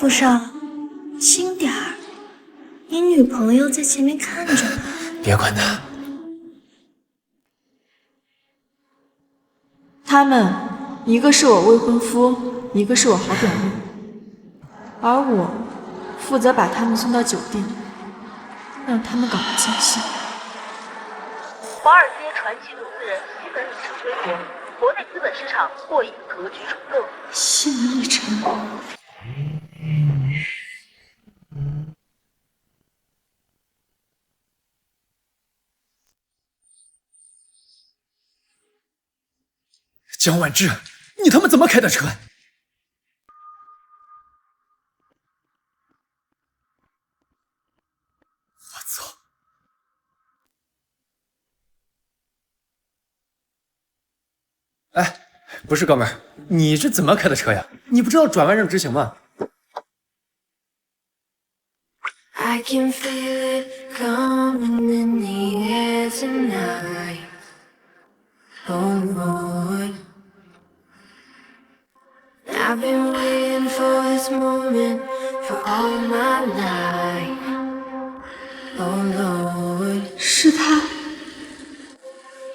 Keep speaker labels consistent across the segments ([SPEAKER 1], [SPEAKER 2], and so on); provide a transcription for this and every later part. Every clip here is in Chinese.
[SPEAKER 1] 夫上，轻点儿，你女朋友在前面看着呢。
[SPEAKER 2] 别管他。
[SPEAKER 3] 他们一个是我未婚夫，一个是我好表妹，而我负责把他们送到酒店，让他们搞个尽兴。
[SPEAKER 4] 华尔街传奇投资人西门已成归国，国内资本市场或已格局重构。
[SPEAKER 1] 西门一成。
[SPEAKER 2] 江婉之，你他妈怎么开的车？我操！哎，不是哥们儿，你这怎么开的车呀？你不知道转弯让直行吗
[SPEAKER 5] ？I can feel it coming in the air tonight. Oh Lord, I've been waiting for this moment for all my life. Oh Lord,
[SPEAKER 1] 是他。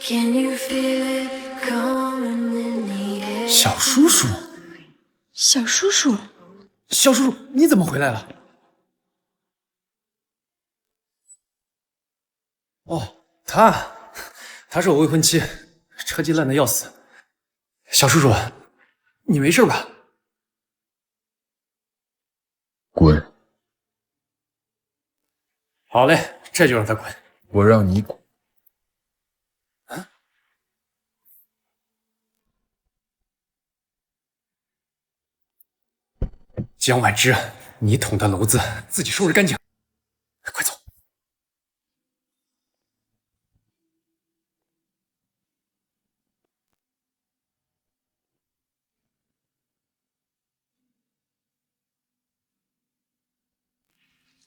[SPEAKER 5] Can you feel it coming in the air?
[SPEAKER 2] 小叔叔，
[SPEAKER 1] 小叔叔，
[SPEAKER 2] 小叔叔，你怎么回来了？哦，她是我未婚妻，车技烂得要死。小叔叔，你没事吧？
[SPEAKER 6] 滚！
[SPEAKER 2] 好嘞，这就让他滚。
[SPEAKER 6] 我让你滚。
[SPEAKER 2] 江婉之，你捅的娄子，自己收拾干净，快走。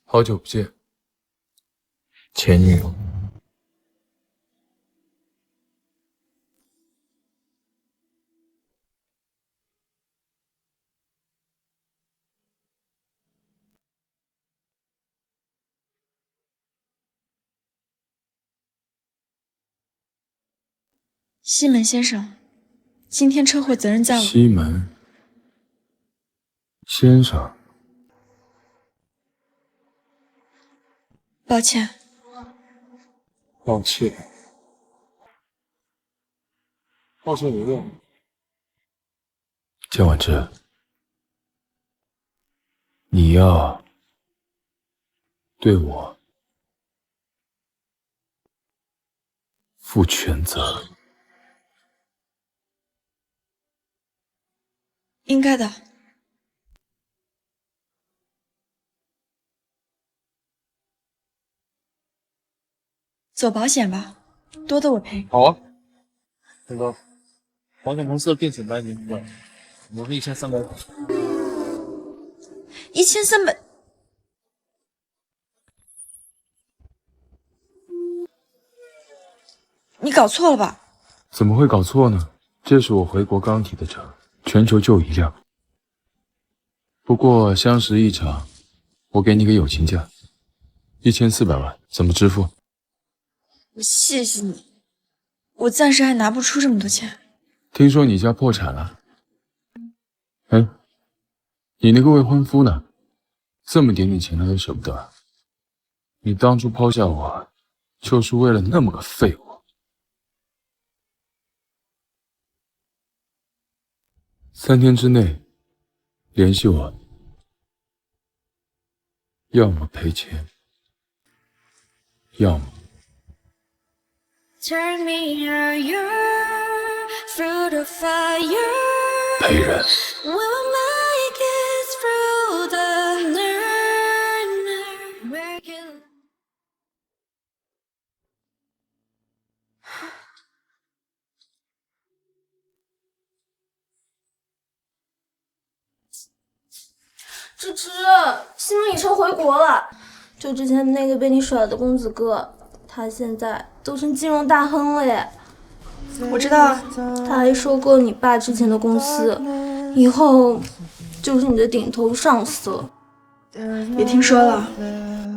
[SPEAKER 6] 好久不见，前女友。
[SPEAKER 1] 西门先生，今天车祸责任在我。
[SPEAKER 6] 西门先生，
[SPEAKER 1] 抱歉。
[SPEAKER 6] 抱歉，抱歉你问。江婉之，你要对我负全责。
[SPEAKER 1] 应该的。走保险吧，多的我赔。
[SPEAKER 7] 好啊，那个保险公司的变险单已经付了，我们1300。
[SPEAKER 1] 1300。你搞错了吧？
[SPEAKER 6] 怎么会搞错呢？这是我回国刚提的车，全球就1辆。不过相识一场，我给你个友情价，1400万，怎么支付？
[SPEAKER 1] 我谢谢你，我暂时还拿不出这么多钱。
[SPEAKER 6] 听说你家破产了？哎，你那个未婚夫呢？这么点钱他都舍不得。你当初抛下我，就是为了那么个废物。3天之内联系我，要么赔钱，要么
[SPEAKER 5] Turn me higher through the fire.
[SPEAKER 6] 赔人。
[SPEAKER 5] We'll make it through the night. Make it.
[SPEAKER 8] 芝芝，西门已成回国了，就之前那个被你甩的公子哥，他现在都成金融大亨了耶。
[SPEAKER 1] 我知道啊，
[SPEAKER 8] 他还收购你爸之前的公司，以后就是你的顶头上司。
[SPEAKER 3] 也听说了，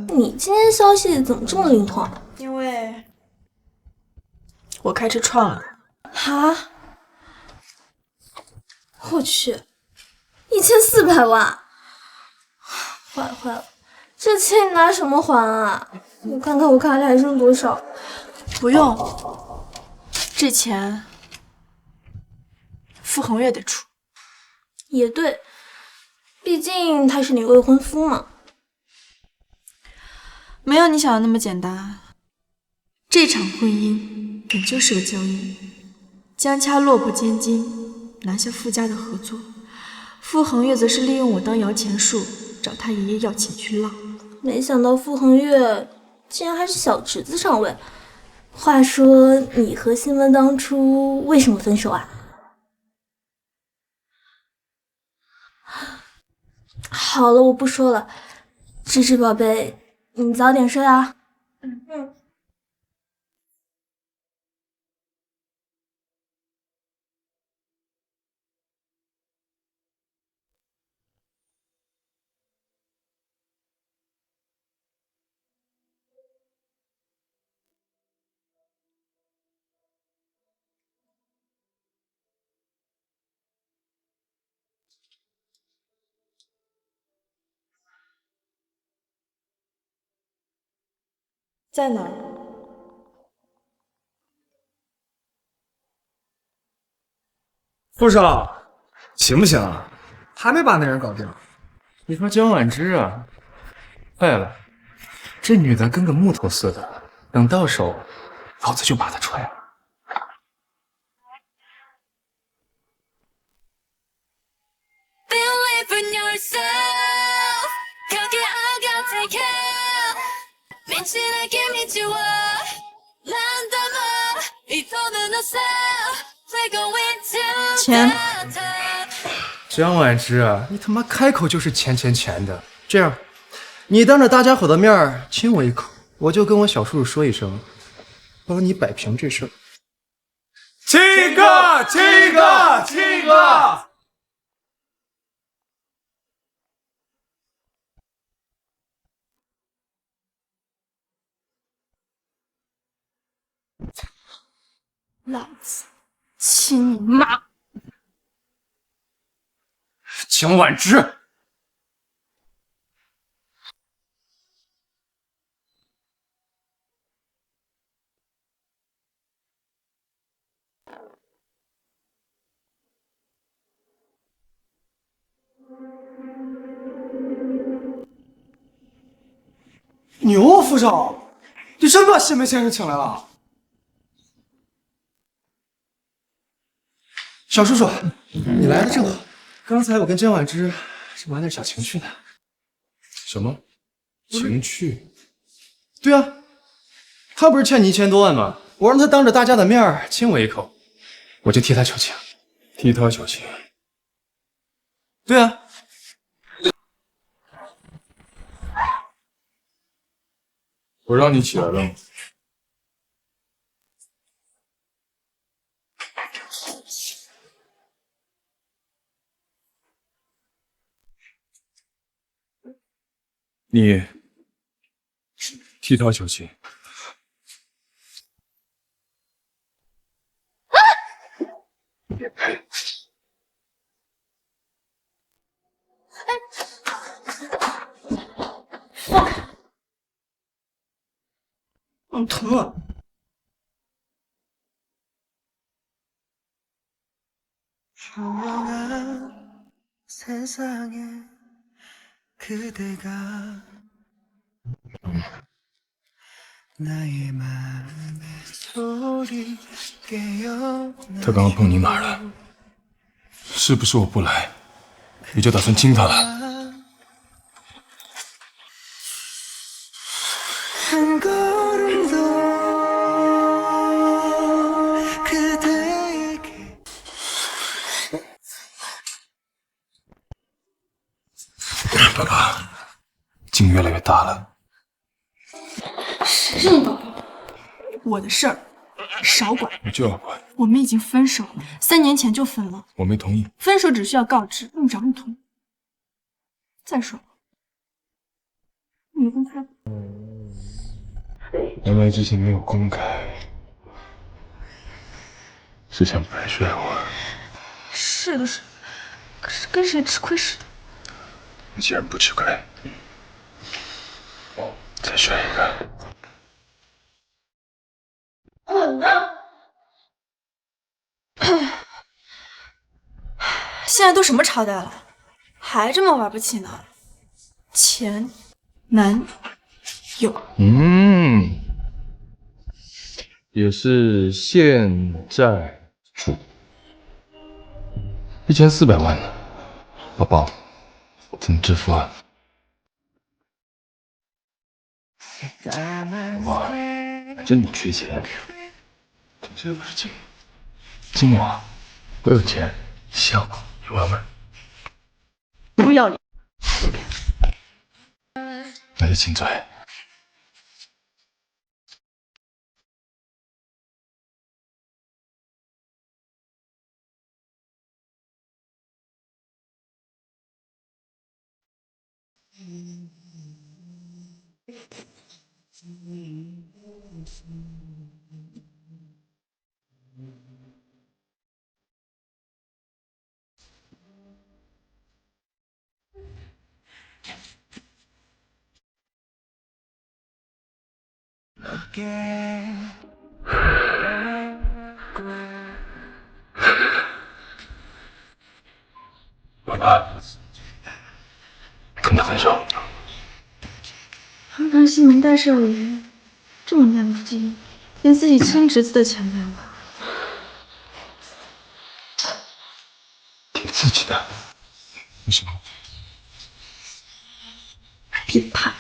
[SPEAKER 8] 你今天消息怎么这么灵通啊？
[SPEAKER 3] 因为我开车撞了。
[SPEAKER 8] 哈？我去，1400万！坏了坏了，这钱你拿什么还啊？我看看我卡里还剩多少。
[SPEAKER 3] 不用，这钱傅恒月得出。
[SPEAKER 8] 也对，毕竟他是你未婚夫嘛。
[SPEAKER 3] 没有你想的那么简单。这场婚姻本就是个交易，江掐落魄千金，拿下傅家的合作。傅恒月则是利用我当摇钱树，找他爷爷要钱去浪。
[SPEAKER 8] 没想到傅恒月竟然还是小侄子上位。话说，你和新闻当初为什么分手啊？好了，我不说了。芝芝宝贝，你早点睡啊。
[SPEAKER 3] 在哪儿？
[SPEAKER 2] 傅少，行不行啊？还没把那人搞定。
[SPEAKER 7] 你说江婉之啊，坏了，这女的跟个木头似的，等到手，老子就把她踹了。
[SPEAKER 3] 钱。
[SPEAKER 2] 江婉之啊，你他妈开口就是钱的。这样，你当着大家伙的面亲我一口，我就跟我小叔叔说一声，帮你摆平这事儿。
[SPEAKER 6] 亲一个！
[SPEAKER 3] 老子亲你妈！
[SPEAKER 2] 江婉之，
[SPEAKER 9] 牛啊，傅少，你真把谢梅先生请来了。
[SPEAKER 2] 小叔叔，你来的正好。刚才我跟江婉之是玩点小情趣呢。
[SPEAKER 6] 什么情趣？
[SPEAKER 2] 对啊，他不是欠你1000多万吗？我让他当着大家的面亲我一口，我就替他求情。
[SPEAKER 6] 替他求情？
[SPEAKER 2] 对啊。
[SPEAKER 6] 我让你起来了吗？你替他求情。别配！
[SPEAKER 9] 疼啊！
[SPEAKER 6] 他刚刚碰你哪儿了？是不是我不来，你就打算亲他了？爸爸，劲越来越大了。
[SPEAKER 3] 谁是你爸爸？我的事儿少管。
[SPEAKER 6] 我就要管。
[SPEAKER 3] 我们已经分手了，3年前就分了。
[SPEAKER 6] 我没同意。
[SPEAKER 3] 分手只需要告知，用不着你同意。再说了，你公开吧。
[SPEAKER 6] 原来之前没有公开，是想白睡我。
[SPEAKER 3] 是的是，可是跟谁吃亏似的。
[SPEAKER 6] 你既然不吃亏，再选一个。
[SPEAKER 3] 现在都什么朝代了，还这么玩不起呢？前男友，
[SPEAKER 6] 也是现在住1400万呢，宝宝，怎么支付啊？宝宝，还真你缺钱，这不是敬我啊？我有钱，像1万万，
[SPEAKER 3] 不要脸！
[SPEAKER 6] 那就亲嘴。宝宝，跟他分手。
[SPEAKER 3] 堂堂西门大少爷，这么难不敬，连自己亲侄子的钱都要花。
[SPEAKER 6] 挺刺激的，为什么？
[SPEAKER 3] 别怕，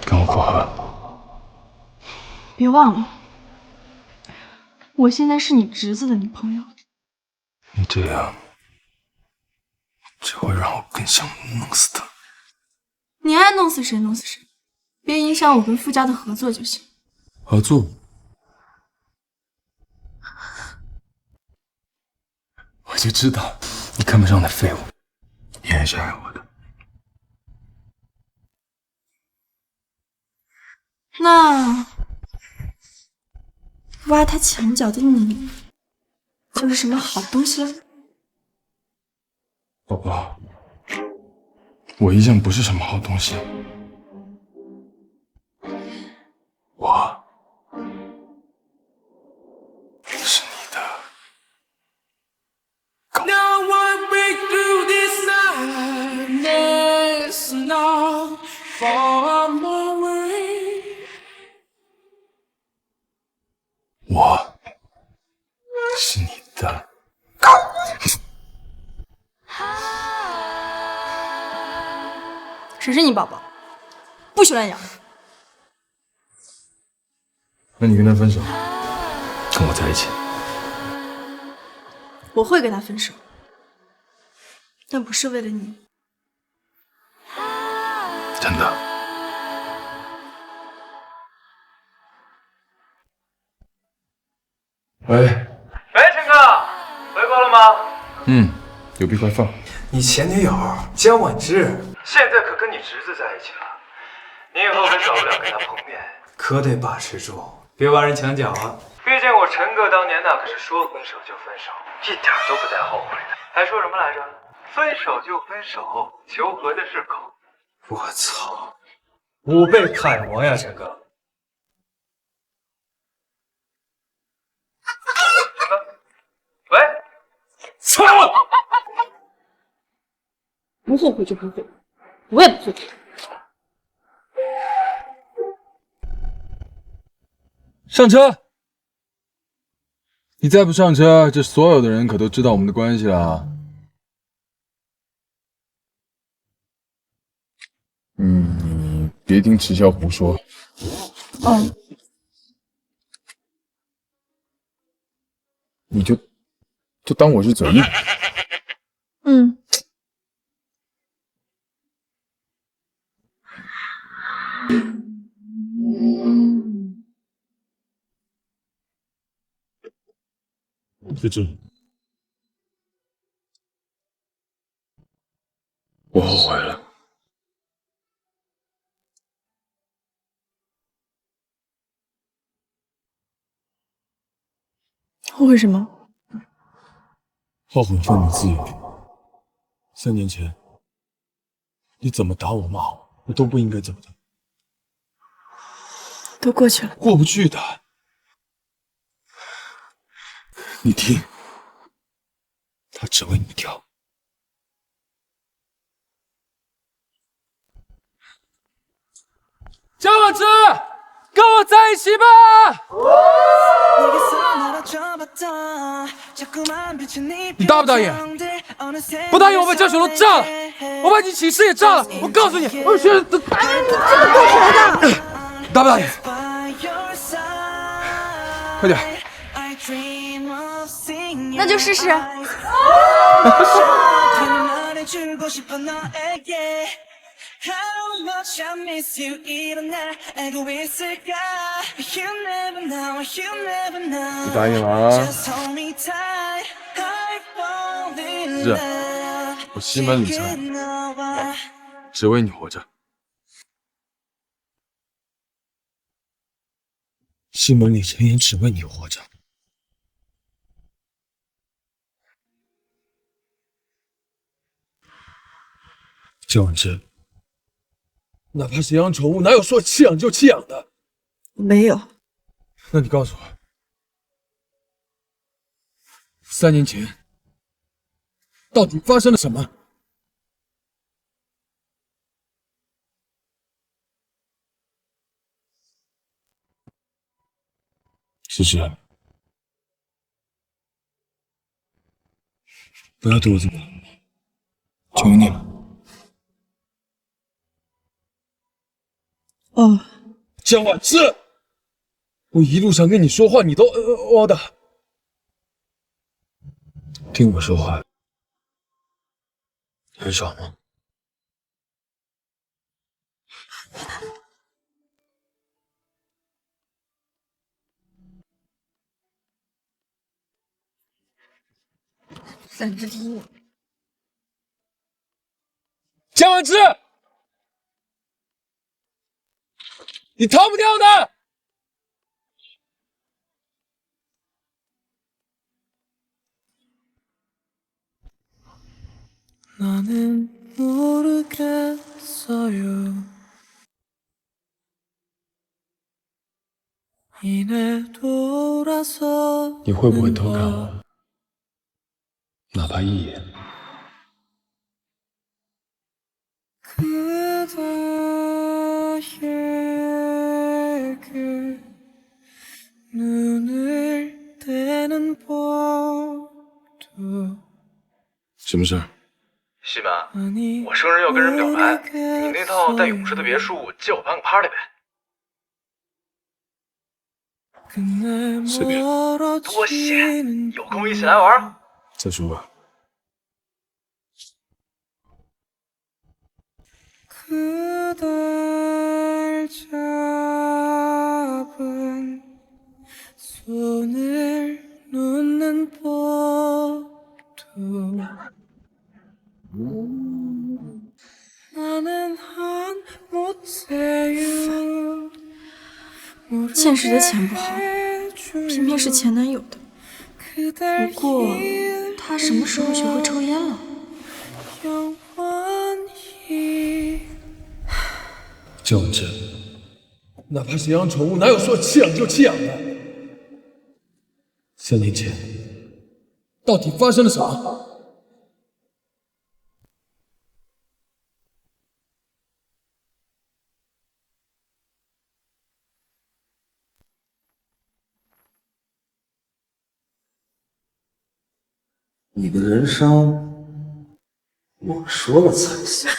[SPEAKER 6] 跟我复合。
[SPEAKER 3] 别忘了，我现在是你侄子的女朋友。
[SPEAKER 6] 你这样只会让我更想弄死他。
[SPEAKER 3] 你爱弄死谁弄死谁，别影响我跟傅家的合作就行。
[SPEAKER 6] 合作？我就知道你看不上那废物，你还是爱我的。
[SPEAKER 3] 那挖他墙角的你，就是什么好东西了？
[SPEAKER 6] 宝宝，我一向不是什么好东西。我是你的狗。我是你的狗。
[SPEAKER 3] 谁是你宝宝？不许乱养！
[SPEAKER 6] 那你跟他分手，跟我在一起。
[SPEAKER 3] 我会跟他分手，但不是为了你。
[SPEAKER 6] 真的？喂，
[SPEAKER 2] 陈哥，回国了吗？
[SPEAKER 6] 有币快放。
[SPEAKER 2] 你前女友江婉之，现在可跟你侄子在一起了，你以后可少不了跟他碰面，可得把持住，别挖人墙角啊！毕竟我陈哥当年那可是说分手就分手，一点都不带后悔的，还说什么来着？分手就分手，求和的是狗。我操，5倍太王呀，陈哥！陈哥，喂，操！
[SPEAKER 3] 不后悔就不悔，我也不后悔。
[SPEAKER 6] 上车！你再不上车，这所有的人可都知道我们的关系了啊。你别听迟潇胡说。你就当我是嘴硬。就这。
[SPEAKER 3] 后悔什么？
[SPEAKER 6] 后悔放你自由。3年前，你怎么打我骂我，我都不应该走的。
[SPEAKER 3] 都过去了。
[SPEAKER 6] 过不去的。你听，他只为你跳。
[SPEAKER 7] 江婉之，跟我在一起吧！你答不答应？不答应，我把教学楼炸了，我把你寝室也炸了！我告诉你，我学生答应你这么多钱的，答不答应？快点！
[SPEAKER 3] 那就试试。
[SPEAKER 6] 你答应了啊？是，我西门里城只为你活着。西门里城也只为你活着。江婉之，哪怕是养宠物，哪有说弃养就弃养的？
[SPEAKER 3] 没有。
[SPEAKER 6] 那你告诉我，3年前到底发生了什么？诗诗，不要对我这么冷漠，求你了。
[SPEAKER 3] 哦，
[SPEAKER 6] 江婉之，我一路上跟你说话，你都哦的。听我说话，很爽吗？3
[SPEAKER 3] 只听我。
[SPEAKER 7] 江婉之，你逃不掉的！
[SPEAKER 6] 你会不会偷看我？哪怕一眼。什么事儿？
[SPEAKER 2] 西门，我生日要跟人表白，你那套带泳池的别墅借我办个 party 呗。
[SPEAKER 6] 随便。
[SPEAKER 2] 多闲，有空一起来玩。
[SPEAKER 6] 再说吧。
[SPEAKER 3] 现实的钱不好，偏偏是前男友的。不过他什么时候学会抽烟了？
[SPEAKER 6] 江婉之，哪怕是养宠物，哪有说弃养就弃养的？3年前，到底发生了什么？
[SPEAKER 9] 你的人生，我说了才行。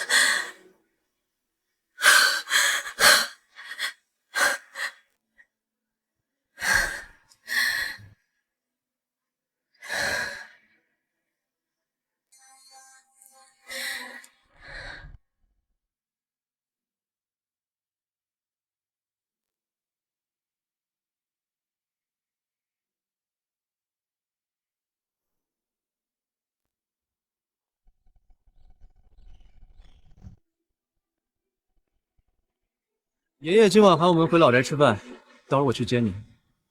[SPEAKER 2] 爷爷今晚喊我们回老宅吃饭，待会儿我去接你。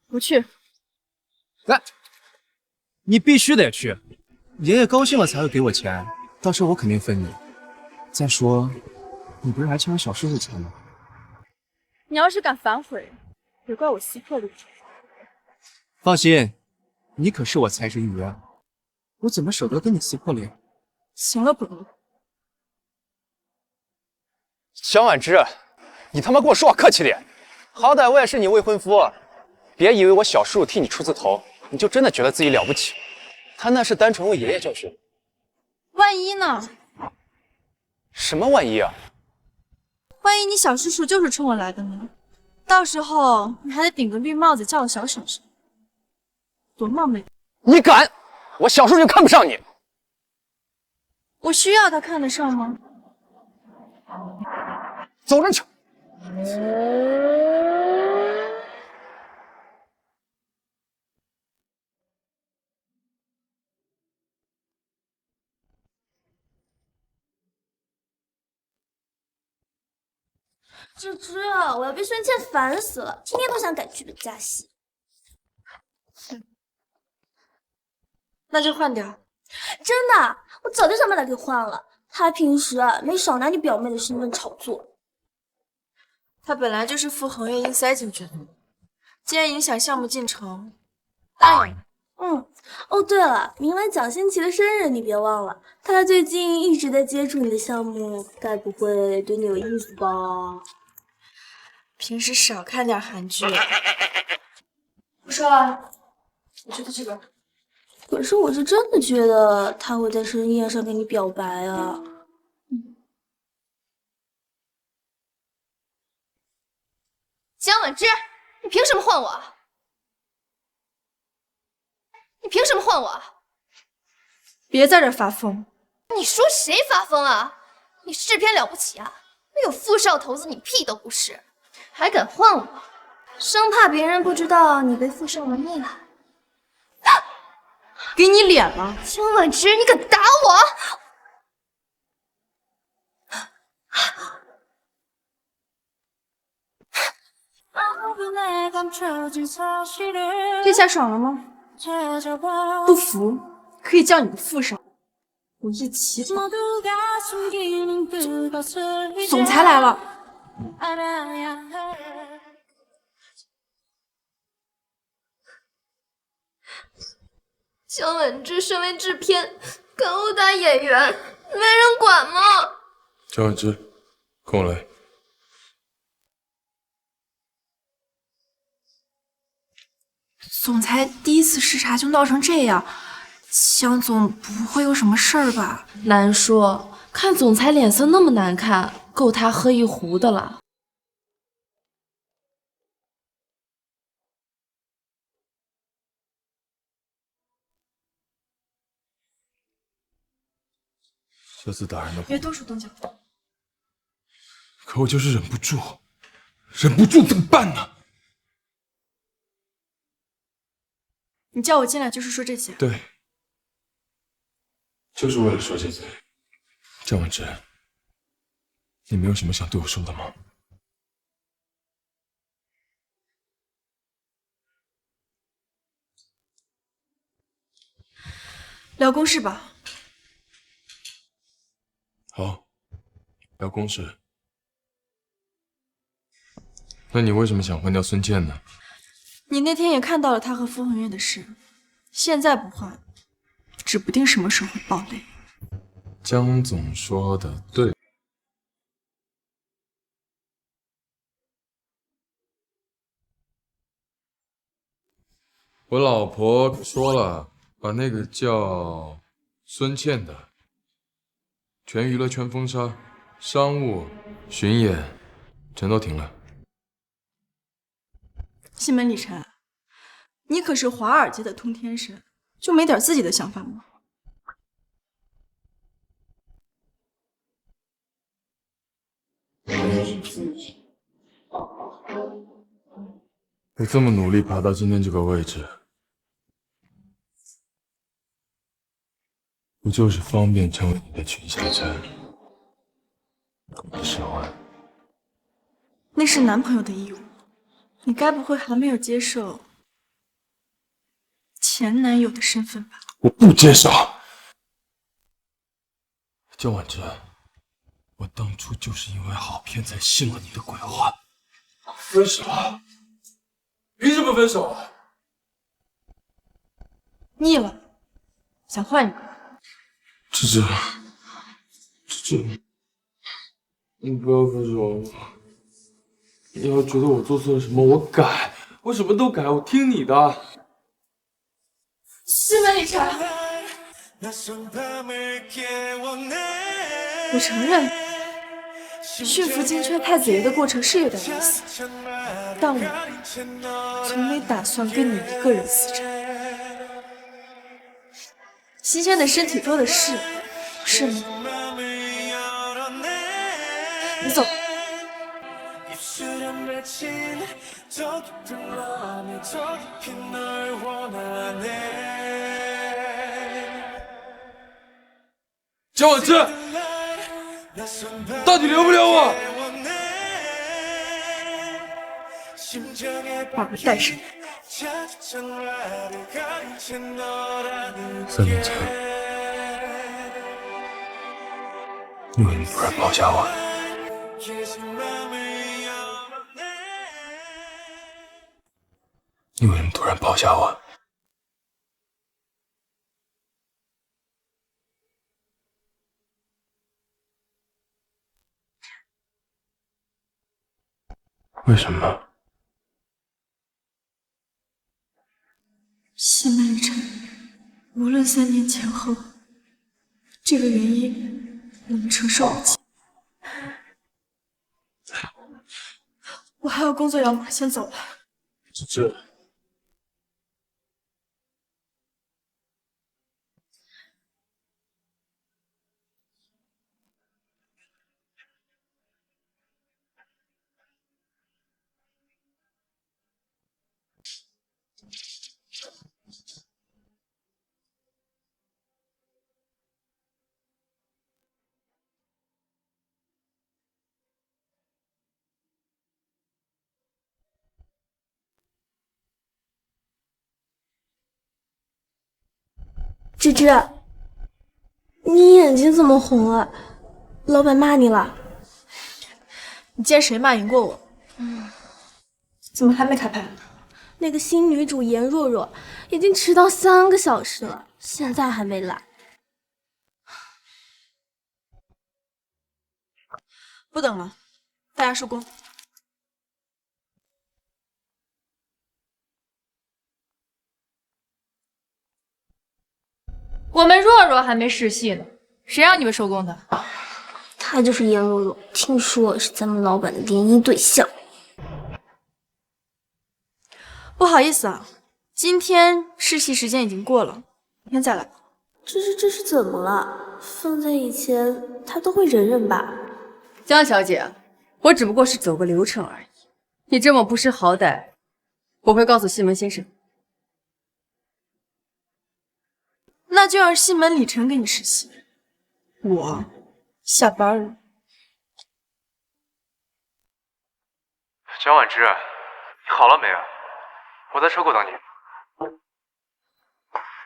[SPEAKER 3] 不去。
[SPEAKER 2] 来，你必须得去，爷爷高兴了才会给我钱，到时候我肯定分你。再说，你不是还欠我小叔叔钱吗？
[SPEAKER 3] 你要是敢反悔，别怪我撕破脸。
[SPEAKER 2] 放心，你可是我财神爷，我怎么舍得跟你撕破脸？
[SPEAKER 3] 行了，本龙。
[SPEAKER 2] 小婉之，你他妈跟我说话客气点，好歹我也是你未婚夫，别以为我小叔叔替你出次头，你就真的觉得自己了不起。他那是单纯为爷爷着想。
[SPEAKER 3] 万一呢？
[SPEAKER 2] 什么万一啊？
[SPEAKER 3] 万一你小叔叔就是冲我来的呢？到时候你还得顶个绿帽子叫我小婶婶，多冒昧！
[SPEAKER 2] 你敢？我小叔就看不上你。
[SPEAKER 3] 我需要他看得上吗？
[SPEAKER 2] 走着去。
[SPEAKER 8] 芝芝，我要被孙茜烦死了，天天都想改剧本加戏。
[SPEAKER 3] 那就换掉。
[SPEAKER 8] 真的，我早就想把他给换了。他平时没少拿你表妹的身份炒作。
[SPEAKER 3] 他本来就是傅恒月硬塞进去的，既然影响项目进程，答应。
[SPEAKER 8] 哦对了，明晚蒋欣琪的生日你别忘了，他最近一直在接触你的项目，该不会对你有意思吧？
[SPEAKER 3] 平时少看点韩剧。不说了，我觉得这个。
[SPEAKER 8] 可是我是真的觉得他会在生日宴上跟你表白啊。
[SPEAKER 10] 江婉之，你凭什么换我？你凭什么换我？
[SPEAKER 3] 别在这发疯！
[SPEAKER 10] 你说谁发疯啊？你是制片了不起啊？没有傅少头子，你屁都不是，还敢换我？
[SPEAKER 8] 生怕别人不知道你被傅少玩腻了。
[SPEAKER 3] 给你脸了！
[SPEAKER 10] 江婉之，你敢打我？
[SPEAKER 3] 这下爽了吗？不服可以叫你的副手，我一起打。总裁来了。
[SPEAKER 10] 江婉之身为制片，敢殴打演员，没人管吗？
[SPEAKER 6] 江婉之，跟我来。
[SPEAKER 3] 总裁第一次视察就闹成这样，江总不会有什么事儿吧？
[SPEAKER 11] 难说，看总裁脸色那么难看，够他喝一壶的了。
[SPEAKER 6] 下次打人的话，
[SPEAKER 3] 别动手动脚。
[SPEAKER 6] 可我就是忍不住，忍不住怎么办呢？
[SPEAKER 3] 你叫我进来就是说这些？
[SPEAKER 6] 对，就是为了说这些。江婉之，你没有什么想对我说的吗？
[SPEAKER 3] 聊公事吧。
[SPEAKER 6] 好，聊公事。那你为什么想换掉孙茜呢？
[SPEAKER 3] 你那天也看到了他和傅恒月的事，现在不换，指不定什么时候会爆雷。
[SPEAKER 6] 江总说的对。我老婆说了，把那个叫孙茜的全娱乐圈封杀，商务、巡演全都停了。
[SPEAKER 3] 西门里晨，你可是华尔街的通天神，就没点自己的想法吗？
[SPEAKER 6] 我这么努力爬到今天这个位置，不就是方便成为你的裙下针？10万，
[SPEAKER 3] 那是男朋友的义务，你该不会还没有接受前男友的身份吧。
[SPEAKER 6] 我不接受。江婉之，我当初就是因为好骗才信了你的鬼话。分手？凭什么分手啊？
[SPEAKER 3] 腻了，想换一个。
[SPEAKER 6] 芝芝，你不要分手了。你要觉得我做错了什么，我改，我什么都改，我听你的。
[SPEAKER 3] 西门里茶，我承认，驯服金阙太子爷的过程是有点意思，但我从没打算跟你一个人死缠。新鲜的身体多的是，是吗？你走。
[SPEAKER 6] 江婉之，到底留不留我？
[SPEAKER 3] 把我带上。
[SPEAKER 6] 3年前，你为什么突然抛下我？你为什么突然抛下我？为什么？
[SPEAKER 3] 西门里尘，无论3年前后，这个原因我们承受不起。我还有工作要忙，先走了。
[SPEAKER 6] 芝芝，
[SPEAKER 8] 芝芝，你眼睛怎么红了？老板骂你了？
[SPEAKER 3] 你见谁骂赢过我？怎么还没开拍？
[SPEAKER 8] 那个新女主颜若若已经迟到3个小时了，现在还没来。
[SPEAKER 3] 不等了，大家收工。
[SPEAKER 12] 我们若若还没试戏呢，谁让你们收工的？
[SPEAKER 8] 她就是颜若若，听说是咱们老板的联姻对象。
[SPEAKER 3] 不好意思啊，今天试戏时间已经过了，明天再来。
[SPEAKER 8] 这是怎么了？放在以前，她都会忍忍吧。
[SPEAKER 12] 江小姐，我只不过是走个流程而已，你这么不识好歹，我会告诉西门先生。
[SPEAKER 3] 那就让西门里尘给你试戏，我下班了。
[SPEAKER 2] 江婉之，你好了没有？我在车库等你。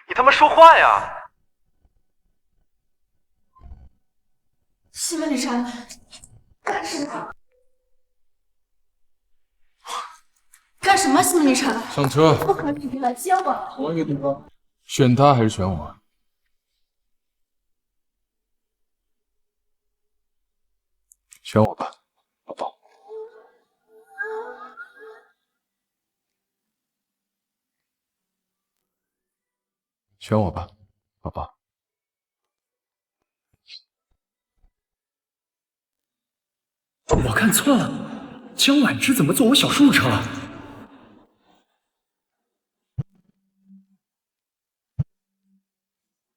[SPEAKER 2] 你他妈说话呀！
[SPEAKER 3] 西门里尘，干什么？干什么？西门里尘，
[SPEAKER 6] 上车。
[SPEAKER 3] 不和你来接我。
[SPEAKER 6] 同一个地方，选他还是选我？选我吧，宝宝。选我吧，宝宝。
[SPEAKER 9] 我看错了，江婉之怎么坐我小叔叔车了？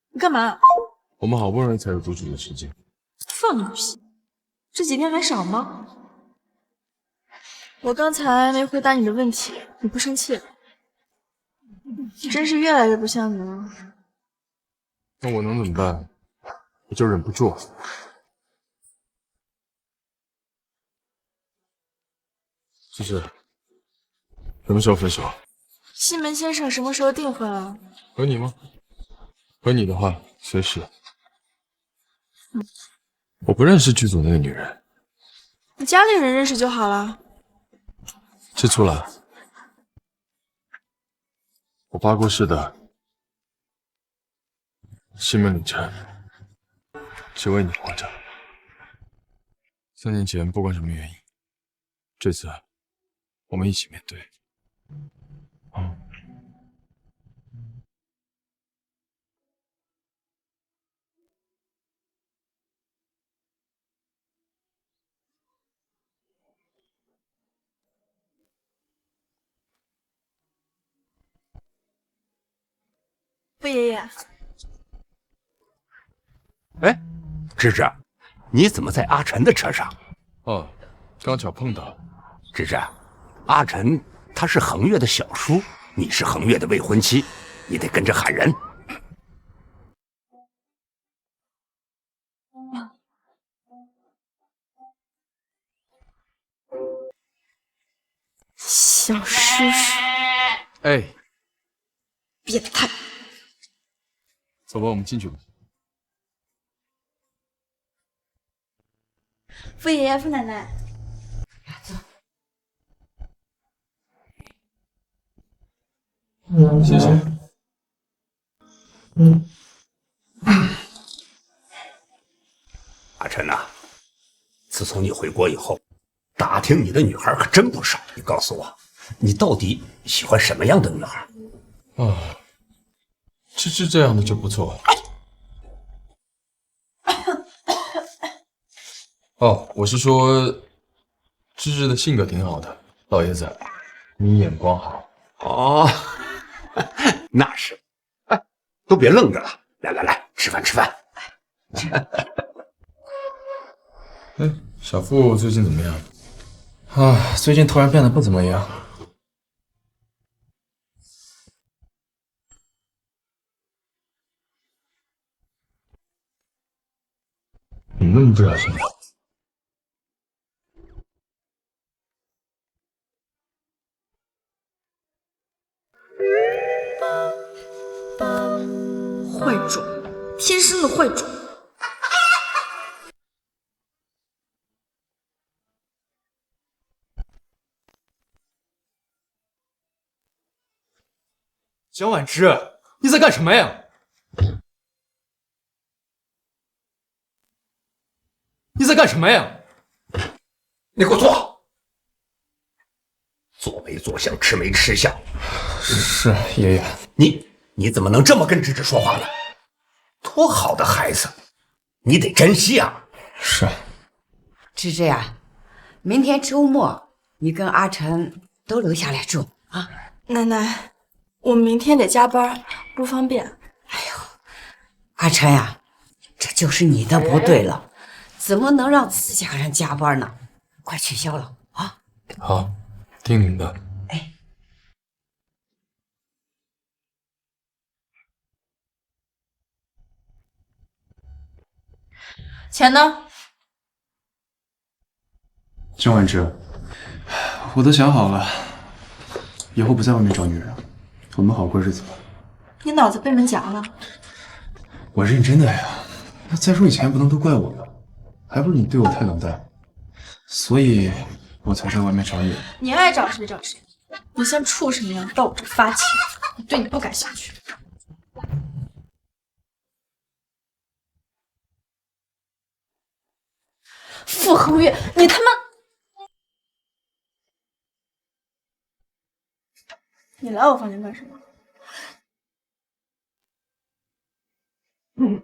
[SPEAKER 3] 你干嘛？
[SPEAKER 6] 我们好不容易才有独处的时间。
[SPEAKER 3] 放你屁！这几天还少吗？我刚才没回答你的问题，你不生气？真是越来越不像你了。
[SPEAKER 6] 那我能怎么办？我就忍不住。芝芝，什么时候分手？
[SPEAKER 3] 西门先生什么时候订婚啊？
[SPEAKER 6] 和你吗？和你的话，随时。我不认识剧组那个女人，
[SPEAKER 3] 你家里人认识就好了。
[SPEAKER 6] 吃醋了？我发过誓的，西门礼晨，只为你活着。3年前，不管什么原因，这次我们一起面对。
[SPEAKER 3] 傅爷爷，
[SPEAKER 13] 哎，芝芝，你怎么在阿晨的车上？
[SPEAKER 6] 哦，刚巧碰到。
[SPEAKER 13] 芝芝，阿晨他是恒月的小叔，你是恒月的未婚妻，你得跟着喊人。
[SPEAKER 3] 小叔叔，
[SPEAKER 6] 哎，
[SPEAKER 3] 变态！
[SPEAKER 6] 走吧，我们进去吧。
[SPEAKER 3] 傅爷爷、傅奶奶，
[SPEAKER 6] 谢谢。
[SPEAKER 13] 阿晨呐，自从你回国以后，打听你的女孩可真不少。你告诉我，你到底喜欢什么样的女孩？
[SPEAKER 6] 啊，芝芝这样的就不错。哦，我是说，芝芝的性格挺好的，老爷子，你眼光好。
[SPEAKER 13] 哦，那是。哎，都别愣着了，来，吃饭吃饭。
[SPEAKER 6] 哎，小付最近怎么样？
[SPEAKER 2] 啊，最近突然变得不怎么样。
[SPEAKER 6] 你那么不小心的？
[SPEAKER 3] 坏种，天生的坏种。
[SPEAKER 2] 江婉之，你在干什么呀？你在干什么呀？
[SPEAKER 13] 你给我坐！坐没坐相，吃没吃相。
[SPEAKER 2] 是爷爷。
[SPEAKER 13] 你怎么能这么跟芝芝说话呢？多好的孩子，你得珍惜啊！
[SPEAKER 2] 是。
[SPEAKER 14] 芝芝呀，明天周末你跟阿晨都留下来住啊。
[SPEAKER 3] 奶奶，我明天得加班，不方便。
[SPEAKER 14] 阿晨呀，这就是你的不对了，怎么能让自家人加班呢？快取消了啊！
[SPEAKER 6] 好，听您的。
[SPEAKER 3] 钱呢？
[SPEAKER 2] 江婉之，我都想好了，以后不在外面找女人，我们好过日子吧。
[SPEAKER 3] 你脑子被门夹了？
[SPEAKER 2] 我认真的呀。再说以前不能都怪我吧，还不是你对我太冷淡，所以我才在外面找你。
[SPEAKER 3] 你爱找谁找谁，你像畜生一样到我这发情，我对你不感兴趣。傅恒月，你他妈！你来我房间干什么？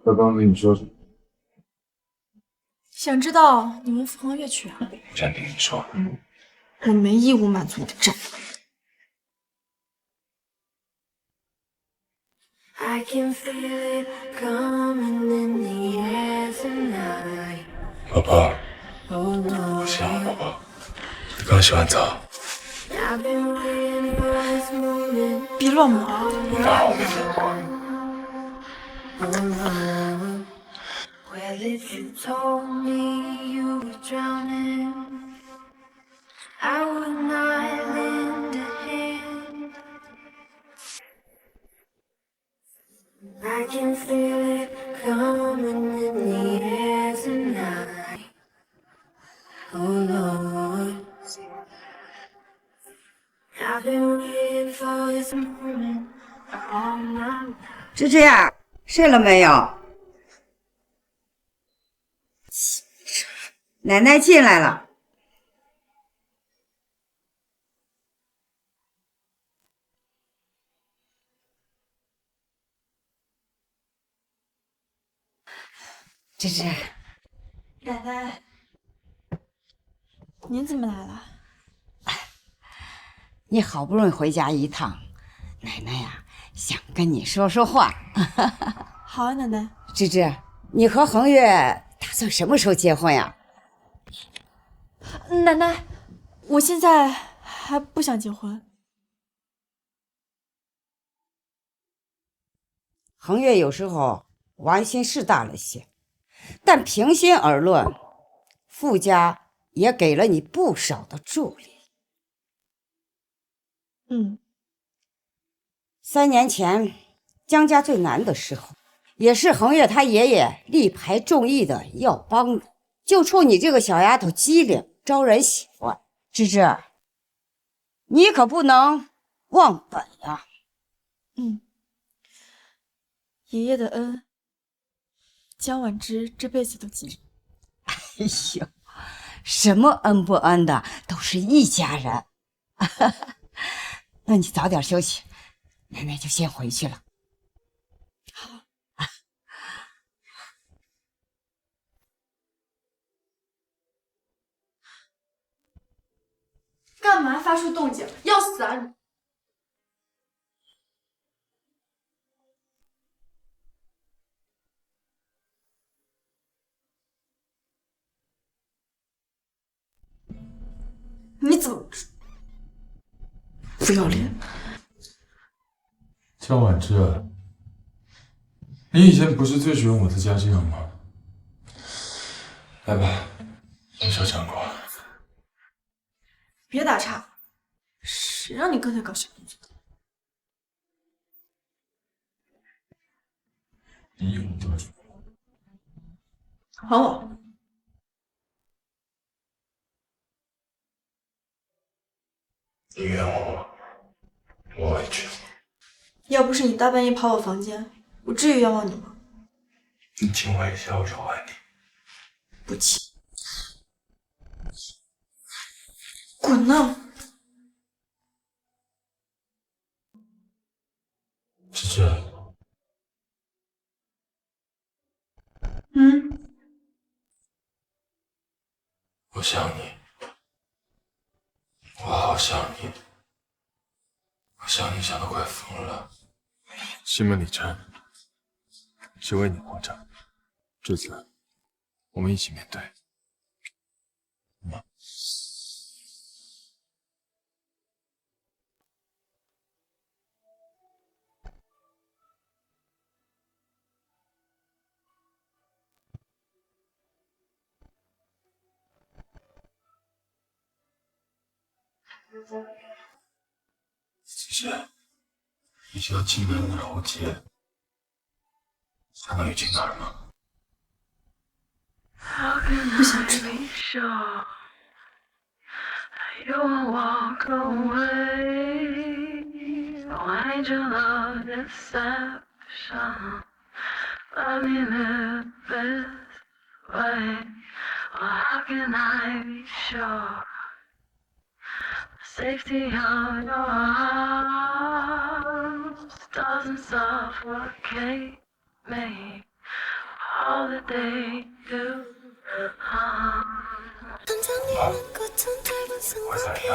[SPEAKER 6] 他刚刚跟你说什么？
[SPEAKER 3] 想知道你问傅恒月去啊？
[SPEAKER 6] 暂停，你说。
[SPEAKER 3] 我没义务满足你的战略。
[SPEAKER 6] 宝宝，我想宝宝，你刚洗完澡。
[SPEAKER 3] 别乱摸！
[SPEAKER 6] 你看好我没听过。
[SPEAKER 14] 芝芝呀，睡了没有？奶奶进来了。芝芝，
[SPEAKER 3] 奶奶，您怎么来了？
[SPEAKER 14] 你好不容易回家一趟，奶奶呀，想跟你说说话。
[SPEAKER 3] 好啊，奶奶。
[SPEAKER 14] 芝芝，你和恒月打算什么时候结婚呀？
[SPEAKER 3] 奶奶，我现在还不想结婚。
[SPEAKER 14] 恒月有时候玩心是大了些，但平心而论，傅家也给了你不少的助力。3年前江家最难的时候，也是恒月他爷爷力排众议的要帮你，就冲你这个小丫头机灵招人喜欢。芝芝，你可不能忘本呀。
[SPEAKER 3] 爷爷的恩，江婉之这辈子都记着。
[SPEAKER 14] 哎呦，什么恩不恩的，都是一家人。那你早点休息，奶奶就先回去了。
[SPEAKER 3] 好。干嘛发出动静？要死啊你！你怎么不要脸？
[SPEAKER 6] 江婉之，你以前不是最喜欢我的家境了吗？来吧，你小强过。
[SPEAKER 3] 别打岔，谁让你刚才搞小动作的？
[SPEAKER 6] 你有多久？
[SPEAKER 3] 还我！
[SPEAKER 6] 你冤枉我，我委屈。
[SPEAKER 3] 要不是你大半夜跑我房间，我至于冤枉你吗？
[SPEAKER 6] 你亲我一下，我就还你。
[SPEAKER 3] 不亲。滚呐！
[SPEAKER 6] 芝芝。我想你，我好想你，我想你想得快疯了。西门里程是为你活着，这次我们一起面对。其实，你知道济南的后街相当于去哪儿吗？
[SPEAKER 3] 不想知道。
[SPEAKER 5] You won't walk away. Why ain't your love deception? Love me the best way. How can I be sure? Safety of your arms doesn't suffocate me. All that they do harm.
[SPEAKER 6] 我怎样？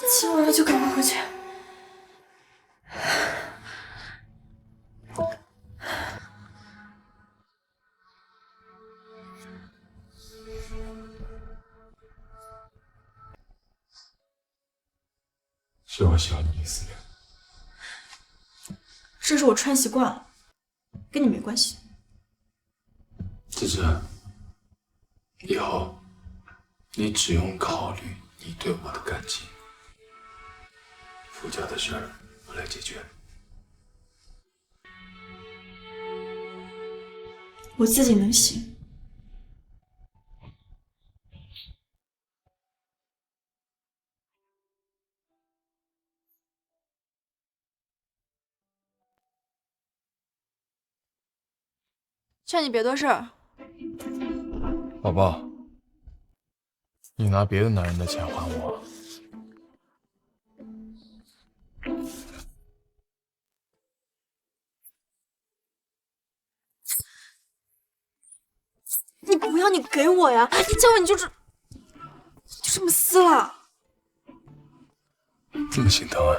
[SPEAKER 3] 亲完了就赶快回去。
[SPEAKER 6] 是我喜欢你死的。
[SPEAKER 3] 这是我穿习惯了，跟你没关系。
[SPEAKER 6] 芝芝，以后你只用考虑你对我的感情，傅家的事儿我来解决。
[SPEAKER 3] 我自己能行，劝你别多事儿。
[SPEAKER 6] 宝宝，你拿别的男人的钱还我。
[SPEAKER 3] 你不要，你给我呀！你见我你就这么撕了。
[SPEAKER 6] 这么心疼啊？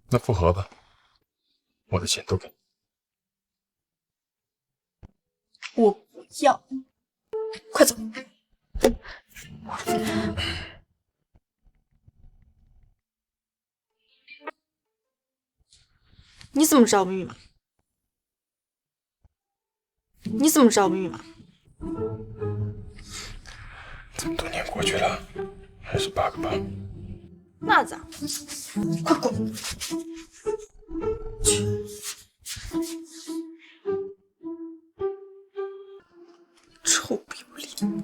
[SPEAKER 6] 那复合吧，我的钱都给你。
[SPEAKER 3] 我不要，快走！你怎么知道我密码？你怎么知道我密码？
[SPEAKER 6] 这么多年过去了，还是8个8。
[SPEAKER 3] 那咋？快滚！臭不要脸！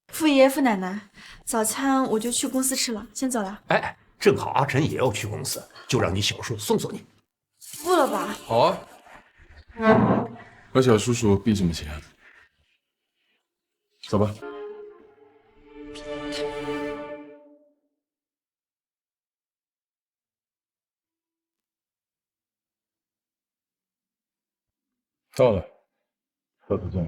[SPEAKER 3] 傅爷爷、傅奶奶，早餐我就去公司吃了，先走了。
[SPEAKER 13] 哎，正好阿晨也要去公司，就让你小叔送送你。
[SPEAKER 3] 不了吧？
[SPEAKER 6] 好啊，和小叔叔避什么嫌？走吧。到了，贺子正。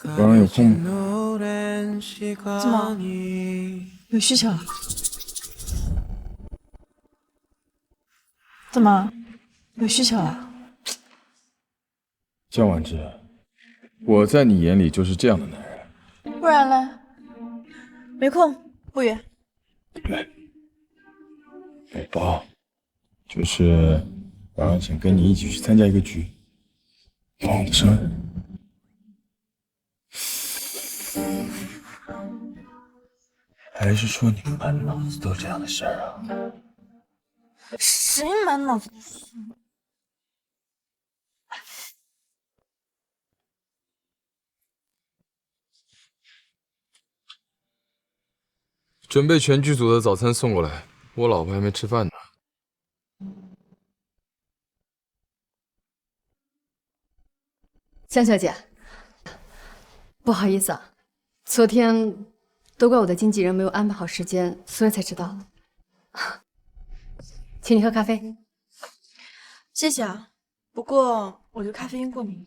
[SPEAKER 6] 晚上有空吗？
[SPEAKER 3] 怎么？有需求？怎么？有需求啊？
[SPEAKER 6] 江婉之，我在你眼里就是这样的男人。
[SPEAKER 3] 不然嘞？没空，不约。
[SPEAKER 6] 宝宝，就是晚上想跟你一起去参加一个局，帮我的生日。还是说你满脑子都这样的事儿啊？
[SPEAKER 3] 谁满脑子都是？
[SPEAKER 6] 准备全剧组的早餐送过来，我老婆还没吃饭呢。
[SPEAKER 12] 江小姐，不好意思啊，昨天都怪我的经纪人没有安排好时间，所以才迟到了。请你喝咖啡。
[SPEAKER 3] 谢谢啊，不过我对咖啡因过敏。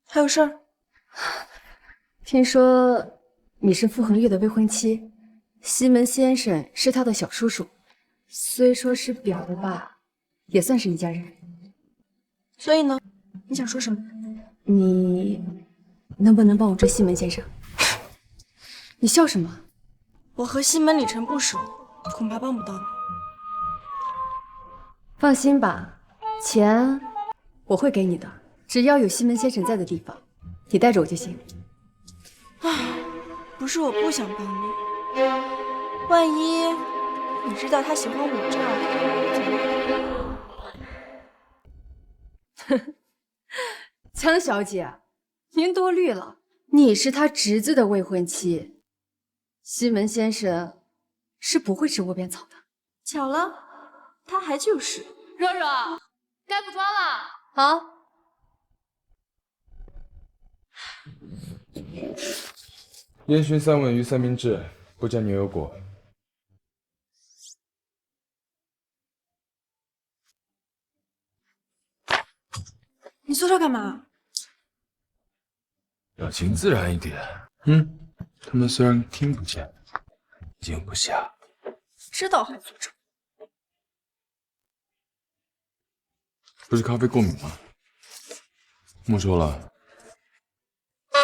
[SPEAKER 3] 还有事儿？
[SPEAKER 12] 听说你是傅恒月的未婚妻，西门先生是他的小叔叔，虽说是表的吧，也算是一家人。
[SPEAKER 3] 所以呢，你想说什么？
[SPEAKER 12] 你能不能帮我追西门先生？你笑什么？
[SPEAKER 3] 我和西门礼晨不熟，恐怕帮不到你。
[SPEAKER 12] 放心吧，钱我会给你的，只要有西门先生在的地方，你带着我就行。
[SPEAKER 3] 唉，不是我不想帮你，万一你知道他喜欢我这样
[SPEAKER 12] 的，怎么？江小姐，您多虑了，你是他侄子的未婚妻，西门先生是不会吃窝边草的。
[SPEAKER 3] 巧了，他还就是。
[SPEAKER 11] 若若，该补妆了。
[SPEAKER 12] 好。
[SPEAKER 6] 烟熏三文鱼三明治，不加牛油果。
[SPEAKER 3] 你做这干嘛？
[SPEAKER 6] 表情自然一点。他们虽然听不见，静不下。
[SPEAKER 3] 知道还做这？
[SPEAKER 6] 不是咖啡过敏吗？没收了。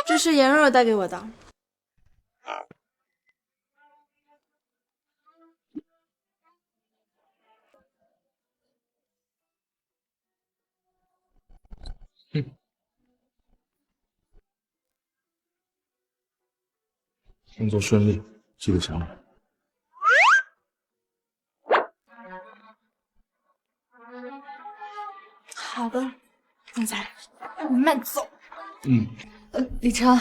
[SPEAKER 3] 这是颜若若带给我的。
[SPEAKER 6] 工作顺利，记得想我。
[SPEAKER 3] 好的，总裁，你慢走。
[SPEAKER 12] 李成，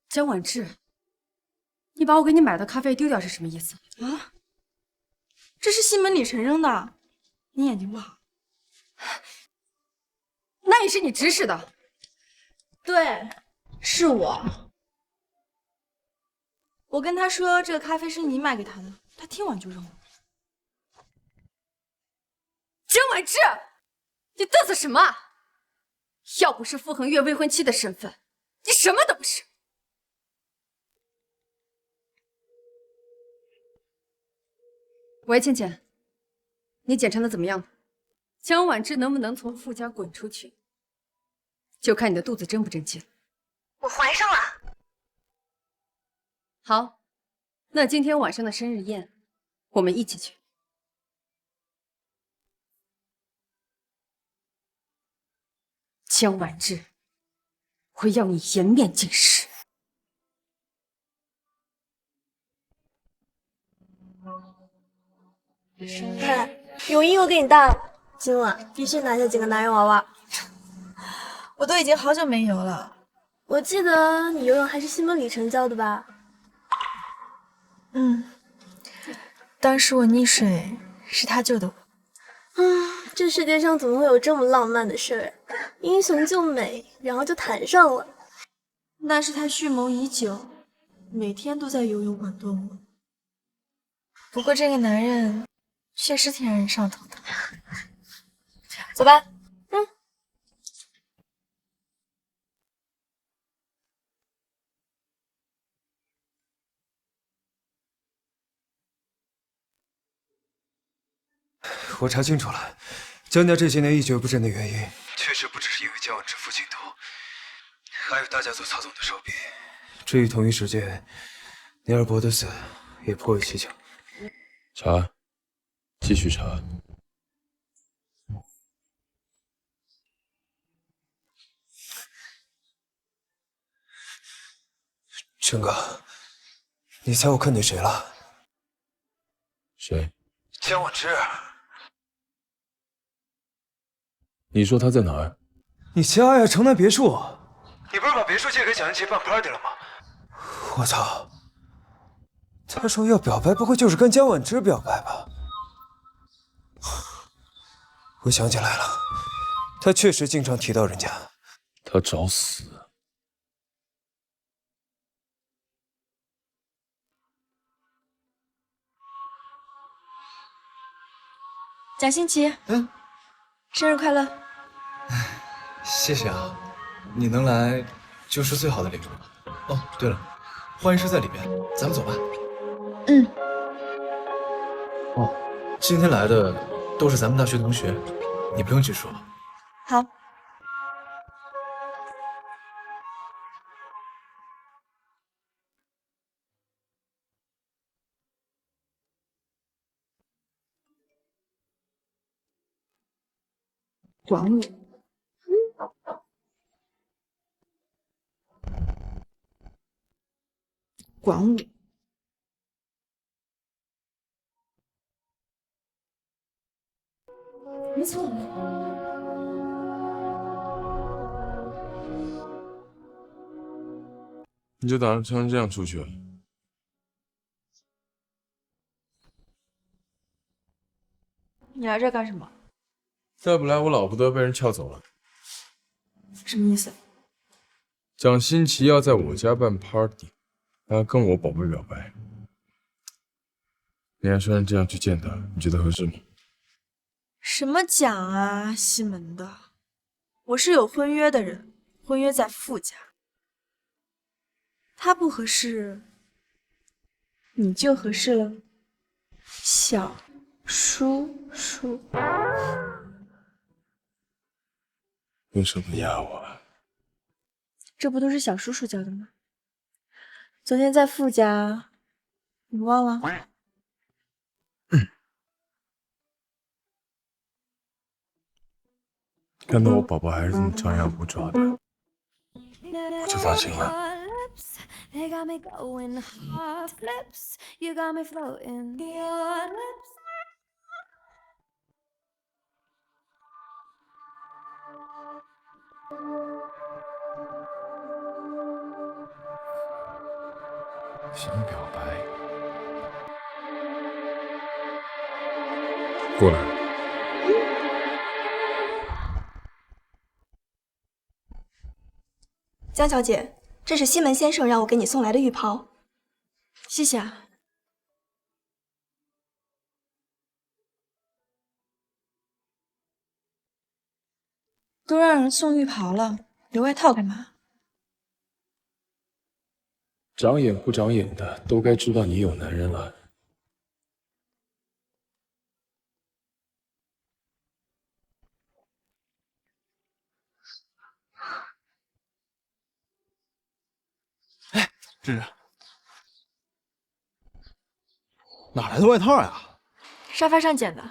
[SPEAKER 12] 江婉志，你把我给你买的咖啡丢掉是什么意思？
[SPEAKER 3] 啊，这是西门李晨扔的，你眼睛不好。
[SPEAKER 12] 那也是你指使的。
[SPEAKER 3] 对，是我。我跟他说这个咖啡是你买给他的，他听完就扔了。
[SPEAKER 12] 江婉志，你嘚瑟什么？要不是傅恒月未婚妻的身份，你什么都不是。喂，倩倩，你检查的怎么样？江婉志能不能从傅家滚出去，就看你的肚子争不争气了。
[SPEAKER 10] 我怀上了。
[SPEAKER 12] 好，那今天晚上的生日宴，我们一起去。江婉志，我要你颜面尽失。
[SPEAKER 8] 看，永英又给你大了，今晚必须拿下几个男人娃娃。
[SPEAKER 3] 我都已经好久没游了。
[SPEAKER 8] 我记得你游泳还是西门李晨教的吧？
[SPEAKER 3] 当时我溺水，是他救的我。
[SPEAKER 8] 这世界上怎么会有这么浪漫的事儿？英雄救美，然后就谈上了。
[SPEAKER 3] 那是他蓄谋已久，每天都在游泳馆蹲我。不过这个男人确实挺让人上头的。走吧。
[SPEAKER 2] 我查清楚了，江家这些年一蹶不振的原因，确实不只是因为江婉之负镜头，还有大家族曹总的手笔。至于同一时间，尼尔伯的死也颇为蹊跷。
[SPEAKER 6] 查，继续查。
[SPEAKER 2] 陈哥，你猜我看见谁了？
[SPEAKER 6] 谁？
[SPEAKER 2] 江婉之。
[SPEAKER 6] 你说他在哪儿？
[SPEAKER 2] 你瞎呀，城南别墅。你不是把别墅借给蒋云奇办 party 了吗？我操！他说要表白，不会就是跟江婉之表白吧？我想起来了，他确实经常提到人家。
[SPEAKER 6] 他找死！
[SPEAKER 3] 蒋欣琪，生日快乐！
[SPEAKER 2] 谢谢啊，你能来就是最好的礼物了。哦，对了，会议室在里边，咱们走吧。哦，今天来的都是咱们大学同学，你不用去说。
[SPEAKER 3] 好。管我！管我！没错。
[SPEAKER 6] 你就打算穿成这样出去？
[SPEAKER 3] 你来这干什么？
[SPEAKER 6] 再不来，我老婆都要被人撬走了。
[SPEAKER 3] 什么意思？
[SPEAKER 6] 蒋欣琪要在我家办 party， 还要跟我宝贝表白。你还说成这样去见他，你觉得合适吗？
[SPEAKER 3] 什么奖啊，西门的！我是有婚约的人，婚约在傅家。他不合适，你就合适了，小叔叔。
[SPEAKER 6] 用什么压我？
[SPEAKER 3] 这不都是小叔叔教的吗？昨天在傅家，你忘了？
[SPEAKER 6] 看到我宝宝还是这么张牙舞爪的，我就放心了。想表白，过来。
[SPEAKER 3] 江小姐，这是西门先生让我给你送来的浴袍，谢谢啊。都让人送浴袍了，留外套干嘛？
[SPEAKER 6] 长眼不长眼的都该知道你有男人了。
[SPEAKER 9] 芝芝，哪来的外套呀？
[SPEAKER 3] 沙发上捡的。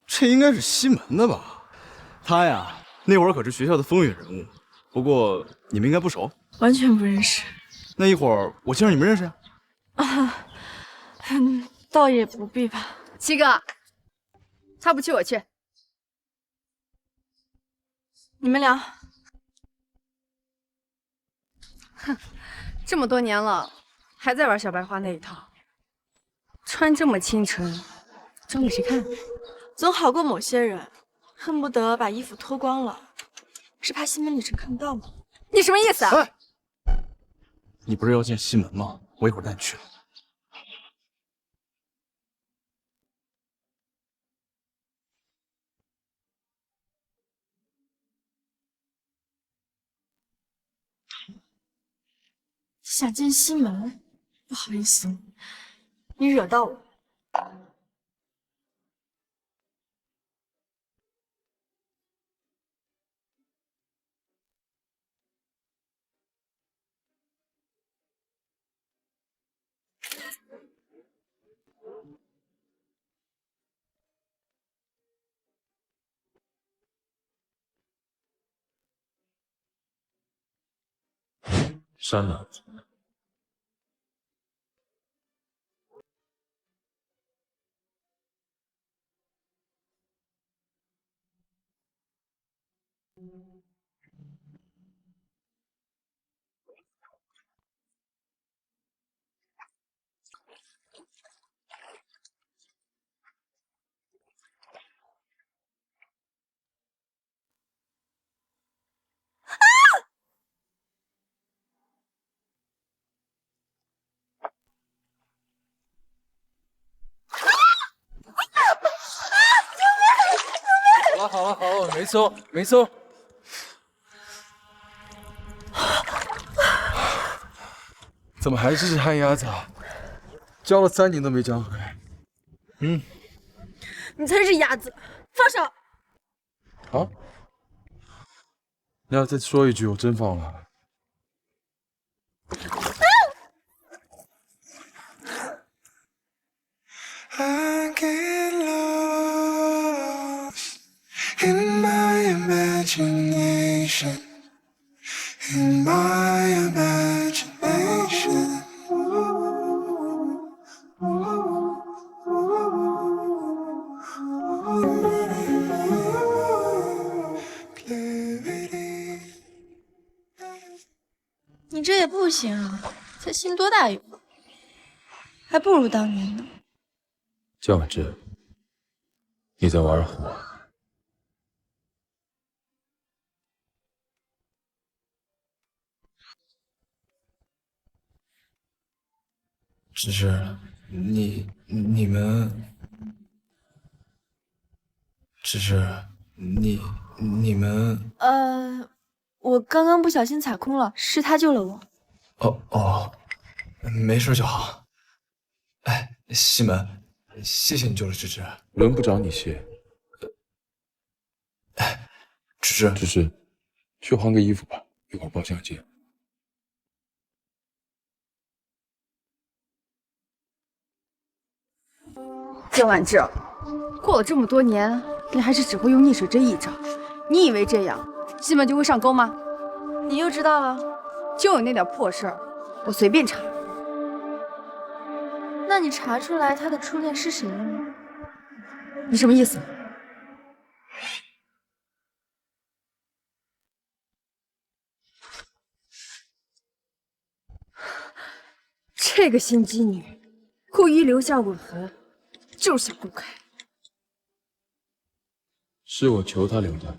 [SPEAKER 9] 这应该是西门的吧？他呀，那会儿可是学校的风云人物。不过你们应该不熟，
[SPEAKER 3] 完全不认识。
[SPEAKER 9] 那一会儿我介绍你们认识呀？
[SPEAKER 3] 啊，倒也不必吧。
[SPEAKER 12] 七哥，他不去我去。
[SPEAKER 3] 你们俩。
[SPEAKER 12] 哼，这么多年了，还在玩小白花那一套，穿这么清纯，装给谁看？
[SPEAKER 3] 总好过某些人，恨不得把衣服脱光了，是怕西门女神看不到吗？
[SPEAKER 12] 你什么意思啊？
[SPEAKER 9] 哎，你不是要见西门吗？我一会儿带你去。
[SPEAKER 3] 想见西门，不好意思，你惹到我。
[SPEAKER 6] 删了。好了，没搜，没搜。怎么还是只旱鸭子啊？教了3年都没教会。
[SPEAKER 3] 你才是鸭子，放手！
[SPEAKER 6] 好，你要再说一句，我真放了。
[SPEAKER 15] I get lost in my imagination, in my imagination. Clarity.
[SPEAKER 3] 你这也不行啊，才心多大有，还不如当年呢。
[SPEAKER 6] 江婉之，你在玩火。只是你们，只是你们。
[SPEAKER 3] 我刚刚不小心踩空了，是他救了我。
[SPEAKER 2] 哦，没事就好。哎，西门，谢谢你救了芝芝。
[SPEAKER 6] 轮不着你谢。
[SPEAKER 2] 芝
[SPEAKER 6] 芝，去换个衣服吧，一会儿包厢见。
[SPEAKER 12] 江婉之，过了这么多年，你还是只会用逆水这一招。你以为这样西门就会上钩吗？
[SPEAKER 3] 你又知道了？
[SPEAKER 12] 就你那点破事儿，我随便查。
[SPEAKER 3] 那你查出来他的初恋是谁了吗？
[SPEAKER 12] 你什么意思？这个心机女，故意留下吻痕，就是想公开。
[SPEAKER 6] 是我求他留的。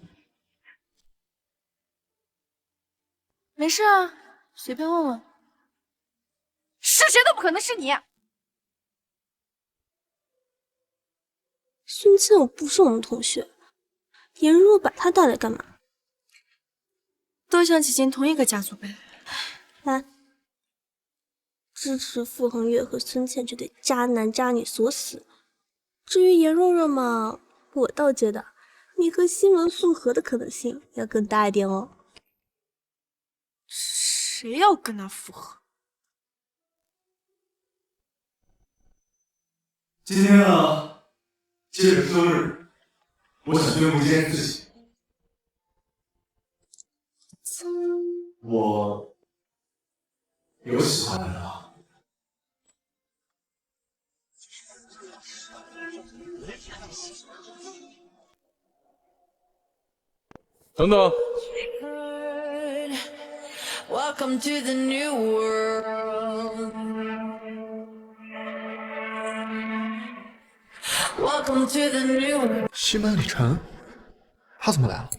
[SPEAKER 3] 没事啊，随便问问。是谁都不可能是你。
[SPEAKER 8] 孙茜不是我们同学，颜若把她带来干嘛？
[SPEAKER 3] 都想挤进同一个家族呗。
[SPEAKER 8] 来，支持傅恒月和孙茜这对渣男渣女所死。至于颜若若嘛，我倒觉得你和西门复合的可能性要更大一点哦。
[SPEAKER 3] 谁要跟他复合？
[SPEAKER 16] 今天啊，接着生日，我想宣布一件事情。我有喜欢的人了。
[SPEAKER 6] 等等。
[SPEAKER 5] Welcome to the new world. Welcome to the new world.
[SPEAKER 2] 西门李晨，他怎么来了？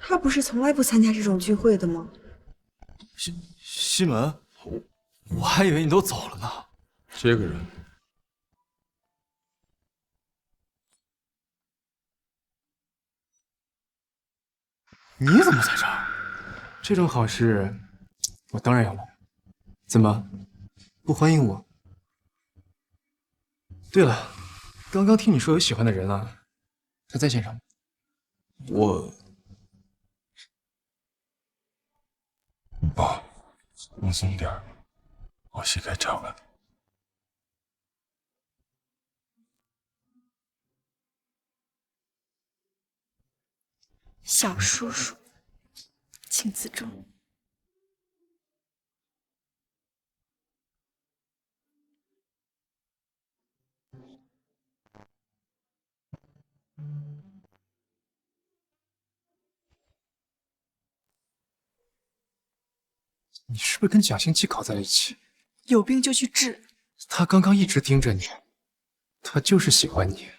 [SPEAKER 17] 他不是从来不参加这种聚会的吗？
[SPEAKER 9] 西门，我还以为你都走了呢。
[SPEAKER 6] 这个人，
[SPEAKER 2] 你怎么在这儿？这种好事，我当然要来。怎么，不欢迎我？对了，刚刚听你说有喜欢的人了，他在线上吗？
[SPEAKER 6] 爸，放松点儿，我戏该唱了。
[SPEAKER 3] 小叔叔，请自重。
[SPEAKER 2] 你是不是跟蒋欣琪搞在了一起？
[SPEAKER 3] 有病就去治。
[SPEAKER 2] 他刚刚一直盯着你，他就是喜欢你。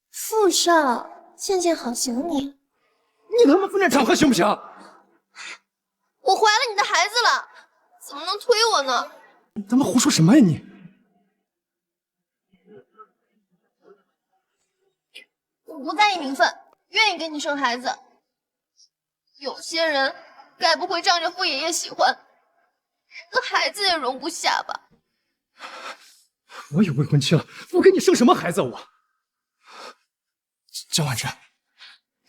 [SPEAKER 10] 傅少，倩倩好想你。
[SPEAKER 2] 你他妈分点场合行不行？
[SPEAKER 10] 我怀了你的孩子了，怎么能推我呢？
[SPEAKER 2] 你他妈胡说什么呀你！
[SPEAKER 10] 我不在意名分，愿意给你生孩子。有些人该不会仗着傅爷爷喜欢，个孩子也容不下吧？
[SPEAKER 2] 我有未婚妻了，我给你生什么孩子我？江婉之，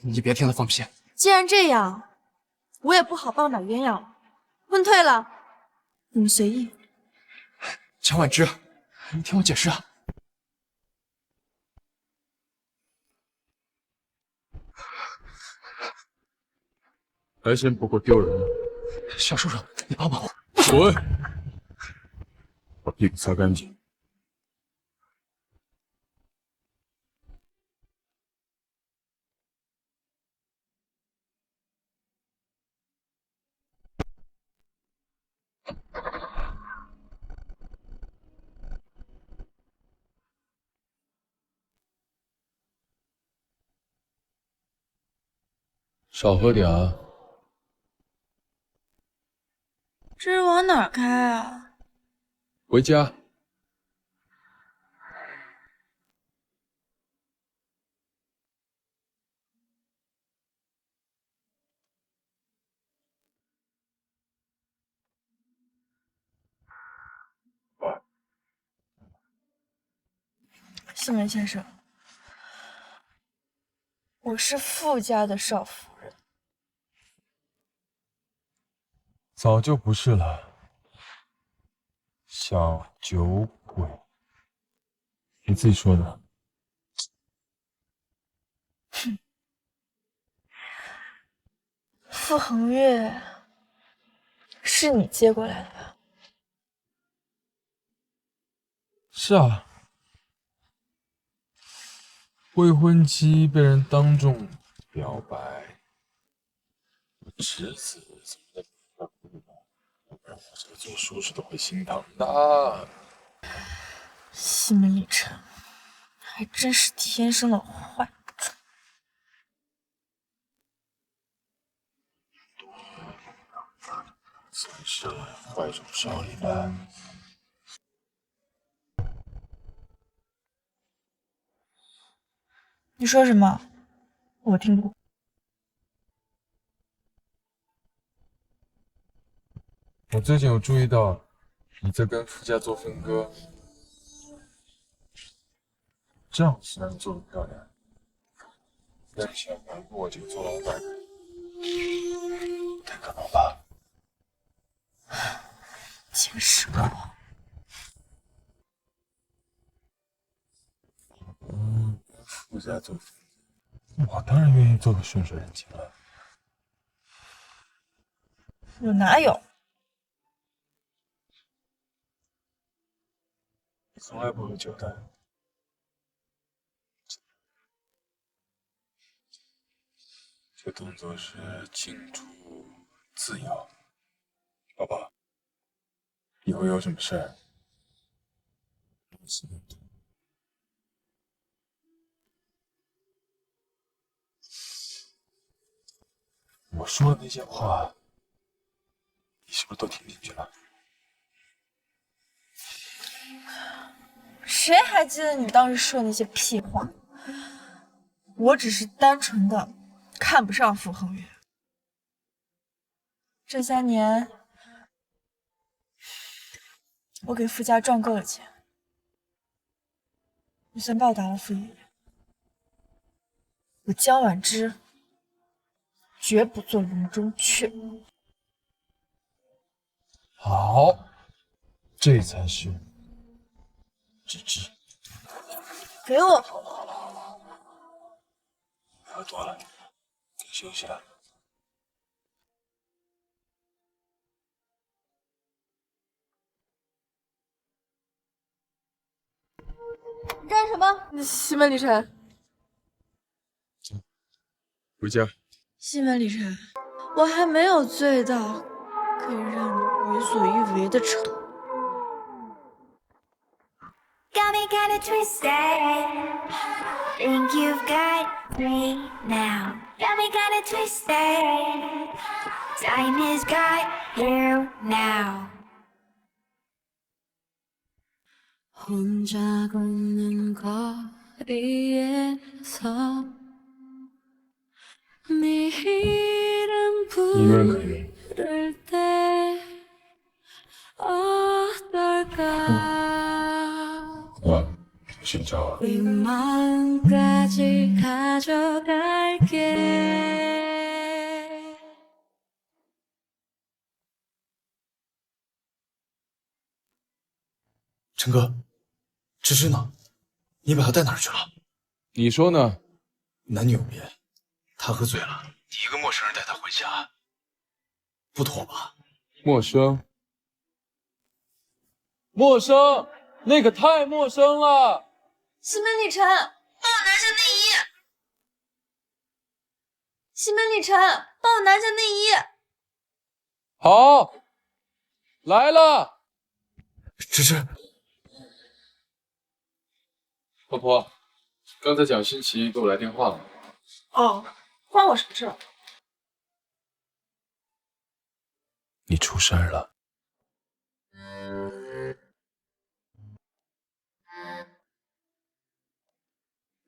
[SPEAKER 2] 你别听他放屁。
[SPEAKER 3] 既然这样，我也不好棒打鸳鸯了，婚退了，你们随意。
[SPEAKER 2] 江婉之，你听我解释啊。
[SPEAKER 6] 还嫌不够丢人吗？
[SPEAKER 2] 小叔叔，你帮帮我。
[SPEAKER 6] 滚！把屁股擦干净。少喝点啊。
[SPEAKER 3] 这是往哪儿开啊？
[SPEAKER 6] 回家。
[SPEAKER 3] 西门先生，我是傅家的少夫人。
[SPEAKER 6] 早就不是了，小酒鬼，你自己说的。
[SPEAKER 3] 哼，傅恒月是你接过来的吧？
[SPEAKER 6] 是啊，未婚妻被人当众表白，我侄子怎么的？我这个做术士都会心疼的。
[SPEAKER 3] 西门礼晨，还真是天生的坏种。
[SPEAKER 6] 真是坏种少年们。
[SPEAKER 3] 你说什么？我听不懂。
[SPEAKER 6] 我最近有注意到你在跟傅家做分割，这样是能做得漂亮。但想瞒过我这个做老板的，不太可能吧？
[SPEAKER 3] 金石狗。
[SPEAKER 6] 傅家做分割，我当然愿意做个顺手人情了。
[SPEAKER 3] 我哪有？
[SPEAKER 6] 你从来不喝酒的。这动作是庆祝自由，宝宝。以后有什么事儿，我说的那些话，你是不是都听进去了？
[SPEAKER 3] 谁还记得你当时说的那些屁话？我只是单纯的看不上傅恒月。这3年，我给傅家赚够了钱，也算报答了傅爷爷。我江婉之绝不做笼中雀。
[SPEAKER 6] 好，这才是直至。
[SPEAKER 3] 给我！
[SPEAKER 6] 喝多了，该休息了。
[SPEAKER 3] 你干什么？西门礼晨。
[SPEAKER 6] 回家。
[SPEAKER 3] 西门礼晨，我还没有醉到可以让你为所欲为的程度。
[SPEAKER 15] Got me kinda twisted. Think you've got me now. Got me kinda twisted. Time has got you now.
[SPEAKER 5] 혼자 걷는 거리에서 네 이름 부를 때 어떨까
[SPEAKER 6] 睡着了。
[SPEAKER 5] 네 마음까지 가져갈게.
[SPEAKER 9] 陈哥，芝芝呢？你把她带哪儿去了？
[SPEAKER 6] 你说呢？
[SPEAKER 9] 男女有别，她喝醉了，你一个陌生人带她回家，不妥吧？
[SPEAKER 6] 陌生，陌生，那可太陌生了。
[SPEAKER 3] 西门礼晨，帮我拿下内衣。西门礼晨，帮我拿下内衣。
[SPEAKER 6] 好，来了。
[SPEAKER 9] 芝芝，
[SPEAKER 6] 婆婆，刚才蒋欣琪给我来电话了。
[SPEAKER 3] 哦，关我什么事？
[SPEAKER 6] 你出事儿了。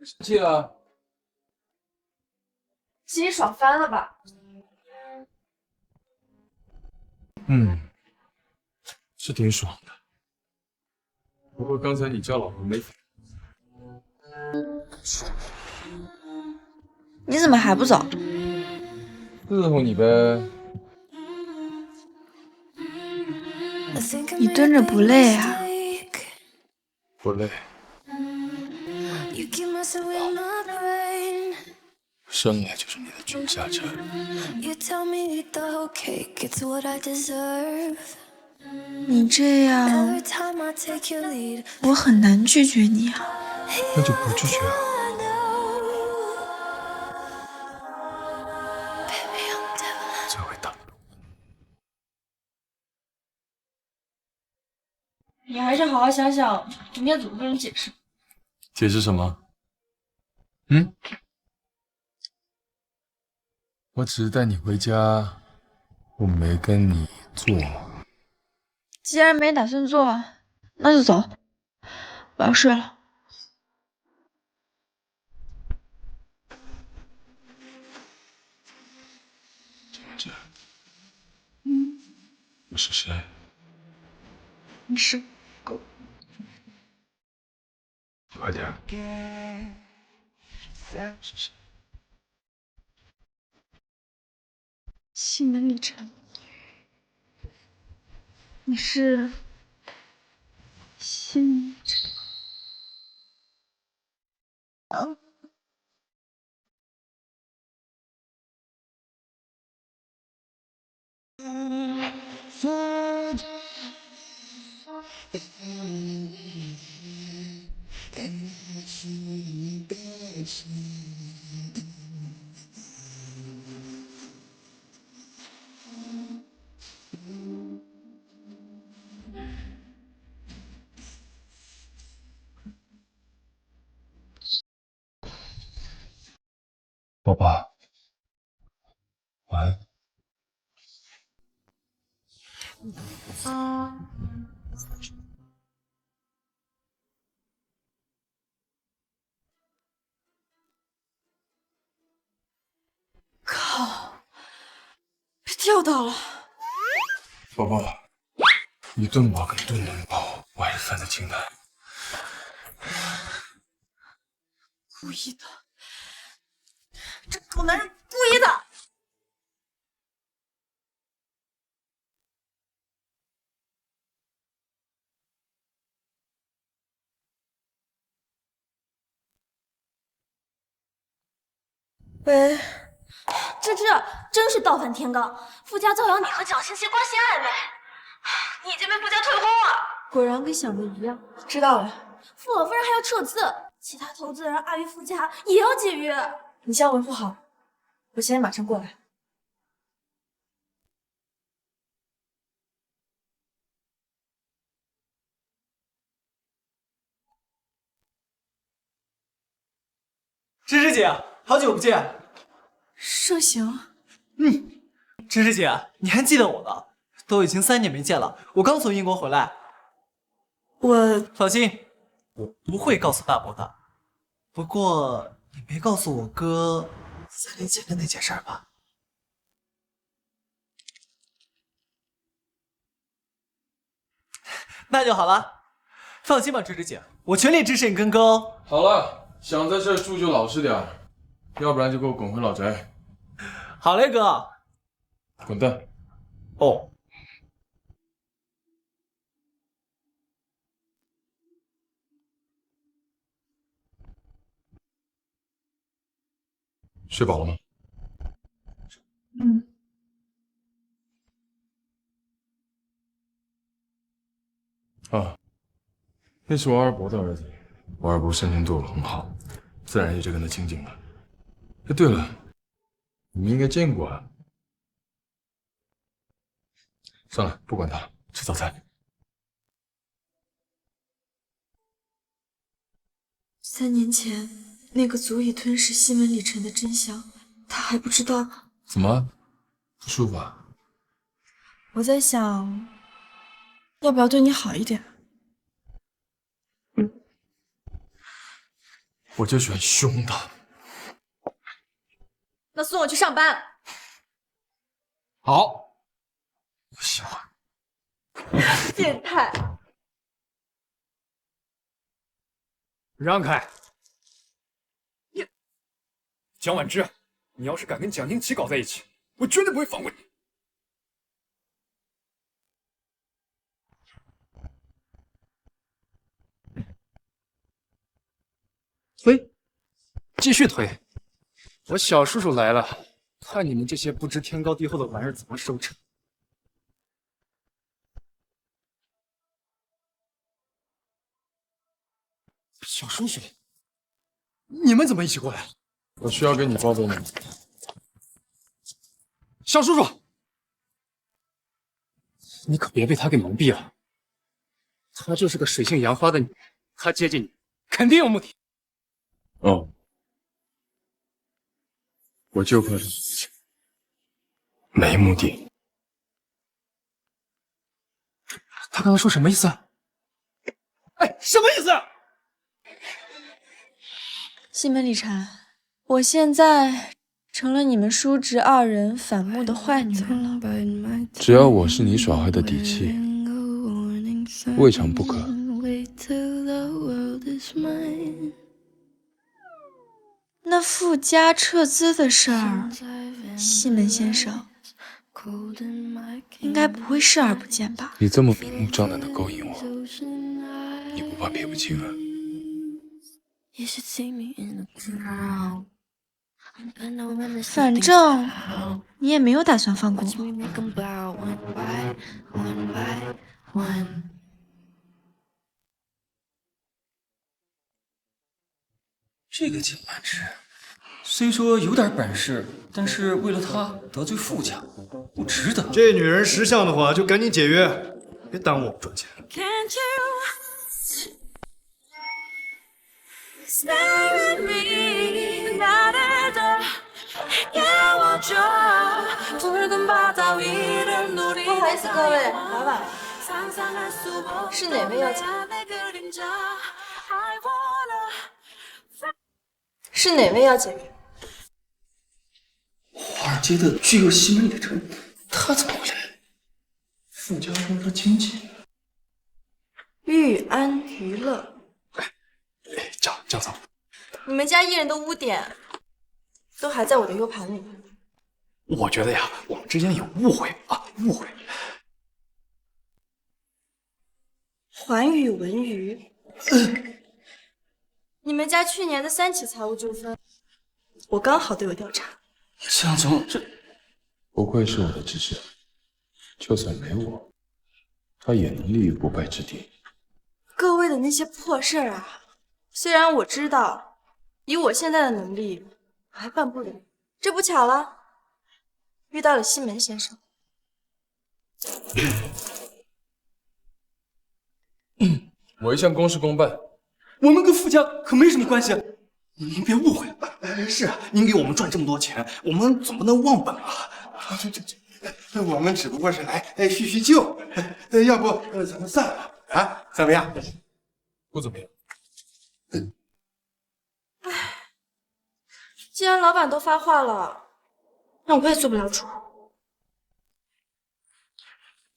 [SPEAKER 6] 生气了？
[SPEAKER 3] 心里爽翻了吧？
[SPEAKER 6] 是挺爽的。不过刚才你叫老婆没反应。
[SPEAKER 3] 你怎么还不走？
[SPEAKER 6] 伺候你呗。
[SPEAKER 3] 你蹲着不累啊？
[SPEAKER 6] 不累。生来就是你的军下臣。
[SPEAKER 3] 你这样，我很难拒绝你啊。
[SPEAKER 6] 那就不拒绝啊。
[SPEAKER 3] 是好好想想应该怎么跟人解释。
[SPEAKER 6] 解释什么？我只是带你回家，我没跟你做。
[SPEAKER 3] 既然没打算做，那就走，我要睡了。
[SPEAKER 6] 这，我是谁？
[SPEAKER 3] 你是狗。
[SPEAKER 6] 快点。是谁？
[SPEAKER 3] 西门里程，你是西门里程。
[SPEAKER 6] 宝宝，晚安。
[SPEAKER 3] 靠！被钓到了。
[SPEAKER 6] 宝宝，一顿饱跟顿能饱，我还是分得清的。
[SPEAKER 3] 故意的，这狗男人故意的。
[SPEAKER 8] 喂，芝芝，真是倒反天罡，傅家造谣你和蒋欣欣关系暧昧，你已经被傅家退婚了。
[SPEAKER 3] 果然跟想的一样。知道了。
[SPEAKER 8] 傅老夫人还要撤资，其他投资人碍于傅家也要解约。
[SPEAKER 3] 你先维护好，我现在马上过来。
[SPEAKER 2] 芝芝姐，好久不见。
[SPEAKER 3] 盛行。
[SPEAKER 2] 芝芝姐，你还记得我呢？都已经3年没见了，我刚从英国回来。我放心，我不会告诉大伯的。不过你没告诉我哥3年前的那件事吧？那就好了，放心吧，芝芝姐，我全力支持你跟哥哦。
[SPEAKER 6] 好了，想在这住就老实点，要不然就给我滚回老宅。
[SPEAKER 2] 好嘞，哥。
[SPEAKER 6] 滚蛋。
[SPEAKER 2] 哦。
[SPEAKER 6] 睡饱了吗？啊，那是我二伯的儿子，我二伯生前对我很好，自然也就跟他亲近了。哎，对了，你们应该见过啊。算了，不管他了，吃早餐。
[SPEAKER 3] 3年前那个足以吞噬西门里程的真相，他还不知道吗？
[SPEAKER 6] 怎么不舒服啊？
[SPEAKER 3] 我在想，要不要对你好一点？
[SPEAKER 6] 我就喜欢凶的。
[SPEAKER 3] 那送我去上班。
[SPEAKER 6] 好，我喜欢。
[SPEAKER 3] 变态！
[SPEAKER 16] 让开！蒋婉之，你要是敢跟蒋英奇搞在一起，我绝对不会放过你。
[SPEAKER 7] 推，继续推！我小叔叔来了，看你们这些不知天高地厚的玩意儿怎么收场。小叔叔，你们怎么一起过来了？
[SPEAKER 6] 我需要跟你报备吗？
[SPEAKER 7] 小叔叔，你可别被他给蒙蔽了。她就是个水性杨花的女人，她接近你肯定有目的。
[SPEAKER 6] 哦，我就怕是没目的。
[SPEAKER 7] 他刚刚说什么意思啊？哎，什么意思啊？
[SPEAKER 3] 西门礼禅，我现在成了你们叔侄二人反目的坏女人了。
[SPEAKER 6] 只要我是你耍坏的底气，未尝不可。
[SPEAKER 3] 那傅家撤资的事儿，西门先生应该不会视而不见吧？
[SPEAKER 6] 你这么明目张胆的勾引我，你不怕撇不清啊？
[SPEAKER 3] 反正你也没有打算放过我。
[SPEAKER 7] 这个蒋万之，虽说有点本事，但是为了他得罪傅家，不值得。
[SPEAKER 2] 这女人识相的话，就赶紧解约，别耽误我们赚钱。
[SPEAKER 3] 不好意思，各位，来晚了。是哪位要解约？是哪位要解约？
[SPEAKER 7] 华尔街的巨鳄西门礼晨，他怎么会来？傅家中的经纪。
[SPEAKER 3] 玉安娱乐。
[SPEAKER 7] 江总，
[SPEAKER 3] 你们家艺人的污点都还在我的 U 盘里。
[SPEAKER 7] 我觉得呀，我们之间有误会啊，误会。
[SPEAKER 3] 环宇文娱，你们家去年的3起财务纠纷，我刚好都有调查。
[SPEAKER 7] 江总，这
[SPEAKER 6] 不愧是我的侄子，就算没我，他也能立于不败之地。
[SPEAKER 3] 各位的那些破事儿啊，虽然我知道，以我现在的能力，我还办不了。这不巧了，遇到了西门先生。
[SPEAKER 6] 我一向公事公办，
[SPEAKER 7] 我们跟傅家可没什么关系，您别误会了。是啊，您给我们赚这么多钱，我们总不能忘本啊。
[SPEAKER 16] 我们只不过是来叙叙旧，要不咱们散了啊？怎么样？
[SPEAKER 6] 不怎么样。
[SPEAKER 3] 既然老板都发话了，那我也做不了主。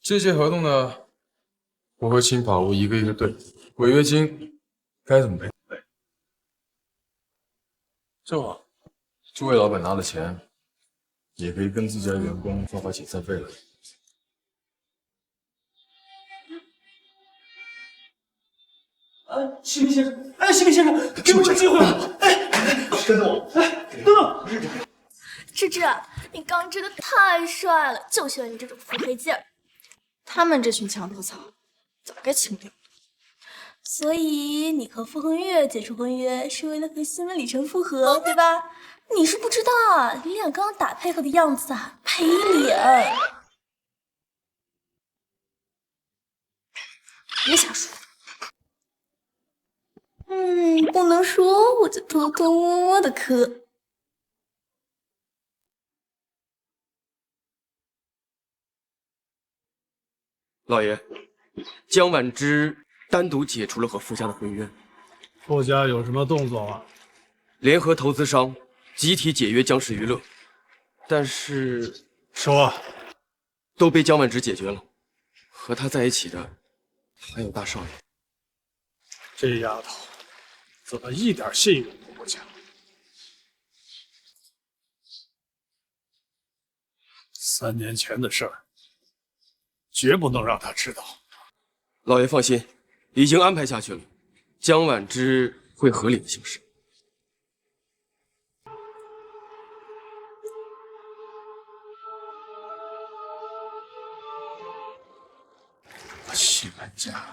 [SPEAKER 6] 这些合同呢，我和秦法务一个一个对，违约金该怎么赔？正好，诸位老板拿了钱，也可以跟自家员工发解散费了。
[SPEAKER 7] 西门先生，西门先生，给我个机会！跟着我，等等。
[SPEAKER 8] 芝芝，你刚真的太帅了，就喜欢你这种腹黑劲儿。
[SPEAKER 3] 他们这群墙头草，早该清掉了。
[SPEAKER 8] 所以你和傅恒月解除婚约，是为了和西门礼晨复合，对吧？你是不知道啊，你俩刚刚打配合的样子啊，赔脸。
[SPEAKER 3] 别瞎说。
[SPEAKER 8] 不能说，我就偷偷摸摸的磕。
[SPEAKER 18] 老爷，江婉之单独解除了和傅家的婚约。
[SPEAKER 19] 傅家有什么动作吗？
[SPEAKER 18] 联合投资商集体解约江氏娱乐，但是
[SPEAKER 19] 说
[SPEAKER 18] 都被江婉之解决了。和他在一起的还有大少爷。
[SPEAKER 19] 这丫头怎么一点信用都不讲？3年前的事儿，绝不能让他知道。
[SPEAKER 18] 老爷放心，已经安排下去了，江婉之会合理的行事。
[SPEAKER 19] 西门家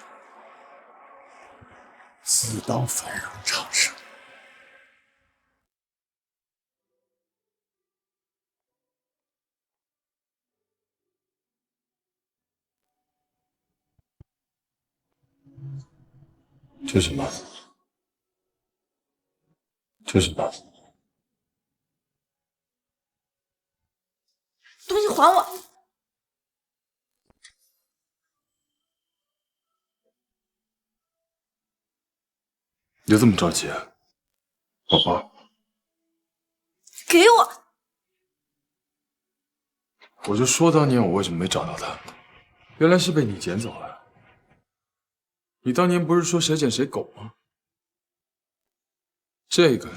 [SPEAKER 19] 自当繁荣昌盛。
[SPEAKER 6] 这是什么？这是什么？
[SPEAKER 3] 东西还我！
[SPEAKER 6] 你就这么着急啊，宝宝？
[SPEAKER 3] 给我！
[SPEAKER 6] 我就说当年我为什么没找到他，原来是被你捡走了。你当年不是说谁捡谁狗吗？这个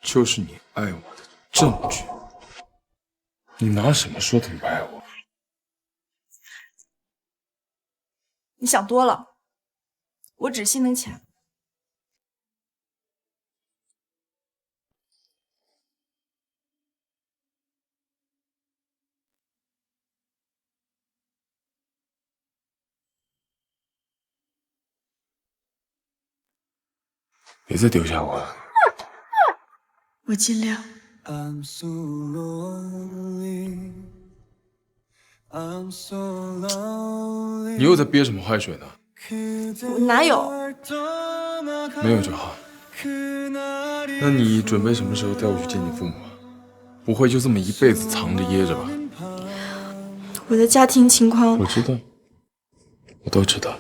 [SPEAKER 6] 就是你爱我的证据。你拿什么说他不爱我？
[SPEAKER 3] 你想多了，我只心疼钱。
[SPEAKER 6] 别再丢下我了。
[SPEAKER 3] 我尽量。
[SPEAKER 6] 你又在憋什么坏水呢？
[SPEAKER 3] 我哪有？
[SPEAKER 6] 没有就好。那你准备什么时候带我去见你父母啊？不会就这么一辈子藏着掖着吧？
[SPEAKER 3] 我的家庭情况，
[SPEAKER 6] 我知道，我都知道。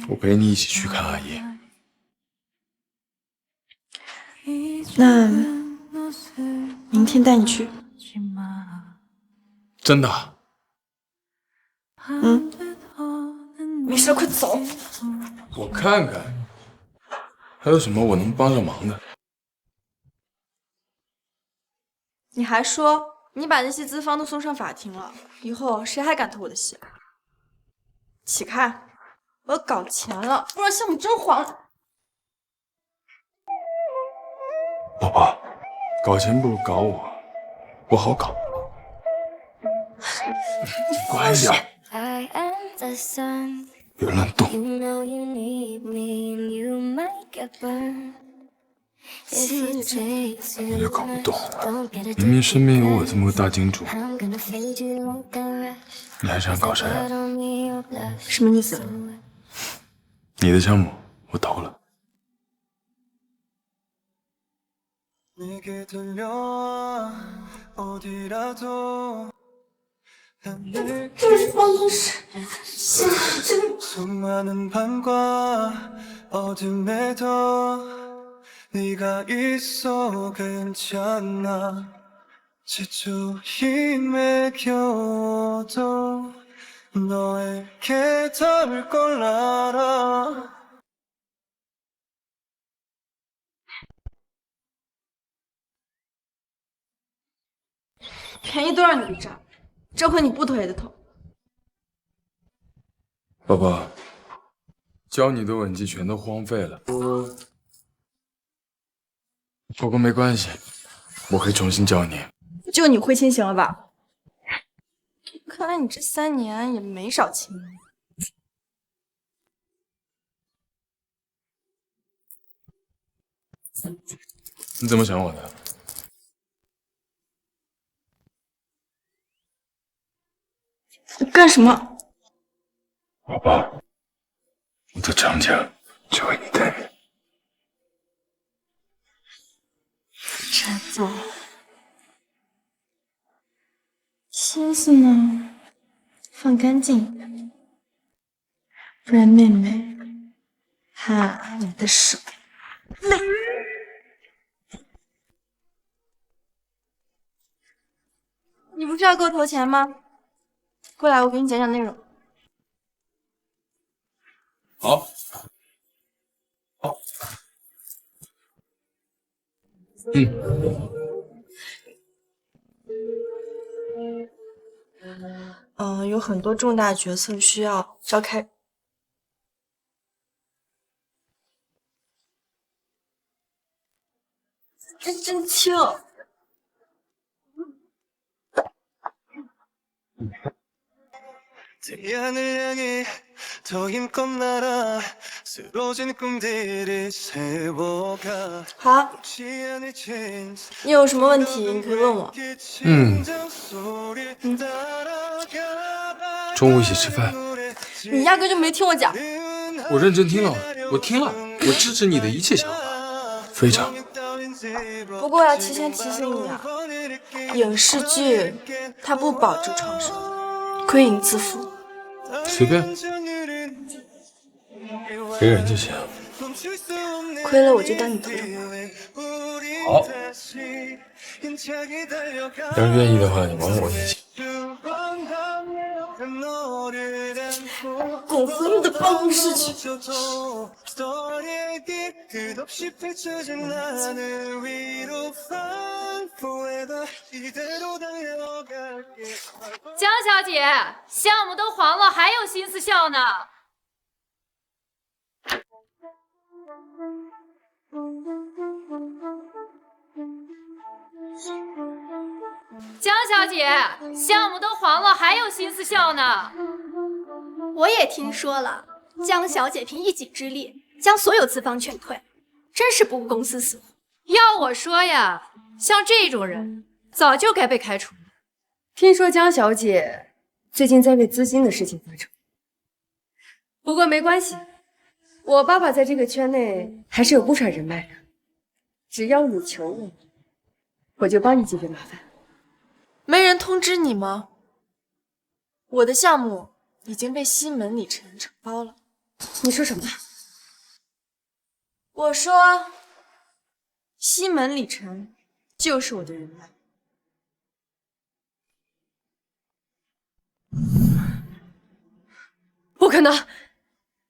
[SPEAKER 6] 我陪你一起去看阿姨。
[SPEAKER 3] 那明天带你去。
[SPEAKER 6] 真的？
[SPEAKER 3] 嗯，没事，快走。
[SPEAKER 6] 我看看，还有什么我能帮上忙的？
[SPEAKER 3] 你还说你把那些资方都送上法庭了，以后谁还敢偷我的戏？起开！我要搞钱了，不然项目真黄了。
[SPEAKER 6] 宝宝，搞钱不如搞我，我好搞。乖一点，别乱动。你就搞不懂了，明明身边有我这么个大金主，你还想搞谁啊？
[SPEAKER 3] 什么意思？
[SPEAKER 6] 你的项目我投了。
[SPEAKER 15] 这方式
[SPEAKER 3] 便宜都让你占，这回你不投也得投。
[SPEAKER 6] 宝宝，教你的吻技全都荒废了。不过没关系，我可以重新教你。
[SPEAKER 3] 就你会清醒了吧？看来你这3年也没少清。
[SPEAKER 6] 你怎么想我的？
[SPEAKER 3] 你干什么？
[SPEAKER 6] 宝宝，我的长假就为你待命。
[SPEAKER 3] 真走。心思呢，放干净一点，不然妹妹怕你的手累。你不是要给我投钱吗？过来，我给你讲讲内容。
[SPEAKER 6] 好，好，
[SPEAKER 3] 有很多重大决策需要召开。真轻。好，你有什么问题你可以问我。
[SPEAKER 6] 中午一起吃饭。
[SPEAKER 3] 你压根就没听我讲。
[SPEAKER 6] 我认真听了，我听了，我支持你的一切想法，非常。
[SPEAKER 3] 不过要提前提醒你啊，影视剧它不保值创收，亏影自负。
[SPEAKER 6] 随便，给人就行。
[SPEAKER 3] 亏了我就当你头上
[SPEAKER 6] 好，要是愿意的话，你玩我一起。
[SPEAKER 3] 狗和你的办公室去。
[SPEAKER 20] 江小姐，项目都黄了，还有心思笑呢？江小姐，项目都黄了，还有心思笑呢？
[SPEAKER 1] 我也听说了，江小姐凭一己之力将所有资方劝退，真是不顾公司死活。
[SPEAKER 20] 要我说呀，像这种人早就该被开除。
[SPEAKER 12] 听说江小姐最近在为资金的事情发愁，不过没关系，我爸爸在这个圈内还是有不少人脉的，只要你求我，我就帮你解决麻烦。
[SPEAKER 3] 没人通知你吗？我的项目已经被西门里程承包了。
[SPEAKER 12] 你说什么？
[SPEAKER 3] 我说，西门里程就是我的人脉。
[SPEAKER 12] 不可能，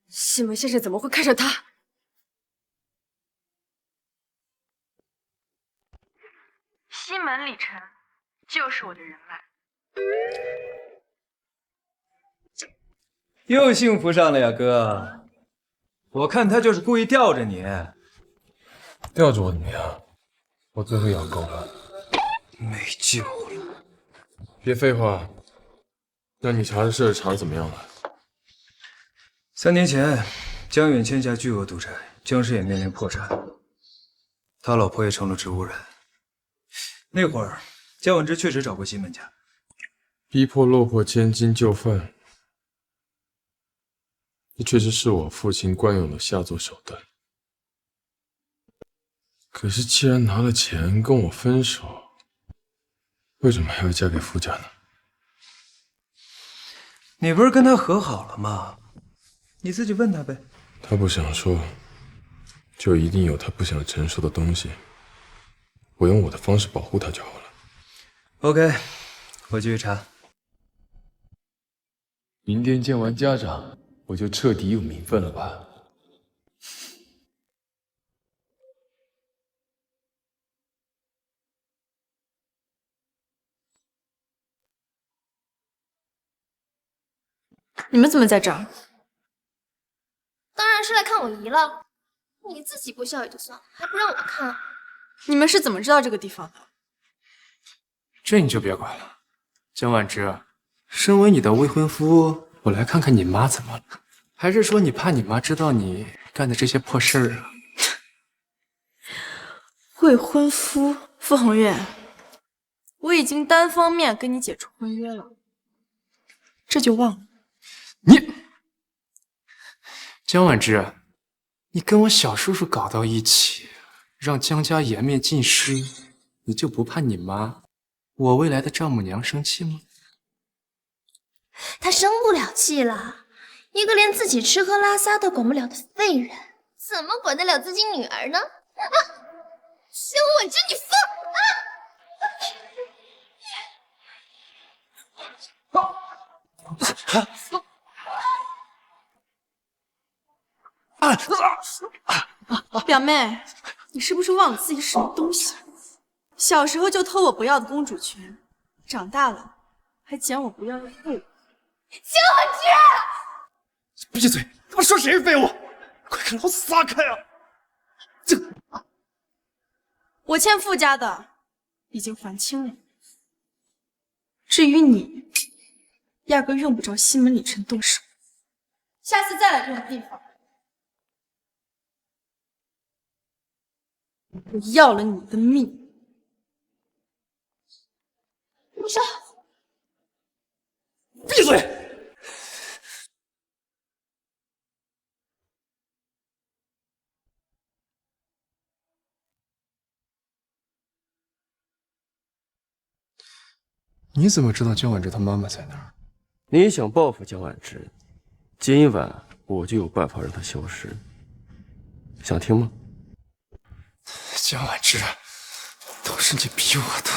[SPEAKER 12] 西门先生怎么会看上他？
[SPEAKER 3] 西门里程就是我的人脉。
[SPEAKER 2] 又幸福上了呀，哥！我看他就是故意吊着你。
[SPEAKER 6] 吊着我怎么样？我最后咬够了，
[SPEAKER 2] 没救了。
[SPEAKER 6] 别废话，那你查的事查得怎么样了
[SPEAKER 2] 3年前，江远欠下巨额赌债，江氏也面临破产，他老婆也成了植物人。那会儿，江婉之确实找过西门家，
[SPEAKER 6] 逼迫落魄千金就范，这确实是我父亲惯用的下作手段。可是既然拿了钱跟我分手，为什么还要嫁给傅家呢？
[SPEAKER 2] 你不是跟他和好了吗？你自己问他呗。
[SPEAKER 6] 他不想说，就一定有他不想承受的东西。我用我的方式保护他就好了。
[SPEAKER 2] OK， 我继续查。
[SPEAKER 6] 明天见完家长，我就彻底有名分了吧？
[SPEAKER 3] 你们怎么在这儿？
[SPEAKER 10] 当然是来看我姨了。你自己不孝也就算了，还不让我看。
[SPEAKER 3] 你们是怎么知道这个地方的？
[SPEAKER 2] 这你就别管了。江婉之，身为你的未婚夫，我来看看你妈怎么了？还是说你怕你妈知道你干的这些破事儿啊？
[SPEAKER 3] 未婚夫傅恒月，我已经单方面跟你解除婚约了，这就忘了。
[SPEAKER 2] 江婉之，你跟我小叔叔搞到一起，让江家颜面尽失，你就不怕你妈，我未来的丈母娘生气吗？
[SPEAKER 10] 她生不了气了，一个连自己吃喝拉撒都管不了的废人，怎么管得了自己女儿呢？啊！江婉之，你放！
[SPEAKER 3] 表妹，你是不是忘了自己是什么东西？小时候就偷我不要的公主裙，长大了还捡我不要的废物。
[SPEAKER 10] 江婉之，
[SPEAKER 16] 闭嘴！他妈说谁是废物？快给老子撒开啊！
[SPEAKER 3] 我欠傅家的已经还清了，至于你，压根用不着西门里程动手。下次再来这种地方，我要了你的命！
[SPEAKER 10] 不是，
[SPEAKER 16] 闭嘴！
[SPEAKER 2] 你怎么知道江婉之她妈妈在哪儿？
[SPEAKER 18] 你想报复江婉之，今晚我就有办法让她消失。想听吗？
[SPEAKER 2] 江婉之，都是你逼我的。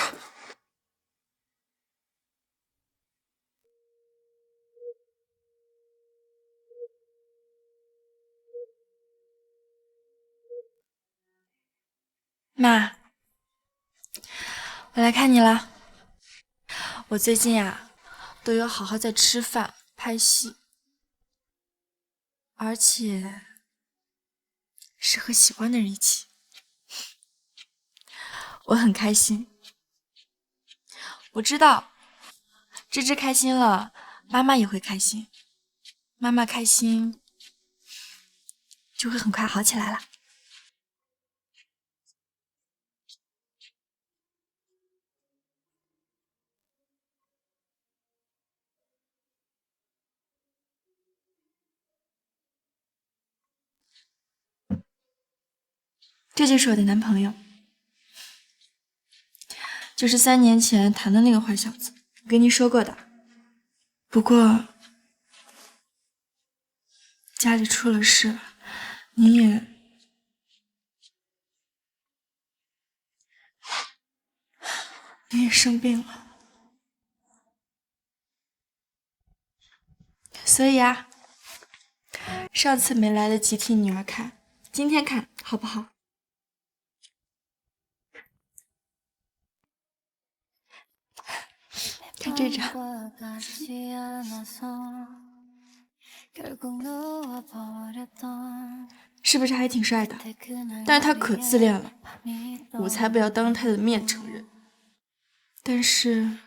[SPEAKER 3] 妈，我来看你了。我最近啊，都有好好在吃饭、拍戏，而且是和喜欢的人一起，我很开心。我知道，芝芝开心了，妈妈也会开心，妈妈开心，就会很快好起来了。这就是我的男朋友，就是3年前谈的那个坏小子，我跟你说过的。不过家里出了事，你也生病了，所以啊，上次没来得及替女儿看，今天看好不好？看这张，是不是还挺帅的？但是他可自恋了，我才不要当他的面承认。但是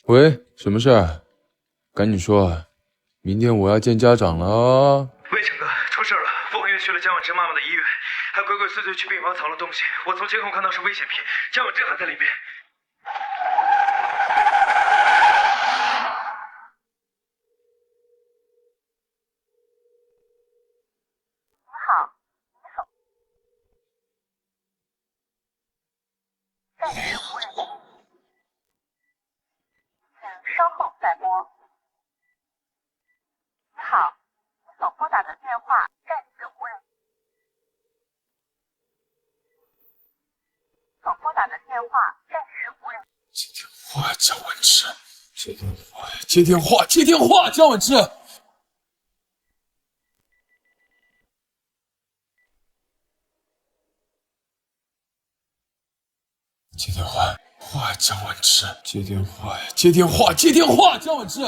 [SPEAKER 6] 喂，什么事儿？赶紧说，明天我要见家长了啊！
[SPEAKER 21] 魏成哥，出事了！傅恒月去了江婉之妈妈的医院，还鬼鬼祟祟去病房藏了东西。我从监控看到是危险品，江婉之还在里面。
[SPEAKER 4] 您好，您好。暂时无人接听，请稍后再拨。您好，您所拨打的电话暂时无人。所拨打的电话暂时无人。
[SPEAKER 6] 接电话，江婉之。接电话呀！接电话！接电话！江婉之。接电话！话呀，江婉之，接电话呀，接电话，接电话，江婉之。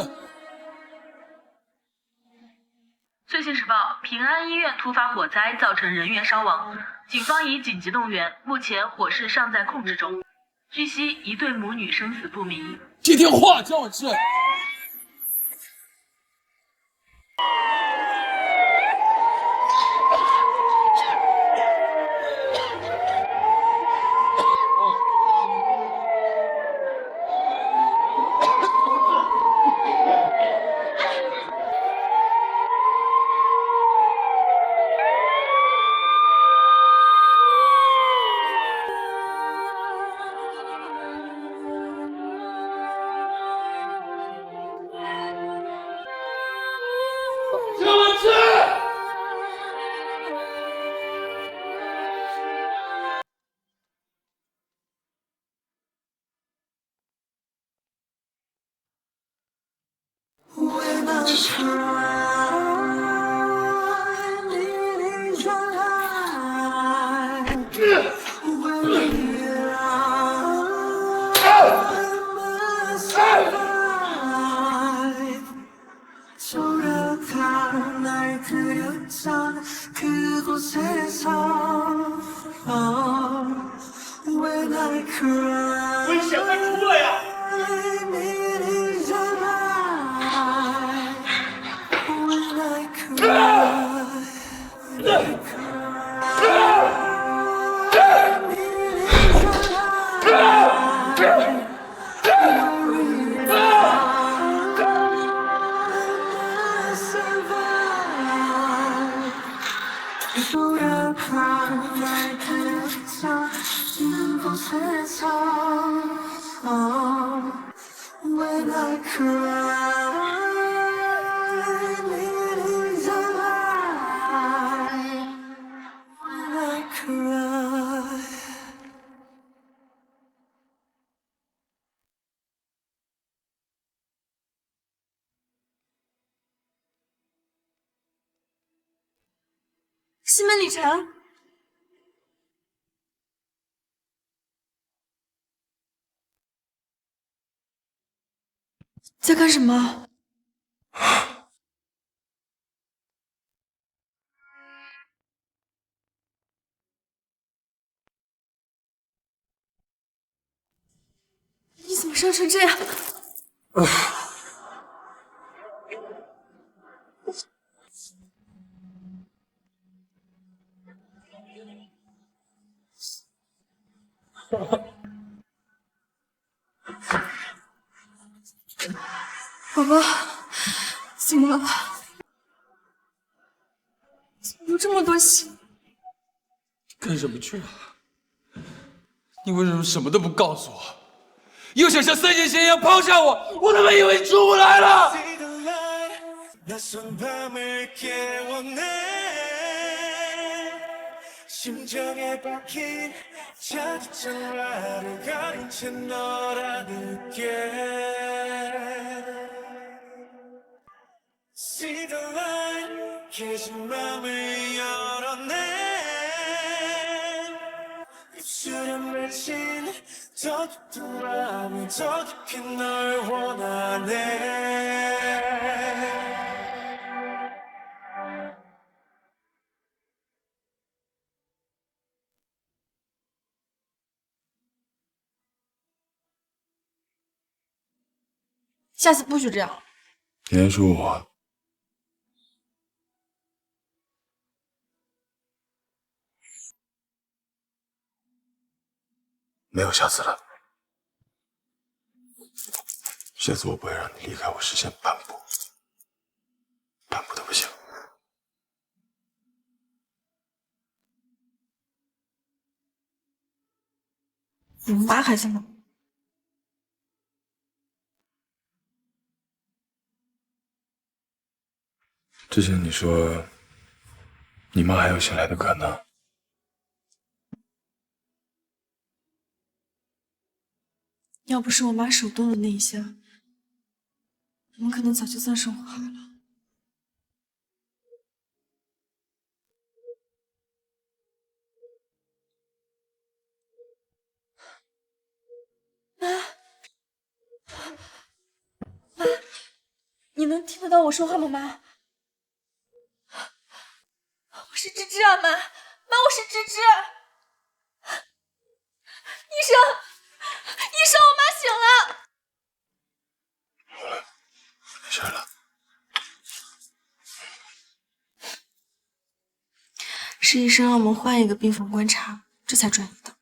[SPEAKER 4] 最新时报：平安医院突发火灾，造成人员伤亡，警方已紧急动员，目前火势尚在控制中。据悉，一对母女生死不明。
[SPEAKER 6] 接电话，江婉之。
[SPEAKER 21] 危险，快出来呀！
[SPEAKER 5] When I cry, needing your light. When I cry.
[SPEAKER 3] 西门礼晨，在干什么？你怎么伤成这样？宝宝，怎么了？怎么有这么多血？
[SPEAKER 7] 干什么去了？你为什么什么都不告诉我？又想像3年前一样抛下我？我他妈以为你出不来了！
[SPEAKER 5] 심장에 박힌 자기장화를 가린 채 너라는게 See the light 깨진 맘을 열어내 입술에 맺힌 더 깊은 마음이 더 깊이 널 원하네
[SPEAKER 3] 下次不许这样。
[SPEAKER 6] 别说我，没有下次了。下次我不会让你离开我视线半步，半步都不行。
[SPEAKER 3] 你们妈还在吗？
[SPEAKER 6] 之前你说你妈还有醒来的可能，
[SPEAKER 3] 要不是我妈手动的那一下，我们可能早就葬身火海了。到我说话吗？妈，我是芝芝啊，妈，我是芝芝。医生，我妈醒了。
[SPEAKER 6] 没事了。
[SPEAKER 3] 是医生让我们换一个病房观察，这才转移的。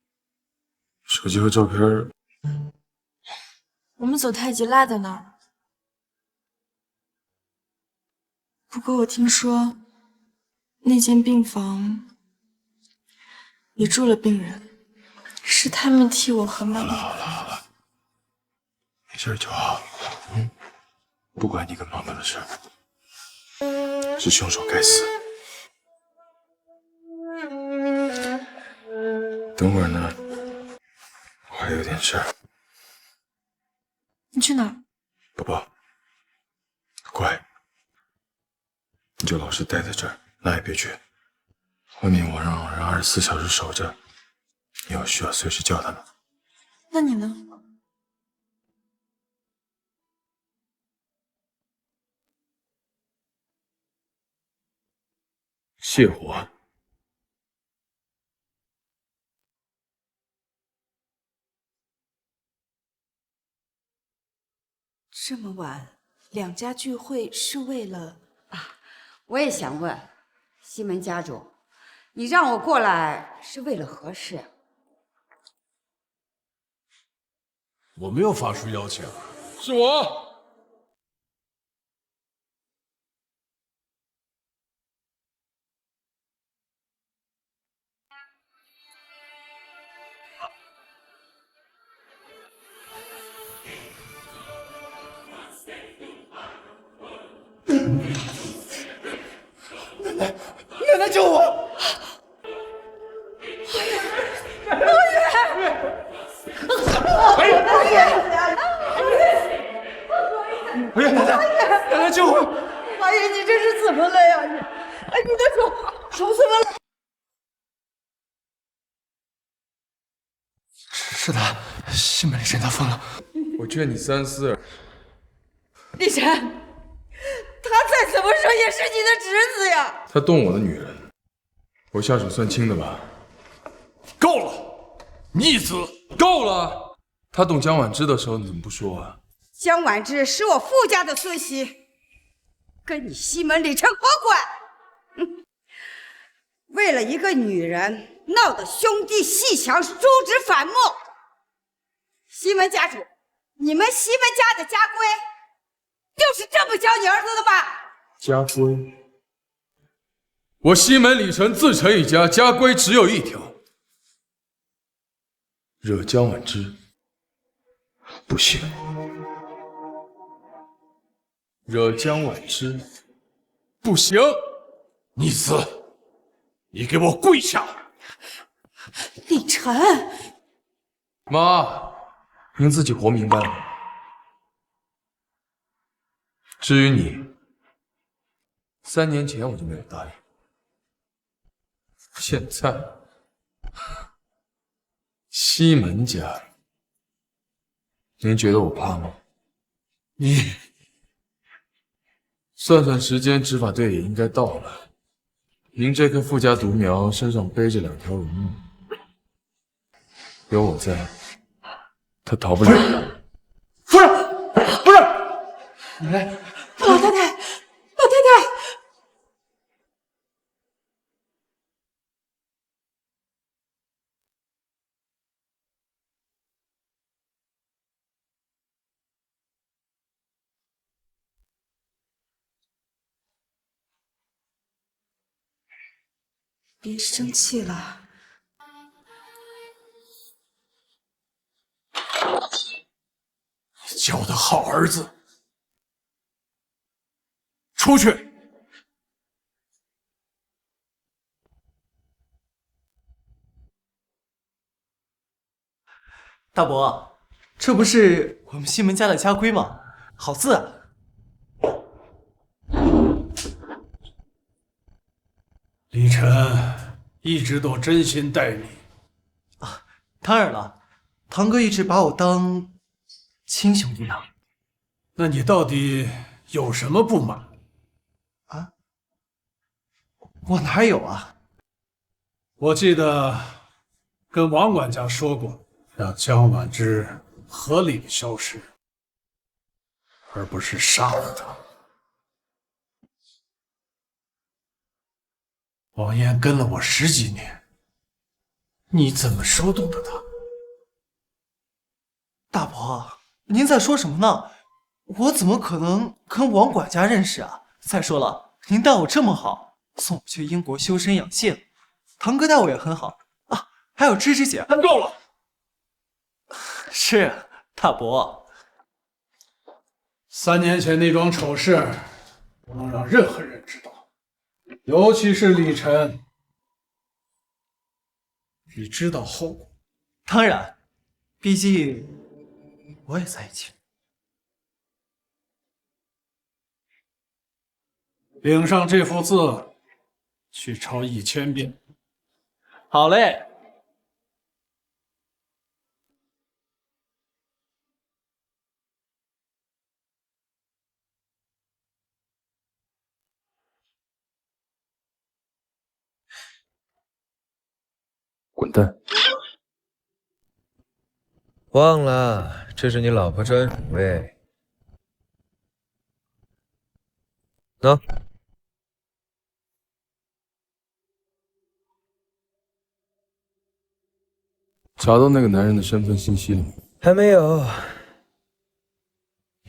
[SPEAKER 6] 手机和照片，
[SPEAKER 3] 我们走太急落在那儿了。不过我听说，那间病房也住了病人，是他们替我和妈妈。
[SPEAKER 6] 好了，没事就好。不管你跟妈妈的事，是凶手该死。等会儿呢，我还有点事儿。
[SPEAKER 3] 你去哪儿？
[SPEAKER 6] 宝宝，乖，你就老实待在这儿，哪也别去。外面我让人24小时守着，你有需要随时叫他们。
[SPEAKER 3] 那你呢？
[SPEAKER 6] 泻火。
[SPEAKER 17] 这么晚，两家聚会是为了……
[SPEAKER 14] 我也想问，西门家主，你让我过来是为了何事啊？
[SPEAKER 22] 我没有发出邀请，
[SPEAKER 7] 是我。
[SPEAKER 2] 奶奶救我！哎呀，奶奶救我！
[SPEAKER 17] 阿姨，你这是怎么了呀？你的手怎么了？
[SPEAKER 2] 是他，西门李晨他疯了。
[SPEAKER 6] 我劝你三思。
[SPEAKER 17] 李晨，他再怎么说也是你的侄子呀。
[SPEAKER 6] 他动我的女人，我下手算轻的吧？
[SPEAKER 22] 够了，逆子！
[SPEAKER 6] 够了！他动江婉之的时候，你怎么不说啊？
[SPEAKER 14] 江婉之是我傅家的孙媳，跟你西门李晨何关？为了一个女人，闹得兄弟戏强，叔侄反目。西门家主，你们西门家的家规就是这么教你儿子的吗？
[SPEAKER 6] 家规？我西门李晨自成一家，家规只有一条：惹江婉之不行，惹江婉之不行。
[SPEAKER 22] 逆子，你给我跪下！
[SPEAKER 14] 李晨，
[SPEAKER 6] 妈，您自己活明白了吗？至于你，3年前我就没有答应，现在西门家，您觉得我怕吗？
[SPEAKER 22] 你
[SPEAKER 6] 算算时间，执法队也应该到了。您这棵富家独苗身上背着2条人命，有我在，他逃不了的。
[SPEAKER 2] 夫人，不是，你来，
[SPEAKER 17] 老太太，老太太。别生气了，
[SPEAKER 22] 教的好儿子，出去！
[SPEAKER 2] 大伯，这不是我们西门家的家规吗？好字啊！
[SPEAKER 22] 李晨一直都真心待你
[SPEAKER 2] 啊，当然了，堂哥一直把我当亲兄弟呢。
[SPEAKER 22] 那你到底有什么不满？
[SPEAKER 2] 啊？我哪有啊？
[SPEAKER 22] 我记得跟王管家说过，让江婉之合理的消失，而不是杀了她。王嫣跟了我10几年，你怎么说动的她？
[SPEAKER 2] 大伯，您在说什么呢？我怎么可能跟王管家认识啊？再说了，您待我这么好，送我去英国修身养性，堂哥待我也很好啊，还有芝芝姐。
[SPEAKER 22] 够了。
[SPEAKER 2] 是大伯。
[SPEAKER 22] 3年前那桩丑事，不能让任何人知道，尤其是李晨。你知道后果？
[SPEAKER 2] 当然，毕竟我也在一起。
[SPEAKER 22] 领上这幅字，去抄1000遍。
[SPEAKER 2] 好嘞。
[SPEAKER 6] 滚蛋！
[SPEAKER 11] 忘了，这是你老婆专属位。喏。
[SPEAKER 6] 查到那个男人的身份信息了吗？
[SPEAKER 11] 还没有。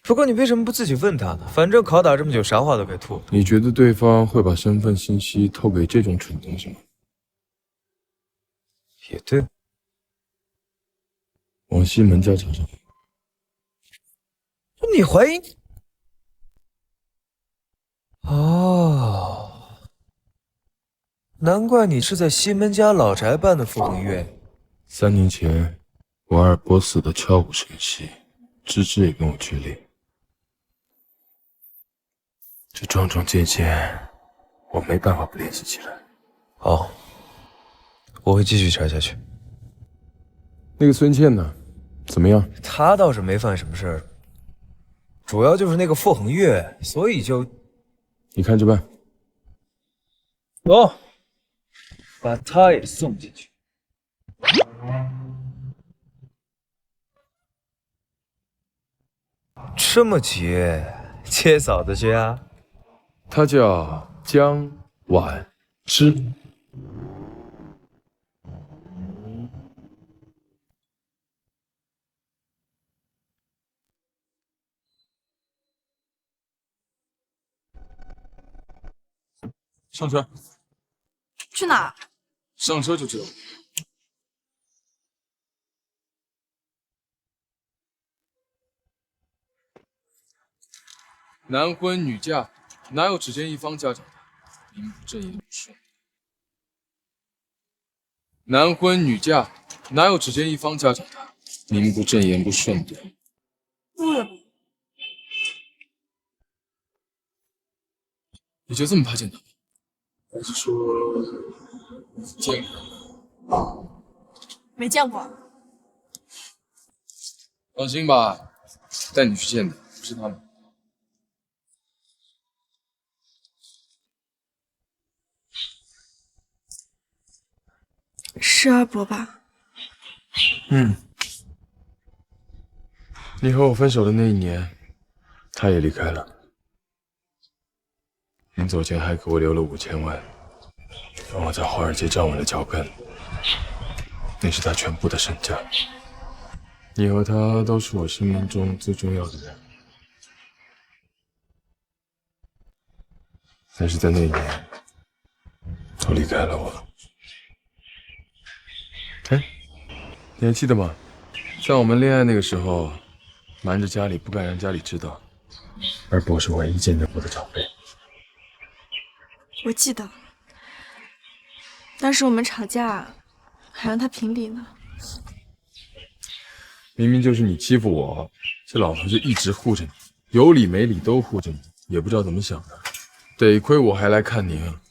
[SPEAKER 11] 不过你为什么不自己问他呢？反正拷打这么久，啥话都该吐。
[SPEAKER 6] 你觉得对方会把身份信息透给这种蠢东西吗？
[SPEAKER 11] 也对。
[SPEAKER 6] 往西门家查查。
[SPEAKER 11] 你怀疑？哦，难怪你是在西门家老宅办的复婚月。
[SPEAKER 6] 3年前，我二伯死的悄无声息，芝芝也跟我决裂。这桩桩件件，我没办法不联系起来。
[SPEAKER 11] 好，我会继续查下去。
[SPEAKER 6] 那个孙茜呢？怎么样？
[SPEAKER 11] 他倒是没犯什么事儿，主要就是那个傅恒月，所以就……
[SPEAKER 6] 你看着办。
[SPEAKER 11] 走，把他也送进去。这么急，接嫂子去啊？
[SPEAKER 6] 她叫江婉之。上车。
[SPEAKER 3] 去哪儿？
[SPEAKER 6] 上车就知道。男婚女嫁，哪有只见一方家长的？名不正言不顺。男婚女嫁，哪有只见一方家长的？名不正言不顺的。你就这么怕见到？还是说见过？
[SPEAKER 3] 没见过。
[SPEAKER 6] 放心吧，带你去见的不是他们。
[SPEAKER 3] 是二伯吧？
[SPEAKER 6] 你和我分手的那一年，他也离开了。临走前还给我留了5000万，让我在华尔街站稳了脚跟。那是他全部的身价。你和他都是我生命中最重要的人，但是在那一年，都离开了我。哎，你还记得吗？在我们恋爱那个时候，瞒着家里不敢让家里知道，二伯是唯一见证过的长辈。
[SPEAKER 3] 我记得，当时我们吵架，还让他评理呢。
[SPEAKER 6] 明明就是你欺负我，这老头就一直护着你，有理没理都护着你，也不知道怎么想的。得亏我还来看您啊。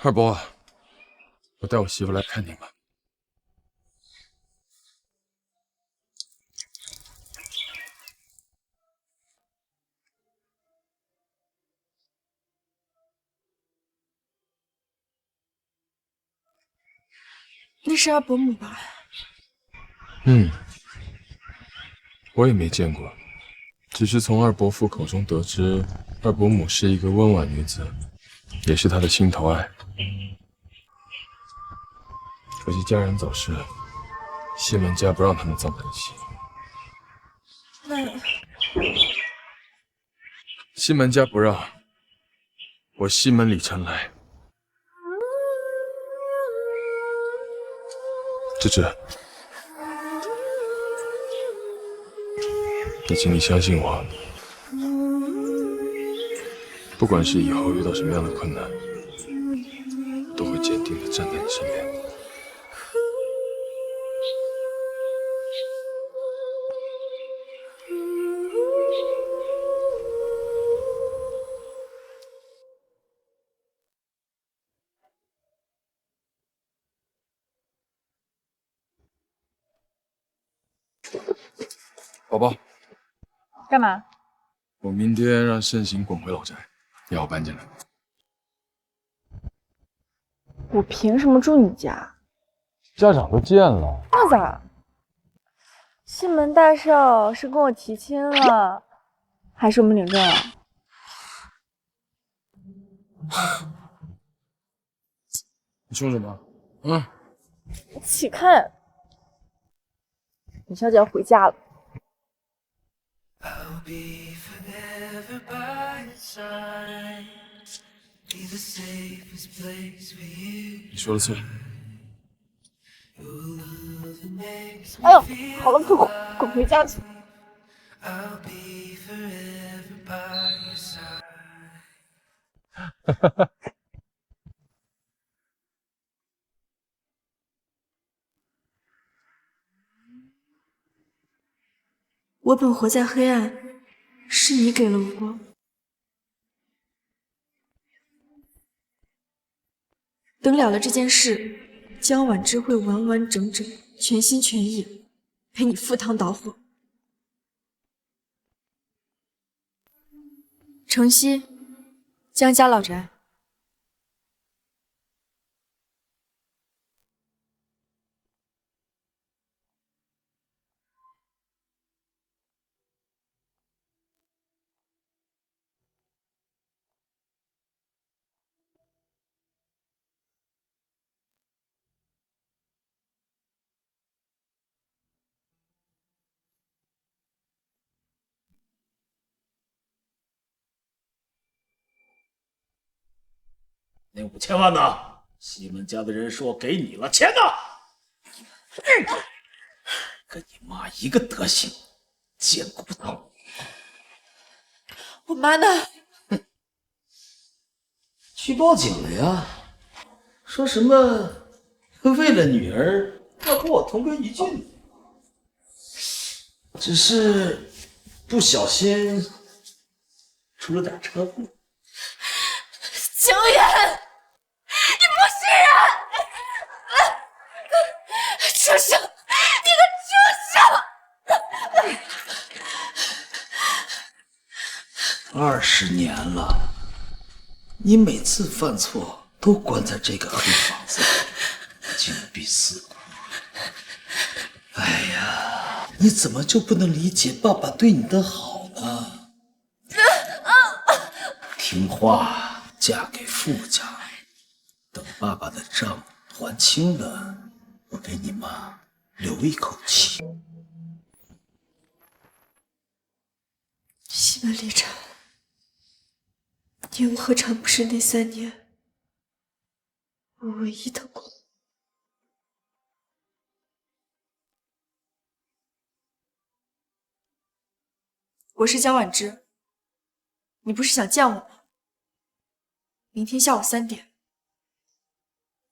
[SPEAKER 6] 二伯，我带我媳妇来看你吧。
[SPEAKER 3] 那是二伯母吧？
[SPEAKER 6] 我也没见过，只是从二伯父口中得知，二伯母是一个温婉女子，也是他的心头爱。可惜家人早逝，西门家不让他们葬在一起。
[SPEAKER 3] 那
[SPEAKER 6] 西门家不让，我西门李晨来。芝芝，也请你相信我，不管是以后遇到什么样的困难，都会坚定地站在你身边。宝宝，
[SPEAKER 12] 干嘛？
[SPEAKER 6] 我明天让盛行滚回老宅，要我搬进来。
[SPEAKER 3] 我凭什么住你家？
[SPEAKER 6] 家长都见了。
[SPEAKER 3] 那咋？西门大少是跟我提亲了，还是我们领证了？
[SPEAKER 6] 你凶什么？
[SPEAKER 3] 起看，李小姐要回家了。
[SPEAKER 6] 你说了算。
[SPEAKER 3] 哎呦，好了，快滚回家去！我本活在黑暗，是你给了我光。等了了这件事，江婉之会完完整整、全心全意陪你赴汤蹈火。城西，江家老宅。
[SPEAKER 9] 那5000万呢？西门家的人说给你了，钱呢？跟你妈一个德行，贱骨头！
[SPEAKER 3] 我妈呢？
[SPEAKER 9] 去报警了呀，说什么为了女儿要和我同归于尽，只是不小心出了点车祸。
[SPEAKER 10] 景远，你不是人！畜生，你个畜生
[SPEAKER 9] ！20年了，你每次犯错都关在这个黑房子里，禁闭死苦。哎呀，你怎么就不能理解爸爸对你的好呢？听话，嫁给傅家，等爸爸的账还清了，我给你妈留一口气。
[SPEAKER 3] 西门立场，你又何尝不是那3年我唯一的光？我是江婉之，你不是想见我吗？明天下午3点，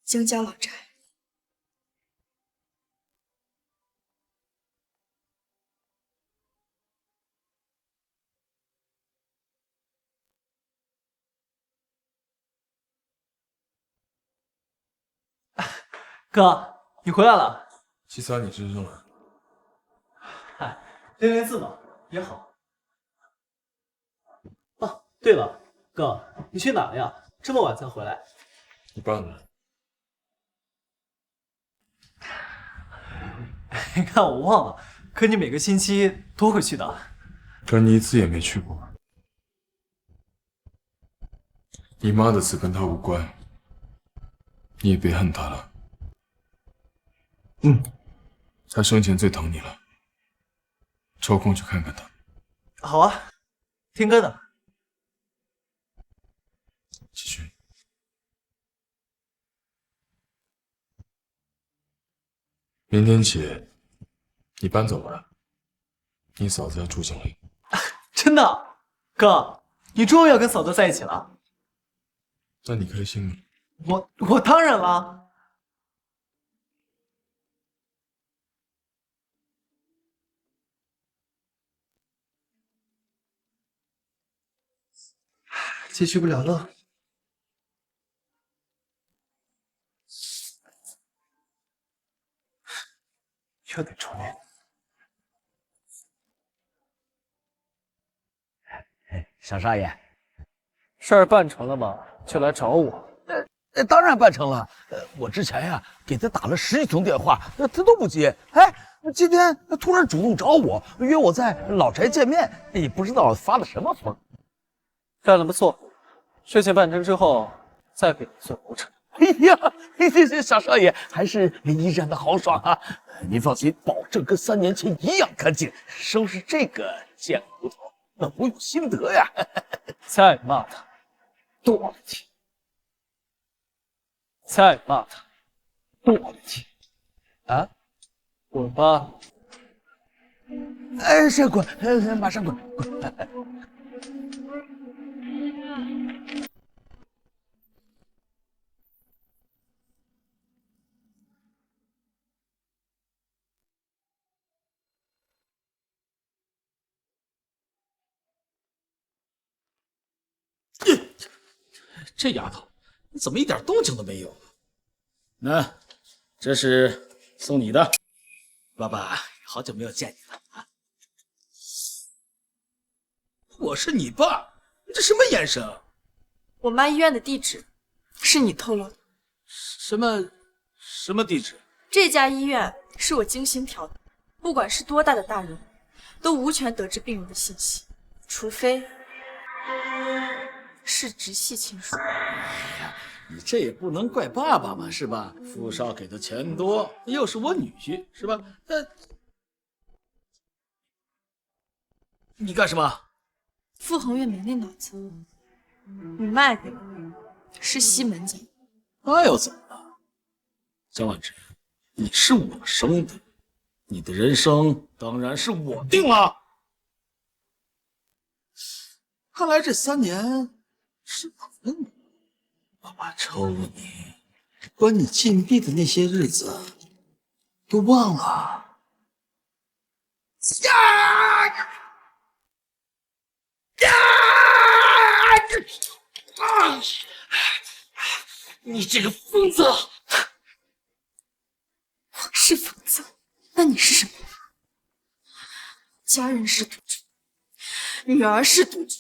[SPEAKER 3] 江家老宅。
[SPEAKER 8] 哥，你回来了。
[SPEAKER 6] 七嫂，你真正了。
[SPEAKER 8] 嗨，练练字嘛，也好。哦，对了，哥，你去哪了呀？这么晚才回来？
[SPEAKER 6] 你爸呢？
[SPEAKER 8] 你看我忘了，可你每个星期都会去的。
[SPEAKER 6] 可是你一次也没去过。你妈的死跟他无关，你也别恨他了。他生前最疼你了，抽空去看看他。
[SPEAKER 8] 好啊，听哥的。
[SPEAKER 6] 继续。明天起，你搬走吧，你嫂子要住进来。
[SPEAKER 8] 真的，哥，你终于要跟嫂子在一起了。
[SPEAKER 6] 那你开心吗？
[SPEAKER 8] 我当然了。继续不了了。又得重练。
[SPEAKER 13] 小少爷，
[SPEAKER 8] 事儿办成了吗？就来找我。
[SPEAKER 13] 当然办成了。我之前呀给他打了10几通电话，他都不接。哎，今天他突然主动找我，约我在老宅见面，也不知道发了什么疯。
[SPEAKER 8] 干得不错，事情办成之后再给你做流程。
[SPEAKER 13] 哎呀，这小少爷还是依然的豪爽啊！您放心，保证跟3年前一样干净。收拾这个贱骨头，那我有心得呀。
[SPEAKER 8] 再骂他，剁了听；再骂他，剁了听。
[SPEAKER 13] 啊，
[SPEAKER 8] 滚吧！
[SPEAKER 13] 哎，先滚，马上滚！
[SPEAKER 9] 这丫头，你怎么一点动静都没有？那，这是送你的。爸爸，好久没有见你了啊！我是你爸，你这什么眼神啊？
[SPEAKER 3] 我妈医院的地址是你透露的。
[SPEAKER 9] 什么地址？
[SPEAKER 3] 这家医院是我精心挑的，不管是多大的大人物，都无权得知病人的信息，除非是直系亲属。
[SPEAKER 9] 你这也不能怪爸爸嘛，是吧？富少给的钱多，又是我女婿，是吧？你干什么？
[SPEAKER 3] 傅恒月没那脑子，你卖给我是西门家。
[SPEAKER 9] 那又怎么了？江婉之，你是我生的，你的人生当然是我定了。看来这3年是我的你。爸爸抽你，关你禁闭的那些日子都忘了。你这个疯子！
[SPEAKER 3] 我是疯子，那你是什么？家人是赌注，女儿是赌注，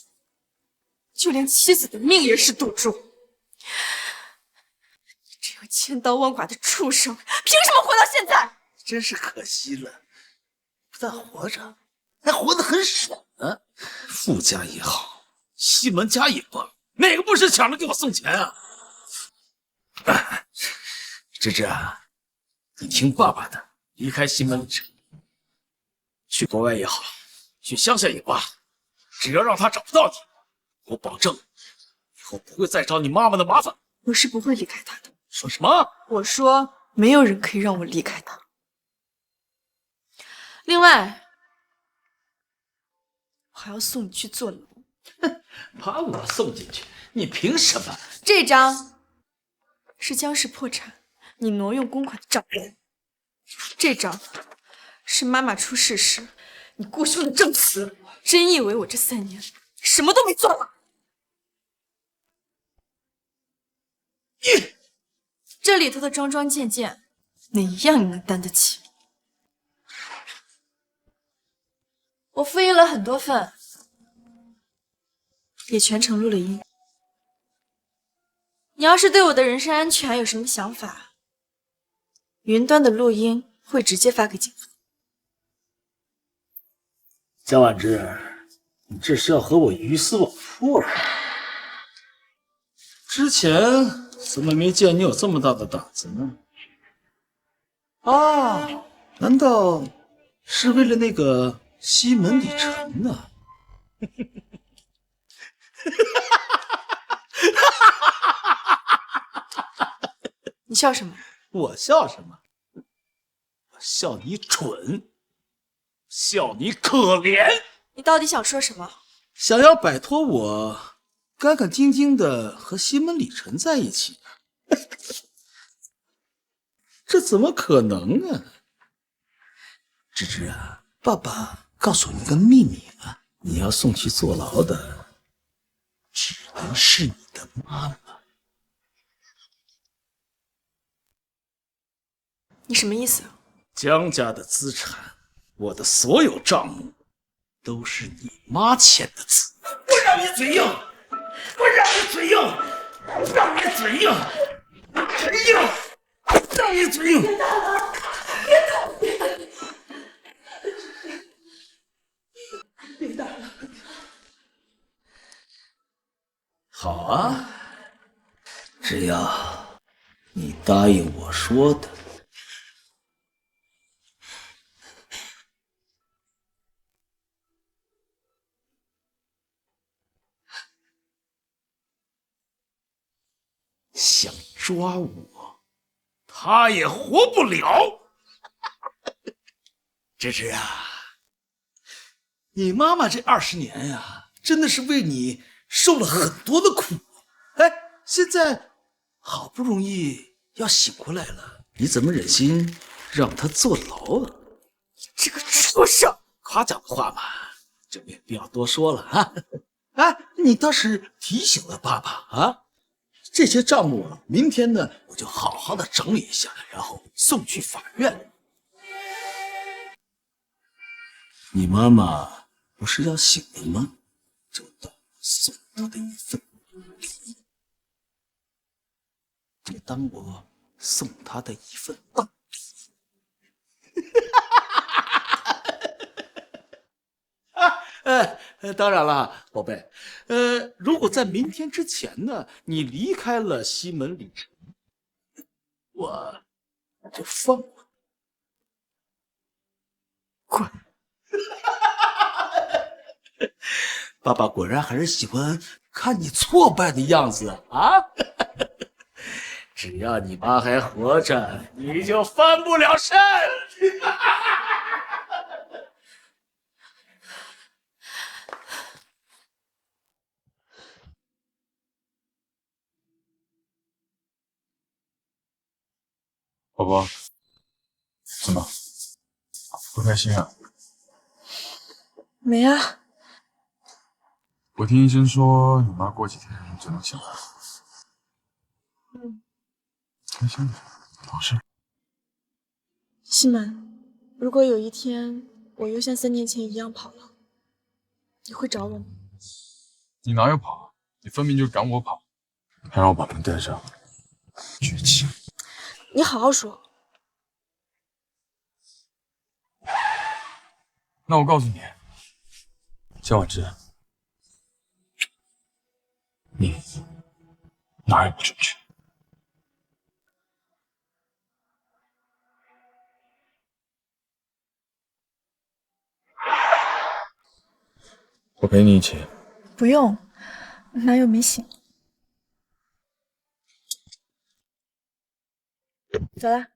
[SPEAKER 3] 就连妻子的命也是赌注。你这样千刀万剐的畜生，凭什么活到现在？
[SPEAKER 9] 真是可惜了，不但活着，还活得很爽呢。傅家也好，西门家也罢，哪个不是抢着给我送钱啊？芝芝啊，你听爸爸的，离开西门城，去国外也好，去乡下也罢，只要让他找不到你，我保证以后不会再找你妈妈的麻烦。
[SPEAKER 3] 我是不会离开他的。
[SPEAKER 9] 说什么？
[SPEAKER 3] 我说没有人可以让我离开他。另外，我还要送你去坐牢。
[SPEAKER 9] 把我送进去，你凭什么？
[SPEAKER 3] 这张是江氏破产，你挪用公款的账本。这张是妈妈出事时你雇凶的证词。真以为我这3年什么都没做吗？这里头的桩桩件件哪一样你能担得起？我复印了很多份，也全程录了音。你要是对我的人身安全有什么想法，云端的录音会直接发给警方。
[SPEAKER 9] 江婉之，你这是要和我鱼死网破啊？之前怎么没见你有这么大的胆子呢？啊，难道是为了那个西门李晨呢？
[SPEAKER 3] 你笑什么？
[SPEAKER 9] 我笑什么？我笑你蠢，笑你可怜。
[SPEAKER 3] 你到底想说什么？
[SPEAKER 9] 想要摆脱我，干干净净的和西门李晨在一起，这怎么可能啊？芝芝啊，爸爸告诉你一个秘密啊，你要送去坐牢的，只能是你的妈妈。
[SPEAKER 3] 你什么意思？
[SPEAKER 9] 江家的资产，我的所有账目，都是你妈签的字。我让你嘴硬，我让你嘴硬，让你嘴硬，嘴硬，让你嘴硬。别打了，别打了，别打了，别打了。好啊，只要你答应我说的。想抓我，他也活不了。芝芝啊，你妈妈这20年呀，真的是为你受了很多的苦。哎，现在好不容易要醒过来了，你怎么忍心让她坐牢啊？这个畜生！夸奖的话嘛，就没必要多说了啊。哎，你倒是提醒了爸爸啊。这些账目啊，明天呢，我就好好的整理一下，然后送去法院。你妈妈不是要醒了吗？就当送她的一份礼物，就当我送她的一份大礼。当然了，宝贝，如果在明天之前呢，你离开了西门李晨，我就放过你。滚！爸爸果然还是喜欢看你挫败的样子啊！只要你妈还活着，你就翻不了身。
[SPEAKER 6] 宝宝，怎么不开心啊？
[SPEAKER 3] 没啊。
[SPEAKER 6] 我听医生说，你妈过几天就能醒来了。开心点，好事。
[SPEAKER 3] 西门，如果有一天我又像3年前一样跑了，你会找我吗？
[SPEAKER 6] 你哪有跑？你分明就是赶我跑，还让我把门带上，绝情！
[SPEAKER 3] 你好好说。
[SPEAKER 6] 那我告诉你，江婉之，你哪也不准去。我陪你一起。
[SPEAKER 3] 不用，男友没醒。走了。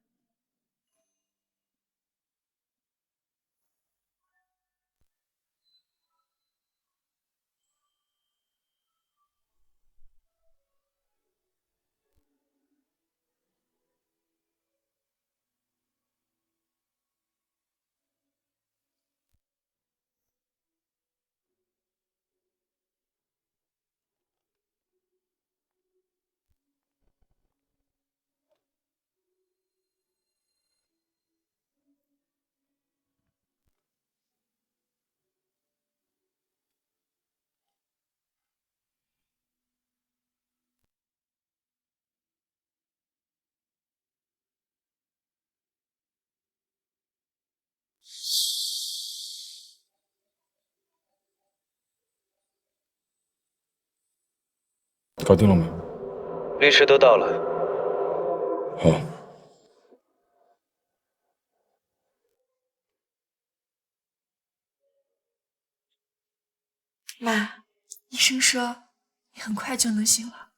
[SPEAKER 6] 搞定了没？
[SPEAKER 11] 律师都到了。
[SPEAKER 6] 好。
[SPEAKER 3] 妈，医生说你很快就能醒了，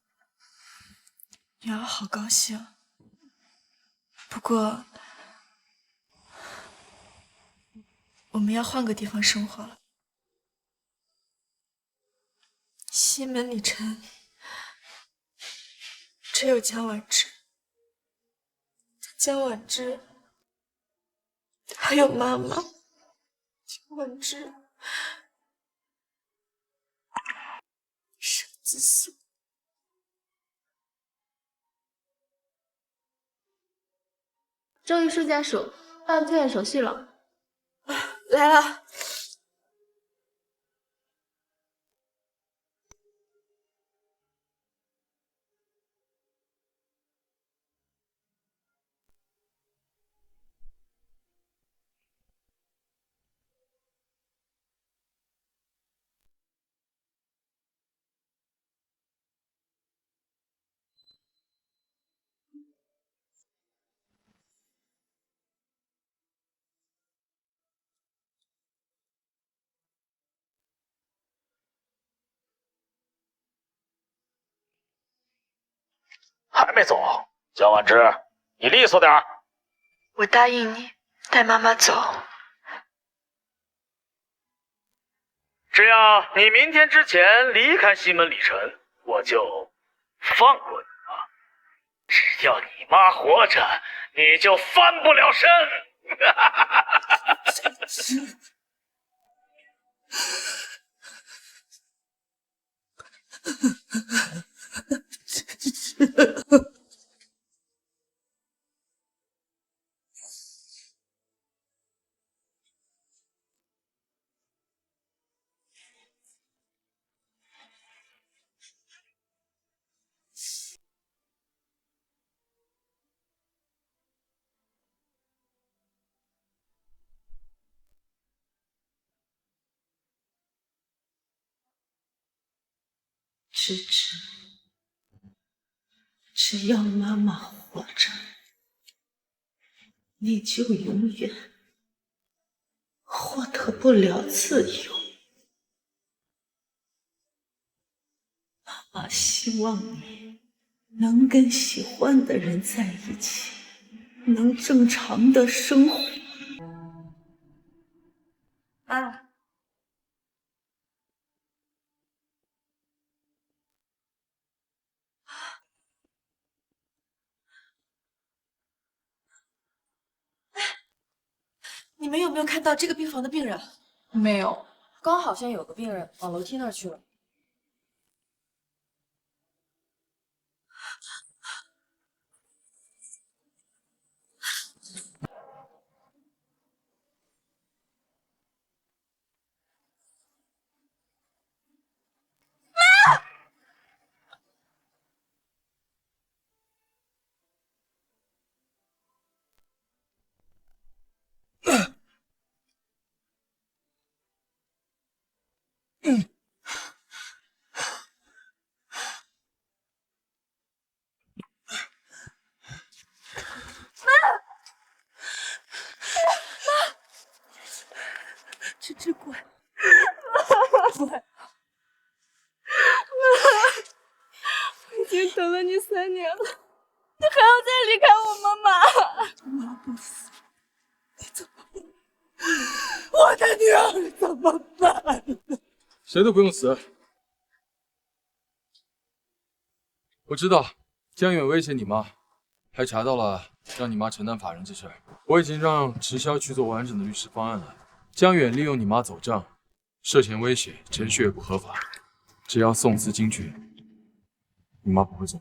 [SPEAKER 3] 女儿好高兴。不过，我们要换个地方生活了。西门里城只有江婉之，江婉之还有妈妈，江婉之是个自私。
[SPEAKER 10] 周律师家属，办推案手续了。
[SPEAKER 3] 来了。
[SPEAKER 13] 还没走，江婉之，你利索点儿。
[SPEAKER 3] 我答应你带妈妈走。
[SPEAKER 13] 只要你明天之前离开西门里城，我就放过你妈。只要你妈活着，你就翻不了身。
[SPEAKER 14] 芝芝，只要妈妈活着，你就永远获得不了自由。妈妈希望你能跟喜欢的人在一起，能正常的生活。
[SPEAKER 3] 妈。你们有没有看到这个病房的病人？
[SPEAKER 12] 没有，刚好像有个病人往楼梯那儿去了。
[SPEAKER 14] 芝芝乖，
[SPEAKER 3] 乖。我已经等了你3年了，你还要再离开我妈妈？
[SPEAKER 14] 妈不死，你怎么办？我的女儿怎么办？
[SPEAKER 6] 谁都不用死。我知道江远威胁你妈，还查到了让你妈承担法人这事儿。我已经让直销去做完整的律师方案了。江远利用你妈走账，涉嫌威胁，程序也不合法。只要宋词精确，你妈不会走。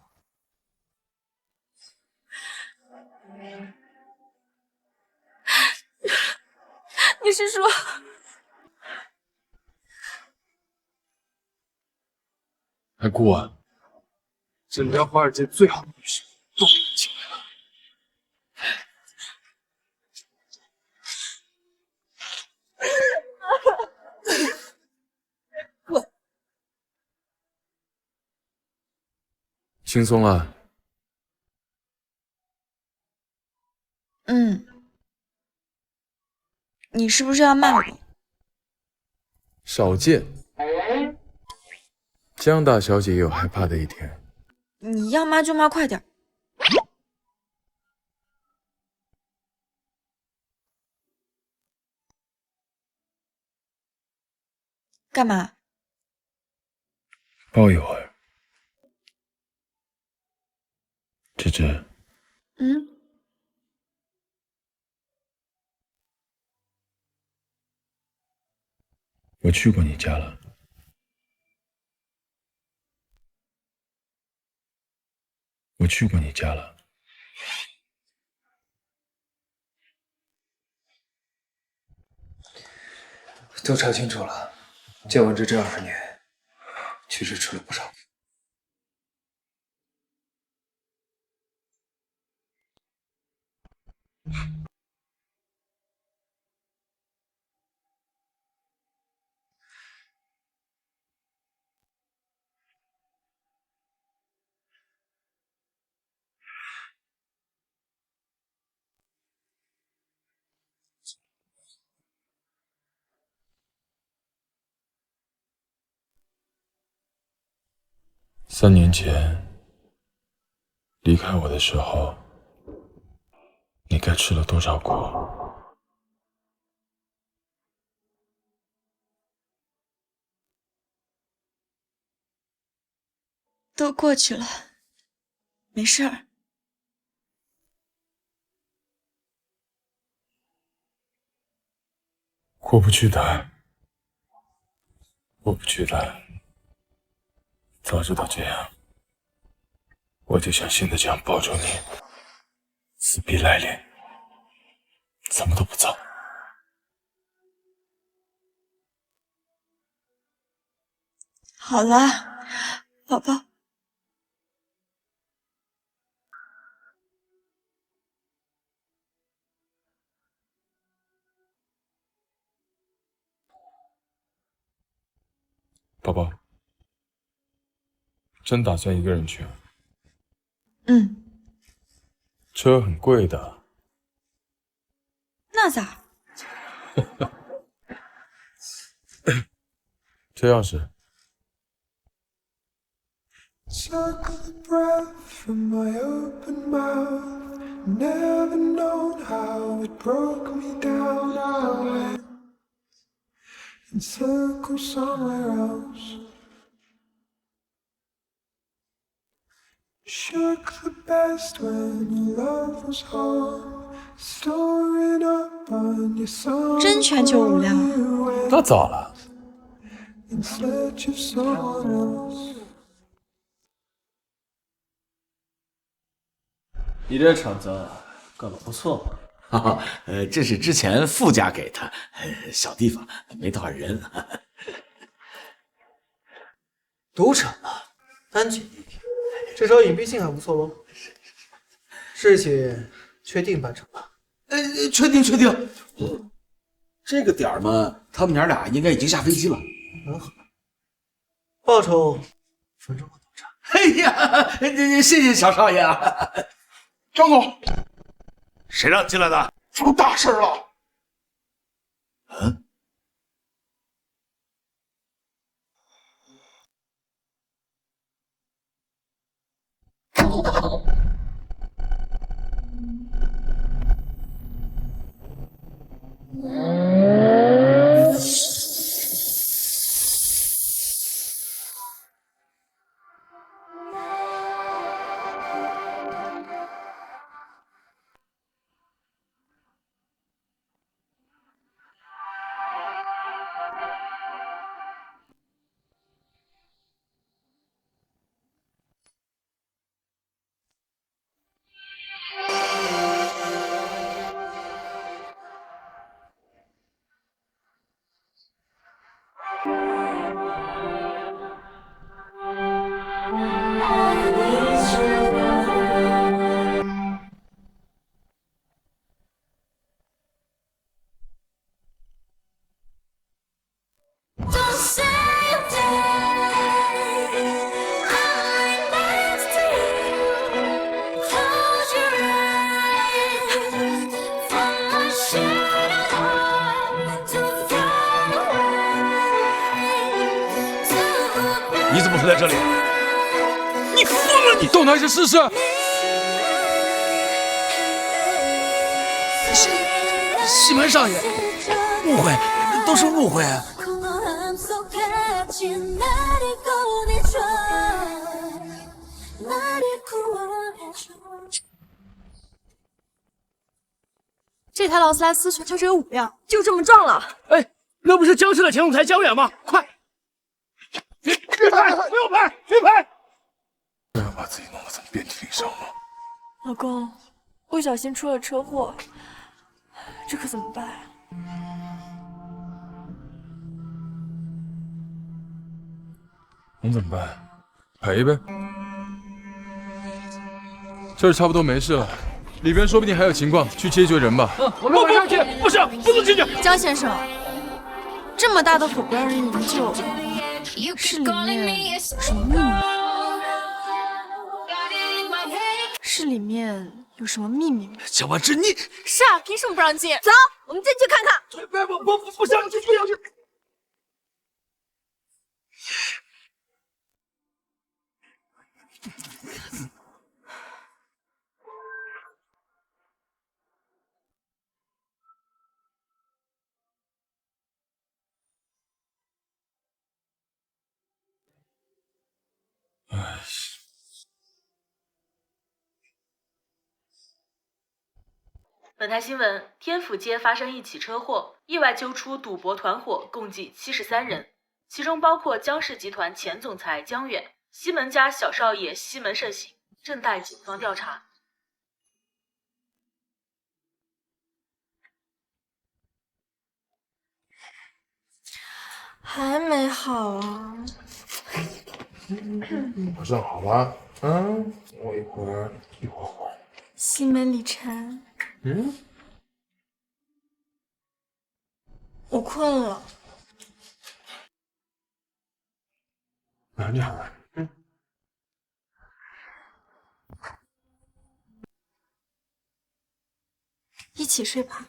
[SPEAKER 3] 你是说？
[SPEAKER 6] 还顾问，整条华尔街最好的律师都给你请来了。
[SPEAKER 14] 滚！
[SPEAKER 6] 轻松了。
[SPEAKER 3] 你是不是要骂我？
[SPEAKER 6] 少见，江大小姐也有害怕的一天。
[SPEAKER 3] 你要骂就骂快点。干嘛？
[SPEAKER 6] 抱一会儿。芝芝，我去过你家了。我去过你家了。
[SPEAKER 2] 都查清楚了，江晚之这20年确实吃了不少苦。
[SPEAKER 6] 3年前离开我的时候，你该吃了多少苦？
[SPEAKER 3] 都过去了，没事儿。
[SPEAKER 6] 过不去的，过不去的。早知道这样，我就像现在这样抱住你，死皮赖脸，怎么都不走。
[SPEAKER 3] 好了，宝宝。
[SPEAKER 6] 宝宝，真打算一个人去啊？车很贵的。
[SPEAKER 3] 那咋？
[SPEAKER 6] 车钥匙。
[SPEAKER 5] Took the breath from my open mouth. Never known how it broke me down. I went in circles somewhere else. Shook the best when your love was home. Storing up on your soul.
[SPEAKER 3] 真全球无量。
[SPEAKER 6] 那早了。
[SPEAKER 5] In search of someone else.
[SPEAKER 8] 你这厂子干得不错嘛。
[SPEAKER 13] 哈哈，这是之前傅家给的，小地方没多少人。
[SPEAKER 2] 赌场嘛，安全第一，至少隐蔽性还不错喽。事情确定办成了？
[SPEAKER 13] 确定。这个点儿嘛，他们娘俩应该已经下飞机了。
[SPEAKER 2] 很好，报酬分钟我都差。
[SPEAKER 13] 哎呀，谢谢小少爷啊！
[SPEAKER 16] 张总，
[SPEAKER 13] 谁让你进来的？
[SPEAKER 16] 出大事了！
[SPEAKER 13] 你怎么会在这里？你疯了！你
[SPEAKER 6] 动他一下试试。
[SPEAKER 13] 西门少爷，误会，都是误会。
[SPEAKER 3] 这台劳斯莱斯全球只有5辆，就这么撞了。
[SPEAKER 15] 哎，那不是僵尸的前总裁江远吗？快，
[SPEAKER 13] 别拍！不用拍！别拍！不要把自己弄得这么遍体鳞伤吗？
[SPEAKER 3] 老公，不小心出了车祸，这可怎么办？
[SPEAKER 6] 能怎么办？赔呗。这儿差不多没事了，里边说不定还有情况，去接救人吧。
[SPEAKER 15] 我们马上去。不是，不能进去。
[SPEAKER 3] 江先生，这么大的火不让人营救，是里面有什么秘密？是里面有什么秘密吗？
[SPEAKER 13] 江婉之，你
[SPEAKER 3] 是啊，凭什么不让进？走，我们进去看看。
[SPEAKER 15] 不想去，不想去。
[SPEAKER 6] 哎，
[SPEAKER 4] 本台新闻：天府街发生一起车祸，意外揪出赌博团伙，共计73人，其中包括江氏集团前总裁江远、西门家小少爷西门盛行，正待警方调查。
[SPEAKER 3] 还没好啊？
[SPEAKER 16] 马上好了。我一会儿。
[SPEAKER 3] 西门里晨，我困了。
[SPEAKER 16] 你好了。
[SPEAKER 3] 一起睡吧。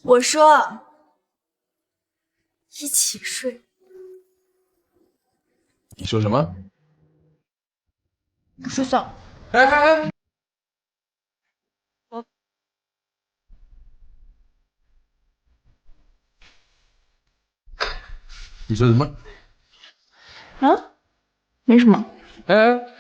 [SPEAKER 3] 我说，一起睡。
[SPEAKER 6] 你说什么？
[SPEAKER 3] 睡觉。
[SPEAKER 6] 哎！你说什么？
[SPEAKER 3] 啊？没什么。
[SPEAKER 6] 哎！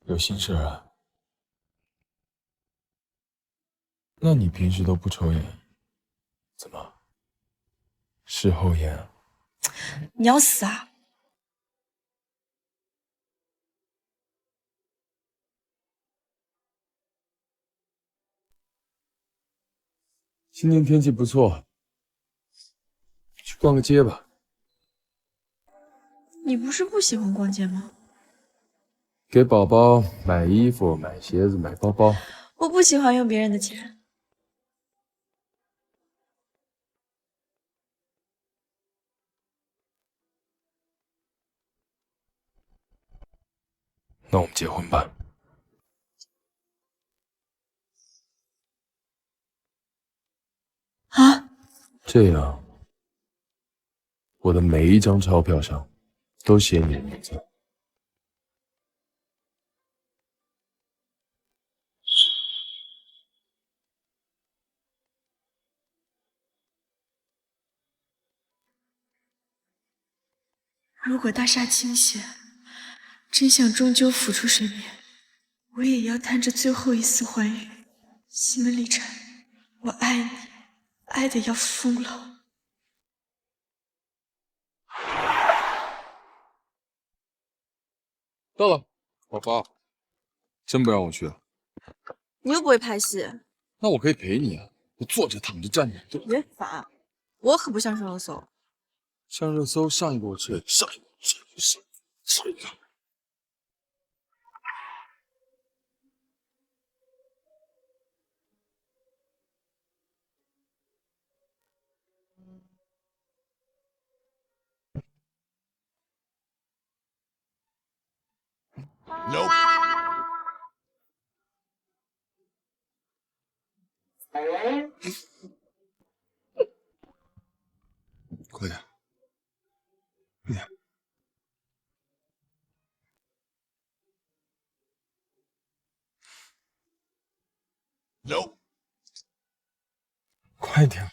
[SPEAKER 6] 有心事啊？那你平时都不抽烟，怎么？事后烟啊？
[SPEAKER 3] 你要死啊？
[SPEAKER 6] 今天天气不错，去逛个街吧。
[SPEAKER 3] 你不是不喜欢逛街吗？
[SPEAKER 6] 给宝宝买衣服、买鞋子、买包包。
[SPEAKER 3] 我不喜欢用别人的钱。
[SPEAKER 6] 那我们结婚吧。
[SPEAKER 3] 啊？
[SPEAKER 6] 这样，我的每一张钞票上都写你的名字。
[SPEAKER 3] 如果大厦倾斜，真相终究浮出水面，我也要贪着最后一丝欢愉。西门立晨，我爱你，爱的要疯了。
[SPEAKER 6] 到了，老爸，真不让我去啊？
[SPEAKER 1] 你又不会拍戏，
[SPEAKER 6] 那我可以陪你啊，我坐着躺着站着。
[SPEAKER 1] 别烦，我可不想上热搜。
[SPEAKER 6] 上热搜，上一个我吃了，上一个上一个。No。快点，快点。No。快点。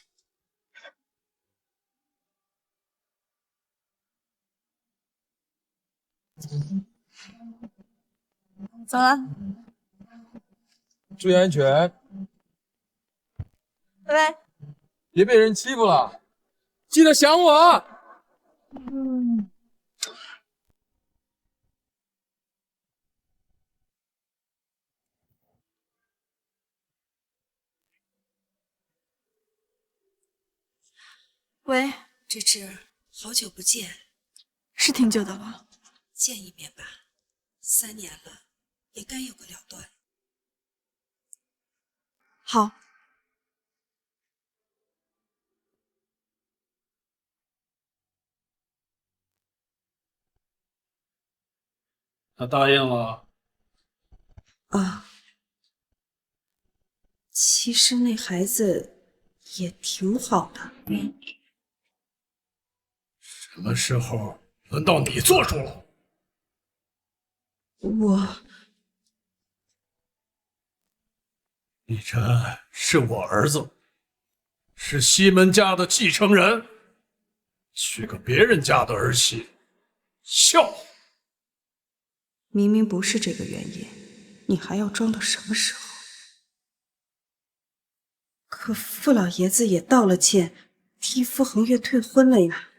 [SPEAKER 1] 走了，
[SPEAKER 7] 注意安全，
[SPEAKER 1] 拜拜。
[SPEAKER 7] 别被人欺负了，记得想我啊。
[SPEAKER 3] 喂，
[SPEAKER 19] 芝芝，好久不见，
[SPEAKER 3] 是挺久的了。
[SPEAKER 19] 见一面吧，3年了，也该有个了断。
[SPEAKER 3] 好。
[SPEAKER 22] 他答应了。
[SPEAKER 19] 啊，其实那孩子也挺好的。
[SPEAKER 22] 什么时候轮到你做主了？李晨是我儿子，是西门家的继承人，娶个别人家的儿媳，笑话！
[SPEAKER 19] 明明不是这个原因，你还要装到什么时候？可傅老爷子也道了歉，替傅恒月退婚了呀。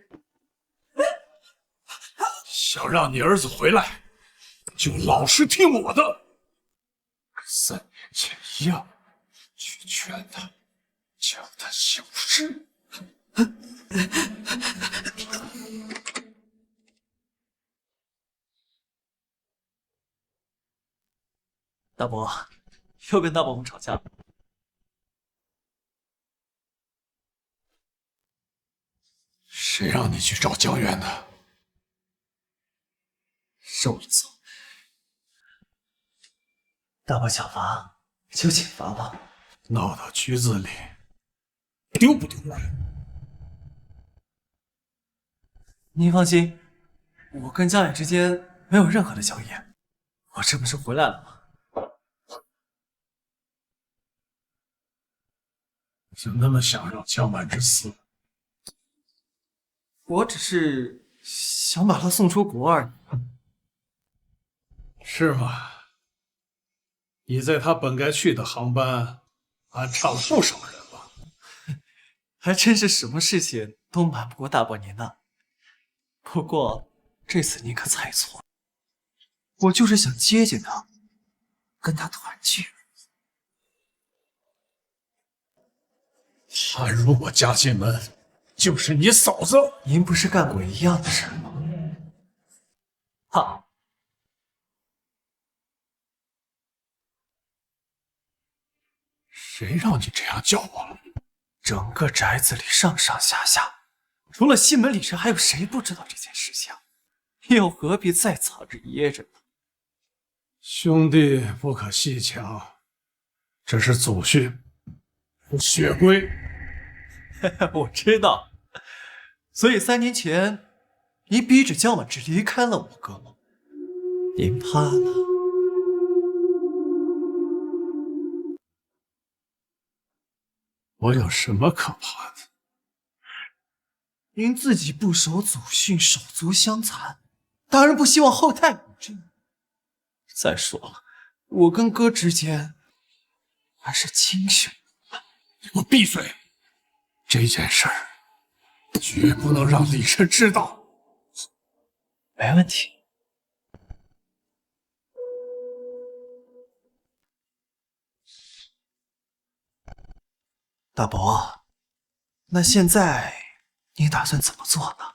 [SPEAKER 22] 想让你儿子回来，就老实听我的，跟3年前一样，去劝他，叫他消失。
[SPEAKER 8] 大伯又跟大伯母吵架了。
[SPEAKER 22] 谁让你去找江源的？
[SPEAKER 8] 是我的错。大伯想罚就请罚吧。
[SPEAKER 22] 闹到局子里，丢不丢人？
[SPEAKER 8] 您放心，我跟江远之间没有任何的交易，我这不是回来了吗？
[SPEAKER 22] 就那么想让江晚之死？
[SPEAKER 8] 我只是想把他送出国而已。
[SPEAKER 22] 是吗？你在他本该去的航班安插了不少人吧？
[SPEAKER 8] 还真是什么事情都瞒不过大伯您呢。不过这次您可猜错了，我就是想接近他，跟他团聚。
[SPEAKER 22] 他如果嫁进门，就是你嫂子。
[SPEAKER 8] 您不是干过一样的事吗？好。
[SPEAKER 22] 谁让你这样叫我了？
[SPEAKER 8] 整个宅子里上上下下，除了西门李晨，还有谁不知道这件事情？又何必再藏着掖着呢？
[SPEAKER 22] 兄弟不可戏强，这是祖训，血规。
[SPEAKER 8] 我知道，所以3年前你逼着江婉之离开了我哥，您怕了？
[SPEAKER 22] 我有什么可怕的？
[SPEAKER 8] 您自己不守祖训，手足相残，当然不希望后代无证。再说了，我跟哥之间还是亲兄。
[SPEAKER 22] 你给我闭嘴！这件事儿绝不能让李晨知道。
[SPEAKER 8] 没问题。大伯，那现在你打算怎么做呢？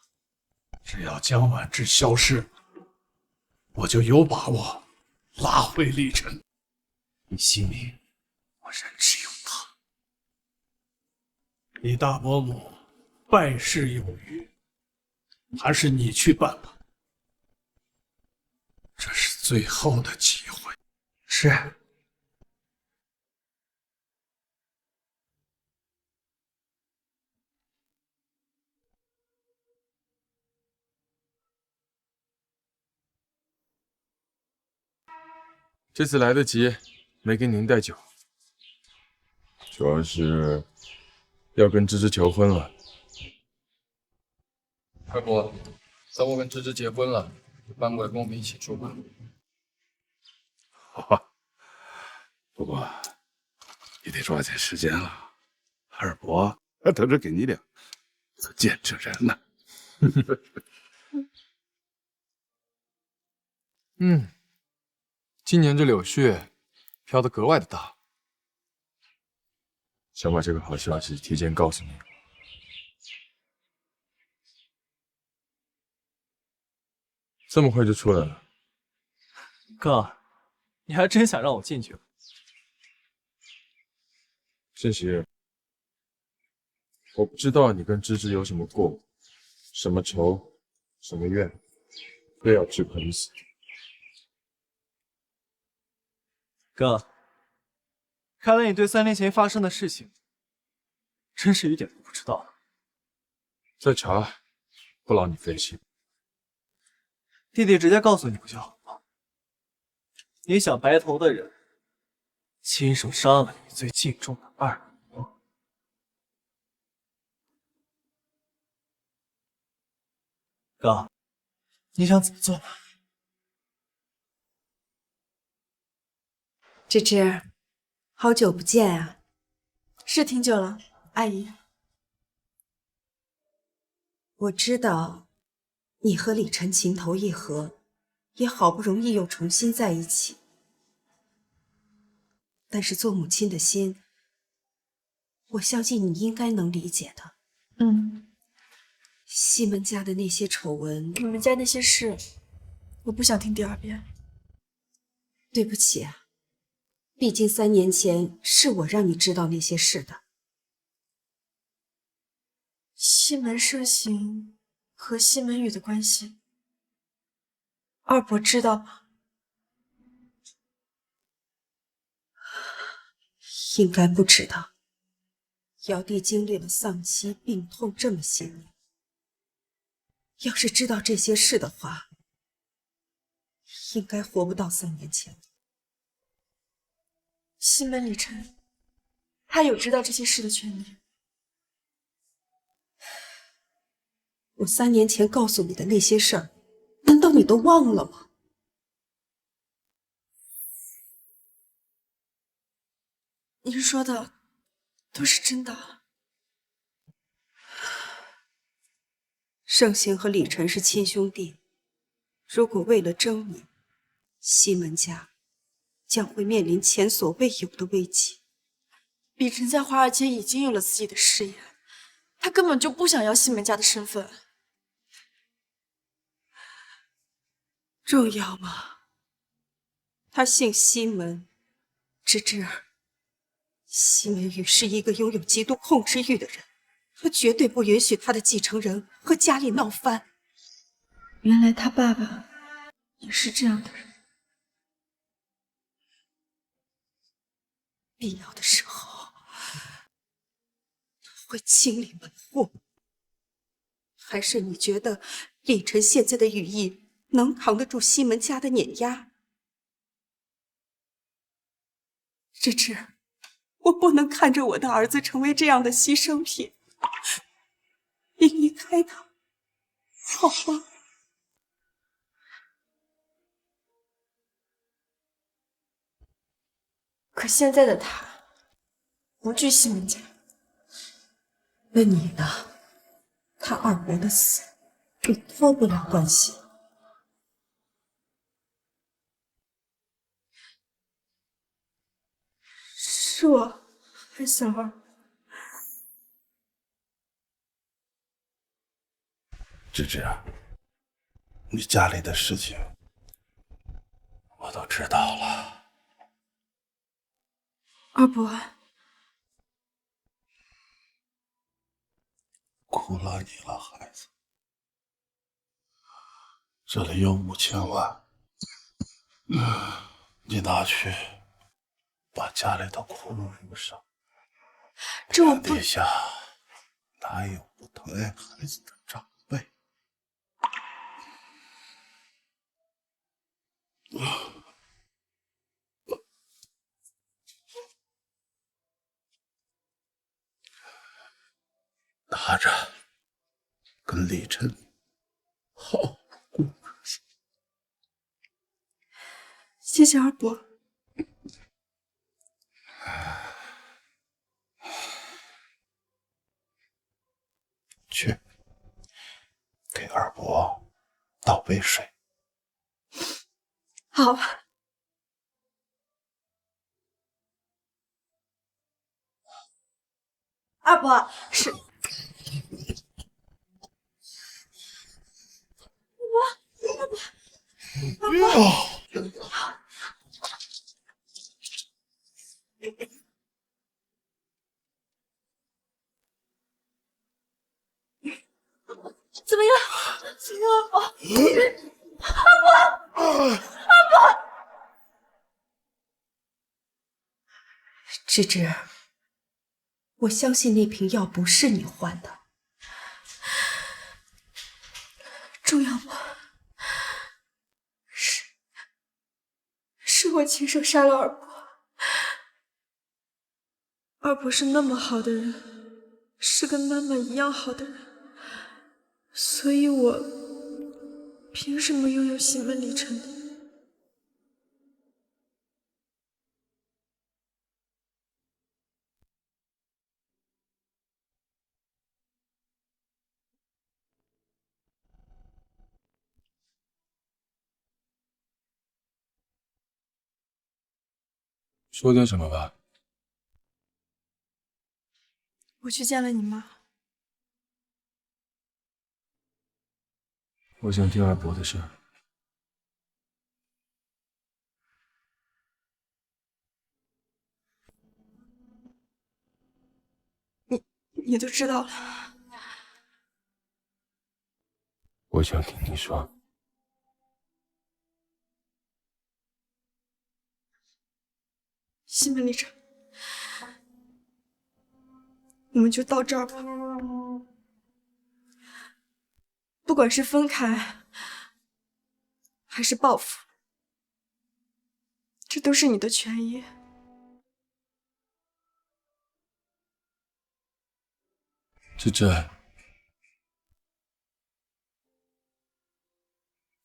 [SPEAKER 22] 只要江婉之消失，我就有把握拉回李晨。
[SPEAKER 8] 你心里我仍只有他。
[SPEAKER 22] 你大伯母败事有余，还是你去办吧。这是最后的机会。
[SPEAKER 8] 是。
[SPEAKER 6] 这次来得及，没给您带酒，主要是要跟芝芝求婚了。二伯，等我跟芝芝结婚了，就搬过来跟我们一起住吧。
[SPEAKER 22] 好，不过也得抓紧时间了。二伯还等着给你俩做见证人呢。
[SPEAKER 6] 今年这柳絮飘得格外的大，想把这个好消息提前告诉你。这么快就出来了？
[SPEAKER 8] 哥，你还真想让我进去？
[SPEAKER 6] 盛喜，我不知道你跟芝芝有什么过，什么仇，什么怨，非要置可于死。
[SPEAKER 8] 哥，看来你对3年前发生的事情，真是一点都不知道。
[SPEAKER 6] 再查，不劳你费心。
[SPEAKER 8] 弟弟直接告诉你不就好吗？你想白头的人，亲手杀了你最敬重的二伯。哥，你想怎么做呢？
[SPEAKER 19] 芝芝，好久不见啊！
[SPEAKER 3] 是挺久了，阿姨。
[SPEAKER 19] 我知道你和李晨情投意合，也好不容易又重新在一起。但是做母亲的心，我相信你应该能理解的。西门家的那些丑闻，
[SPEAKER 3] 你们家那些事，我不想听第2遍。
[SPEAKER 19] 对不起啊。毕竟3年前是我让你知道那些事的。
[SPEAKER 3] 西门盛行和西门羽的关系，二伯知道吗？
[SPEAKER 19] 应该不知道。尧帝经历了丧妻病痛这么些年，要是知道这些事的话，应该活不到3年前。
[SPEAKER 3] 西门李晨，他有知道这些事的权利。
[SPEAKER 19] 我3年前告诉你的那些事儿，难道你都忘了吗？
[SPEAKER 3] 您说的都是真的。
[SPEAKER 19] 盛行和李晨是亲兄弟，如果为了争你，西门家将会面临前所未有的危机。
[SPEAKER 3] 李晨在华尔街已经有了自己的事业，他根本就不想要西门家的身份。
[SPEAKER 19] 重要吗？他姓西门，芝芝儿。西门羽是一个拥有极度控制欲的人，他绝对不允许他的继承人和家里闹翻。
[SPEAKER 3] 原来他爸爸也是这样的人。
[SPEAKER 19] 必要的时候会清理门户。还是你觉得李晨现在的羽翼能扛得住西门家的碾压？芝芝，我不能看着我的儿子成为这样的牺牲品，你离开他，好吗？
[SPEAKER 3] 可现在的他不惧西门家，
[SPEAKER 19] 那你呢？他二伯的死，你脱不了关系。
[SPEAKER 3] 是我害死了二伯。
[SPEAKER 9] 芝芝，你家里的事情我都知道了。
[SPEAKER 3] 二伯，
[SPEAKER 9] 苦了你了，孩子。这里有5000万，你拿去把家里的窟窿补上。
[SPEAKER 3] 这我不。
[SPEAKER 9] 天底下哪有不疼爱孩子的长辈？拿着，跟李晨好好过日子。
[SPEAKER 3] 谢谢二伯。
[SPEAKER 9] 去，给二伯倒杯水。
[SPEAKER 3] 好。二伯是。二伯，怎么样？二伯，二伯，
[SPEAKER 19] 芝芝，我相信那瓶药不是你换的。
[SPEAKER 3] 重要吗？是我亲手杀了二伯。二伯是那么好的人，是跟妈妈一样好的人，所以我凭什么拥有西门李晨呢？
[SPEAKER 6] 说点什么吧。
[SPEAKER 3] 我去见了你妈。
[SPEAKER 6] 我想听二伯的事儿。
[SPEAKER 3] 你都知道了。
[SPEAKER 6] 我想听你说。
[SPEAKER 3] 西门李晨，我们就到这儿吧。不管是分开，还是报复，这都是你的权益。
[SPEAKER 6] 芝芝，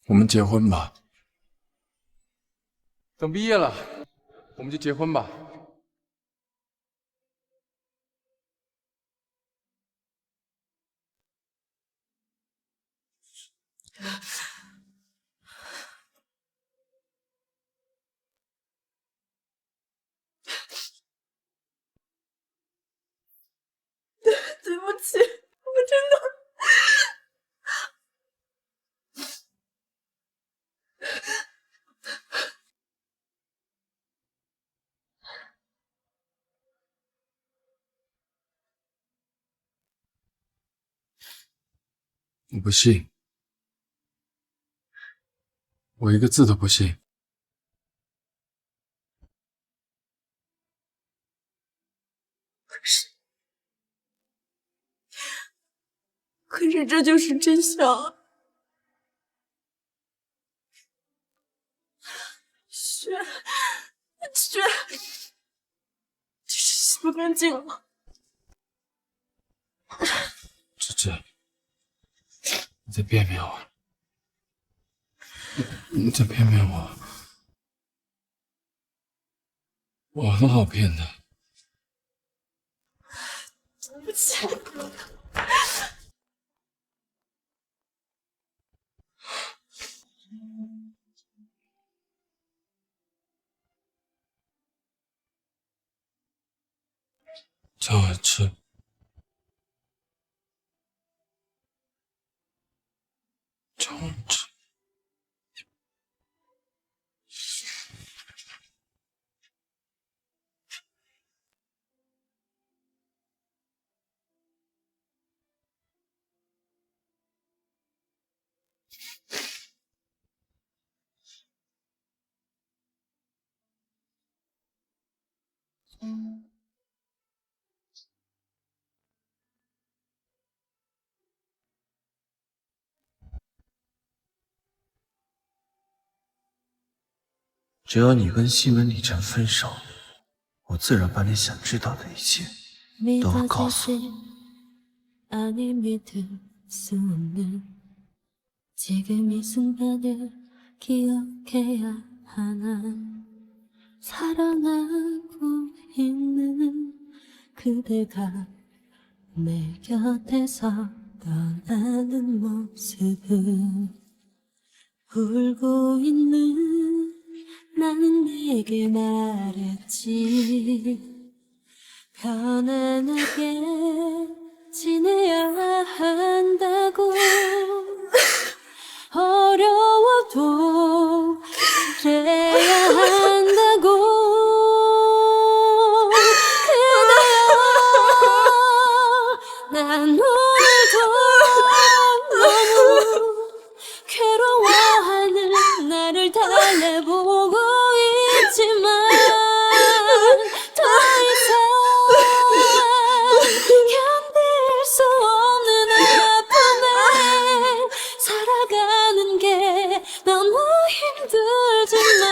[SPEAKER 6] 我们结婚吧。等毕业了，我们就结婚吧。
[SPEAKER 3] 对不起，我真的。
[SPEAKER 6] 我不信，我一个字都不信。
[SPEAKER 1] 可是这就是真相啊！雪，就是洗不干净了。
[SPEAKER 6] 芝芝，你在骗骗我，你在骗骗我，我很好骗的。
[SPEAKER 1] 对不起。
[SPEAKER 6] 叫我吃。叫我吃。只要你跟西门李晨分手，我自然把你想知道的一切都会告诉你。
[SPEAKER 18] 지금 이 순간을 기억해야 하나 사랑하고 있는 그대가 내 곁에서 떠나는 모습을 울고 있는 나는 내게 말했지 편안하게 지내야 한다고 어려워도 그래야 한다고 그대여 난 오늘도 너무 괴로워하는 나를 달래보고 있지만 더 이상 견딜 수 없는 아픔에 살아가는 게 너무 힘들지만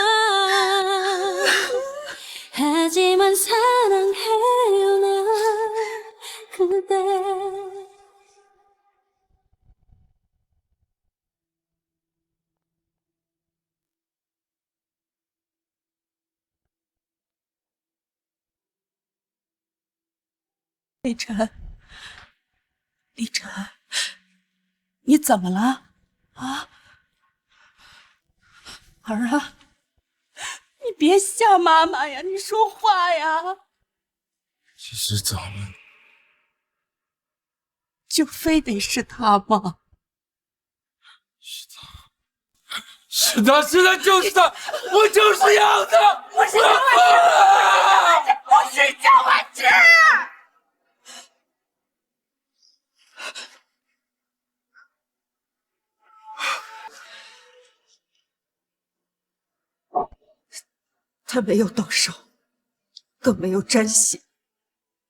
[SPEAKER 18] 하지만 사랑해요 나 그대
[SPEAKER 4] 李晨，李晨，你怎么了？啊，儿啊，你别吓妈妈呀！你说话呀！
[SPEAKER 6] 其实早了，
[SPEAKER 4] 就非得是他吗？
[SPEAKER 7] 是他，是他，就是他，我就是要他！
[SPEAKER 4] 不是
[SPEAKER 7] 江
[SPEAKER 4] 婉之，不是江婉之。
[SPEAKER 19] 他没有动手，更没有沾血。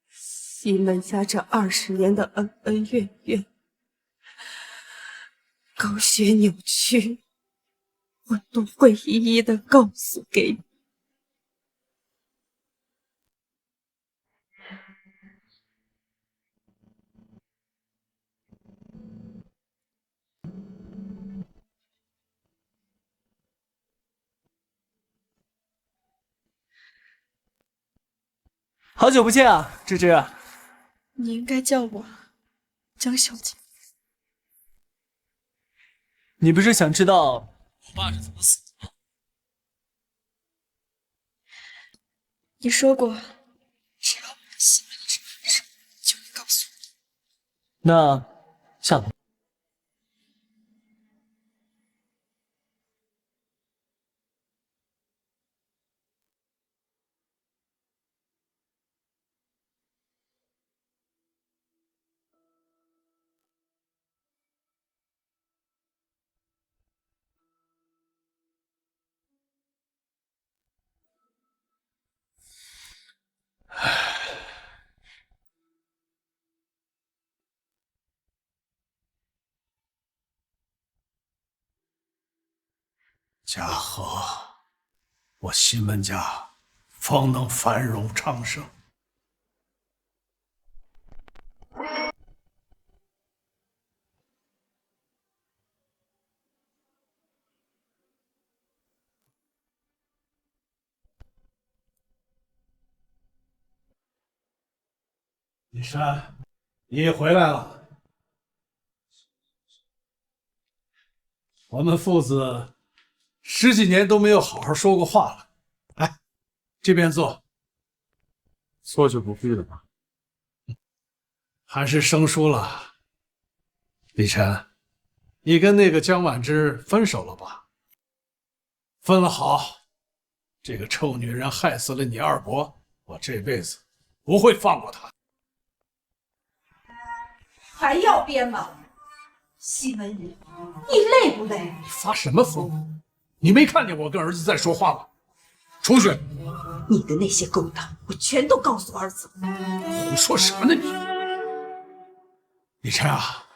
[SPEAKER 19] 西门家这20年的恩恩怨怨，狗血扭曲，我都会一一的告诉给你。
[SPEAKER 8] 好久不见啊，芝芝。
[SPEAKER 1] 你应该叫我江小姐。
[SPEAKER 8] 你不是想知道我爸是怎么死的吗？
[SPEAKER 1] 你说过，只要我的西门之完手，就会告诉我。
[SPEAKER 8] 那下楼。
[SPEAKER 22] 家和，我西门家方能繁荣昌盛。李山，你也回来了。我们父子10几年都没有好好说过话了。来，这边坐。
[SPEAKER 6] 坐就不必了吧？
[SPEAKER 22] 还是生疏了。李晨，你跟那个江婉之分手了吧？分了好。这个臭女人害死了你二伯，我这辈子不会放过她。
[SPEAKER 14] 还要编吗？西门雨，你累不累？
[SPEAKER 22] 你发什么疯？你没看见我跟儿子在说话吗？出去！
[SPEAKER 14] 你的那些勾当，我全都告诉儿子。
[SPEAKER 22] 胡说什么呢你？李晨啊，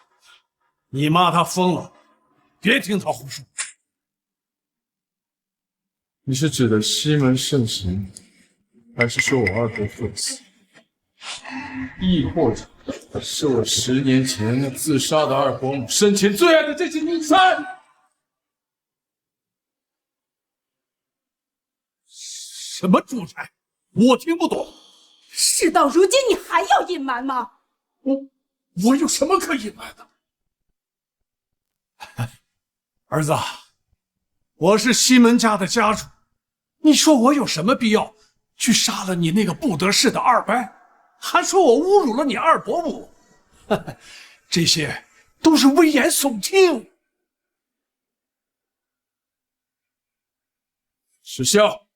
[SPEAKER 22] 你妈她疯了，别听她胡说。
[SPEAKER 6] 你是指的西门盛行，还是说我二伯会死？亦或者是我10年前那自杀的二伯母生前最爱的这些女菜？
[SPEAKER 22] 什么猪菜？我听不懂。
[SPEAKER 14] 事到如今，你还要隐瞒吗？
[SPEAKER 22] 我有什么可隐瞒的？儿子，我是西门家的家主，你说我有什么必要去杀了你那个不得势的二伯？还说我侮辱了你二伯母，这些都是危言耸听。
[SPEAKER 6] 石孝，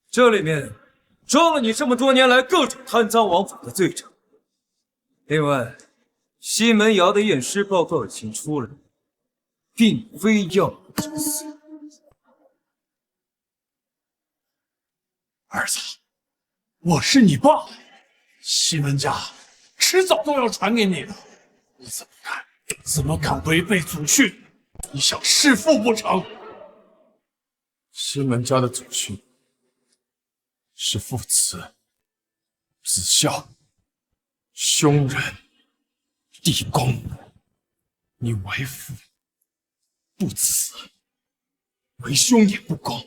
[SPEAKER 11] 这里面装了你这么多年来各种贪赃枉法的罪证。另外，西门窑的验尸报告已经出来，并非药物之死。
[SPEAKER 22] 儿子，我是你爸，西门家迟早都要传给你的。你怎么敢违背祖训？你想弑父不成？
[SPEAKER 6] 西门家的祖训是父慈、子孝、兄仁、弟恭。你为父不慈，为兄也不恭。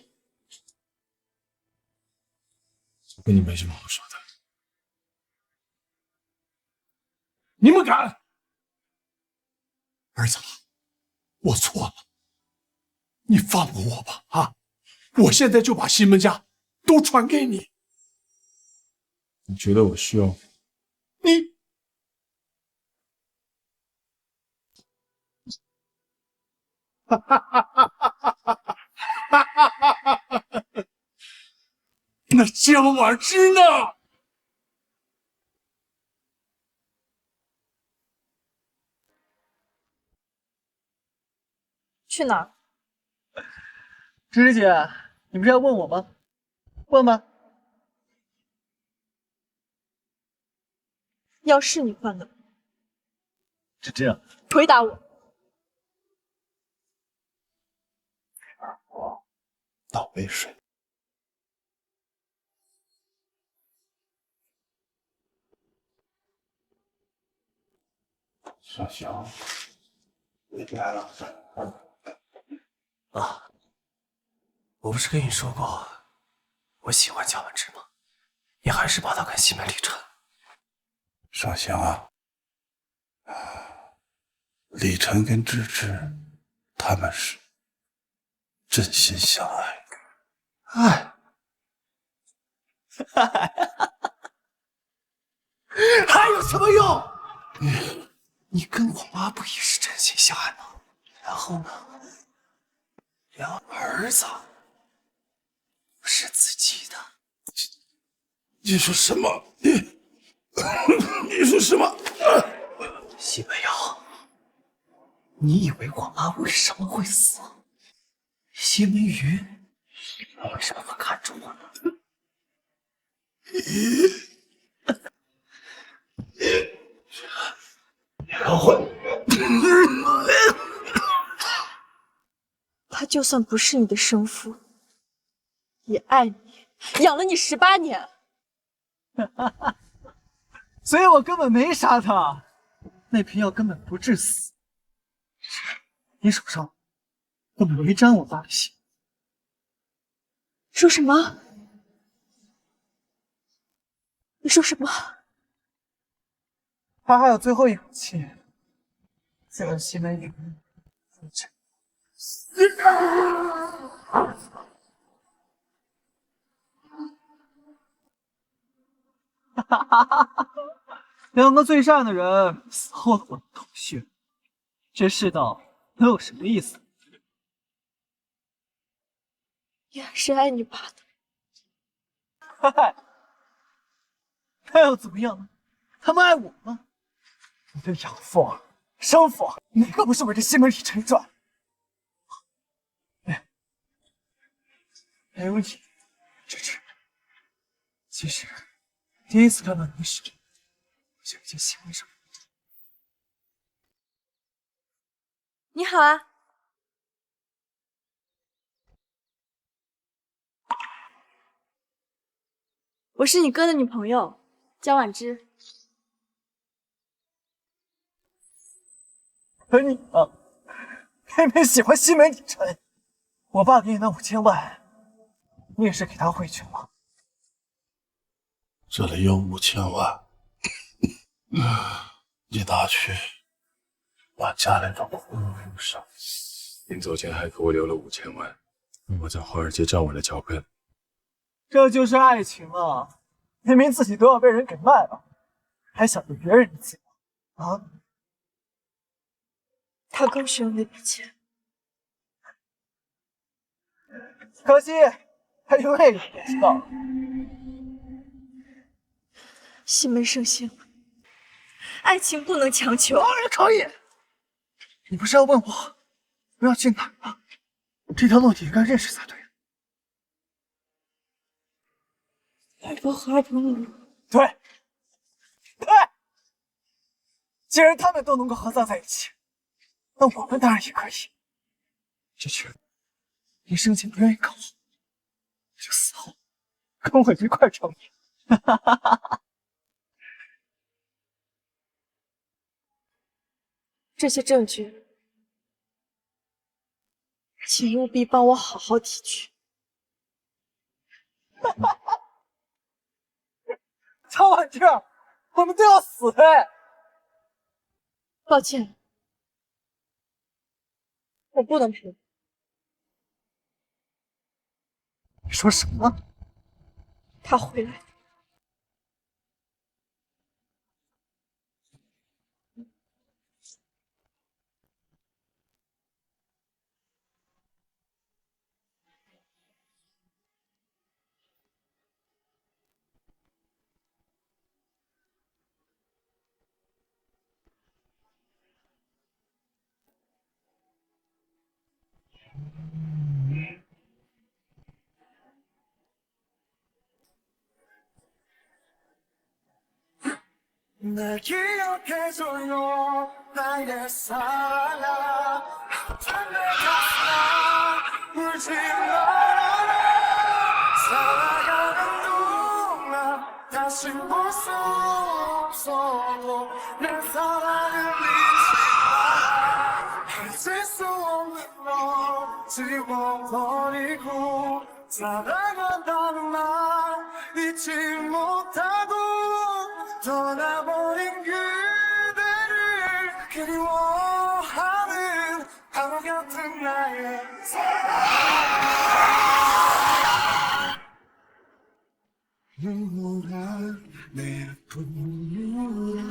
[SPEAKER 6] 我跟你没什么好说的。
[SPEAKER 22] 你们敢！儿子，我错了，你放过我吧！啊，我现在就把西门家都传给你。
[SPEAKER 6] 你觉得我需要？
[SPEAKER 22] 你哈哈哈哈哈！那江婉之呢？
[SPEAKER 4] 去哪儿？
[SPEAKER 20] 芝芝姐，你不是要问我吗？问吧。
[SPEAKER 4] 药是你换的吗？
[SPEAKER 20] 芝芝，
[SPEAKER 4] 回答我。
[SPEAKER 16] 倒杯水。
[SPEAKER 22] 小翔，你来了。
[SPEAKER 8] 啊，我不是跟你说过我喜欢江婉之吗？你还是把她跟西门李晨。
[SPEAKER 16] 少香啊，李晨跟芝芝他们是真心相爱。
[SPEAKER 8] 哎，还有什么用？你跟我妈不也是真心相爱吗？然后呢，连儿子不是自己的。
[SPEAKER 16] 你说什么？你说什么？
[SPEAKER 8] 西门瑶，你以为我妈为什么会死？西门瑜为什么会看中我呢？
[SPEAKER 16] 你给我混！
[SPEAKER 3] 他就算不是你的生父，也爱你，养了你18年。
[SPEAKER 20] 所以我根本没杀他，那瓶药根本不致死。你手上根本没沾我爸的血。
[SPEAKER 3] 说什么？你说什么？
[SPEAKER 20] 他还有最后一口气，就让西门雨父亲死。两个最善的人死后混了头血，这世道能有什么意思？
[SPEAKER 3] 你还是爱你爸的。
[SPEAKER 20] 嗨，那又怎么样呢？他们爱我吗？你的养父、生父，哪个不是围着西门里尘转？没问题，芝芝。其实第一次看到你时，我就已经喜欢上你。
[SPEAKER 3] 你好啊。我是你哥的女朋友，江婉之。
[SPEAKER 20] 可你啊，偏偏喜欢西门李晨。我爸给你那5000万，你也是给他汇去了。
[SPEAKER 13] 这里有5000万，你拿去把家里的苦路上。
[SPEAKER 6] 临走前还给我留了5000万，我在华尔街站稳了脚跟。
[SPEAKER 20] 这就是爱情啊！明明自己都要被人给卖了，还想着别人的自由啊！
[SPEAKER 3] 他更需要那笔钱，
[SPEAKER 20] 可惜他永远也不知道。
[SPEAKER 3] 西门盛行，爱情不能强求。
[SPEAKER 20] 当然可以。你不是要问我要去哪儿吗？这条路你应该认识才对。
[SPEAKER 3] 海波和二朋友。
[SPEAKER 20] 对，对。既然他们都能够合葬在一起，那我们当然也可以。芝芝，你生前不愿意跟我，就死后跟我一块成名。
[SPEAKER 3] 这些证据，请务必帮我好好提取。
[SPEAKER 20] 江婉之，我们都要死哎！
[SPEAKER 3] 抱歉，我不能陪你。
[SPEAKER 20] 你说什么？
[SPEAKER 3] 他回来。
[SPEAKER 5] 날 기억해줘요 나의 사랑 어떤 내 가슴아 울지 말아라 살아가는 동안 다시 볼 수 없어 내 사랑을 잊지 마라 잊을 수 없는 너 지워버리고 사랑한다는 말 잊지 못하고 떠나버린 그대를 그리워하는 하루 같은 나의 사랑 눈물아 내 아픈 눈물아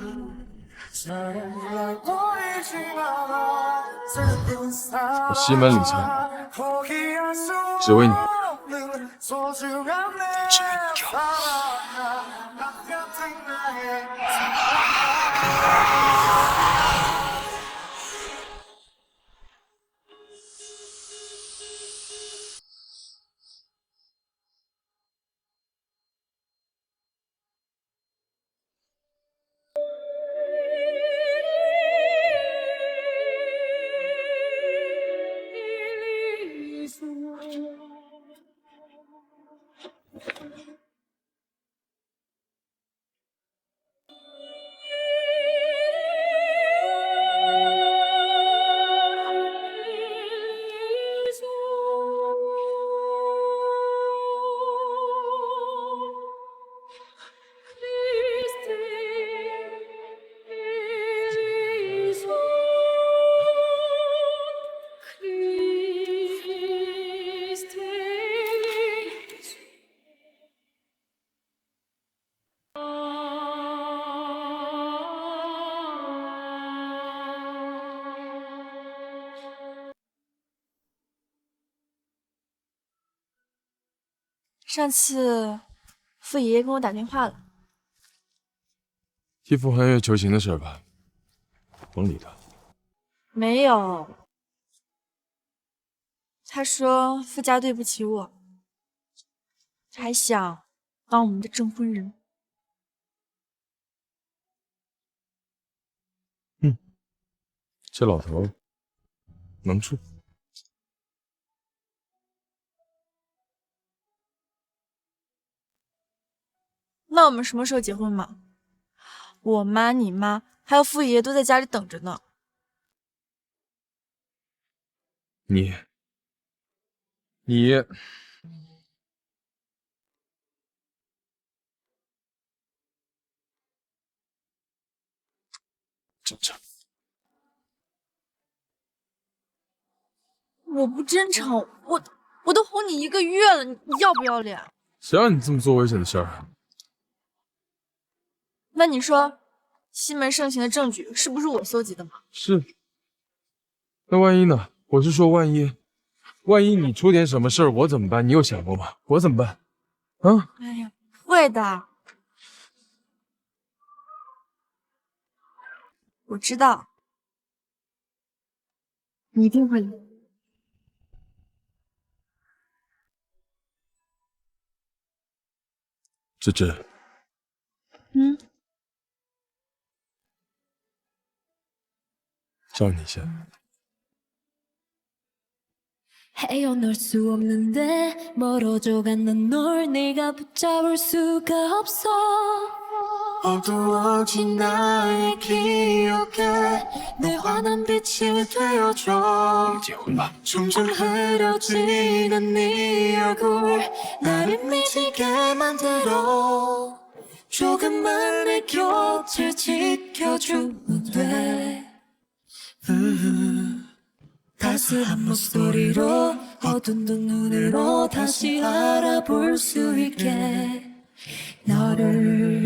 [SPEAKER 5] 사랑을 보이지 마라 슬픈 사랑
[SPEAKER 6] 西门李晨，只为你。
[SPEAKER 5] 소중한 내 사랑 나 같은 나의
[SPEAKER 3] 上次傅爷爷跟我打电话了，
[SPEAKER 6] 替傅寒月求情的事吧，甭理他。
[SPEAKER 3] 没有。他说傅家对不起我，还想当我们的证婚人。
[SPEAKER 6] 这老头能处。
[SPEAKER 3] 那我们什么时候结婚嘛？我妈、你妈还有傅爷爷都在家里等着呢。
[SPEAKER 6] 你真诚。
[SPEAKER 3] 我不真诚，我都哄你1个月了，你要不要脸？
[SPEAKER 6] 谁让你这么做危险的事儿啊？
[SPEAKER 3] 那你说，西门盛行的证据是不是我搜集的吗？
[SPEAKER 6] 是。那万一呢？我是说万一你出点什么事儿，我怎么办？你有想过吗？我怎么办？啊？
[SPEAKER 3] 哎呀，不会的，我知道，你一定会的。
[SPEAKER 6] 芝芝，照你一下。
[SPEAKER 18] 헤어놓을 수 없는데 멀어져가는 널 네가 붙잡을 수가 없어 어두워진 나의 기억에 내 환한 빛이 되어줘 점점 흐려지는 네 얼굴 나를 미치게 만들어 조금만 내 곁을 지켜주면 돼 따스한 목소리로 어두운 눈으로 다시 알아볼 수 있게 너를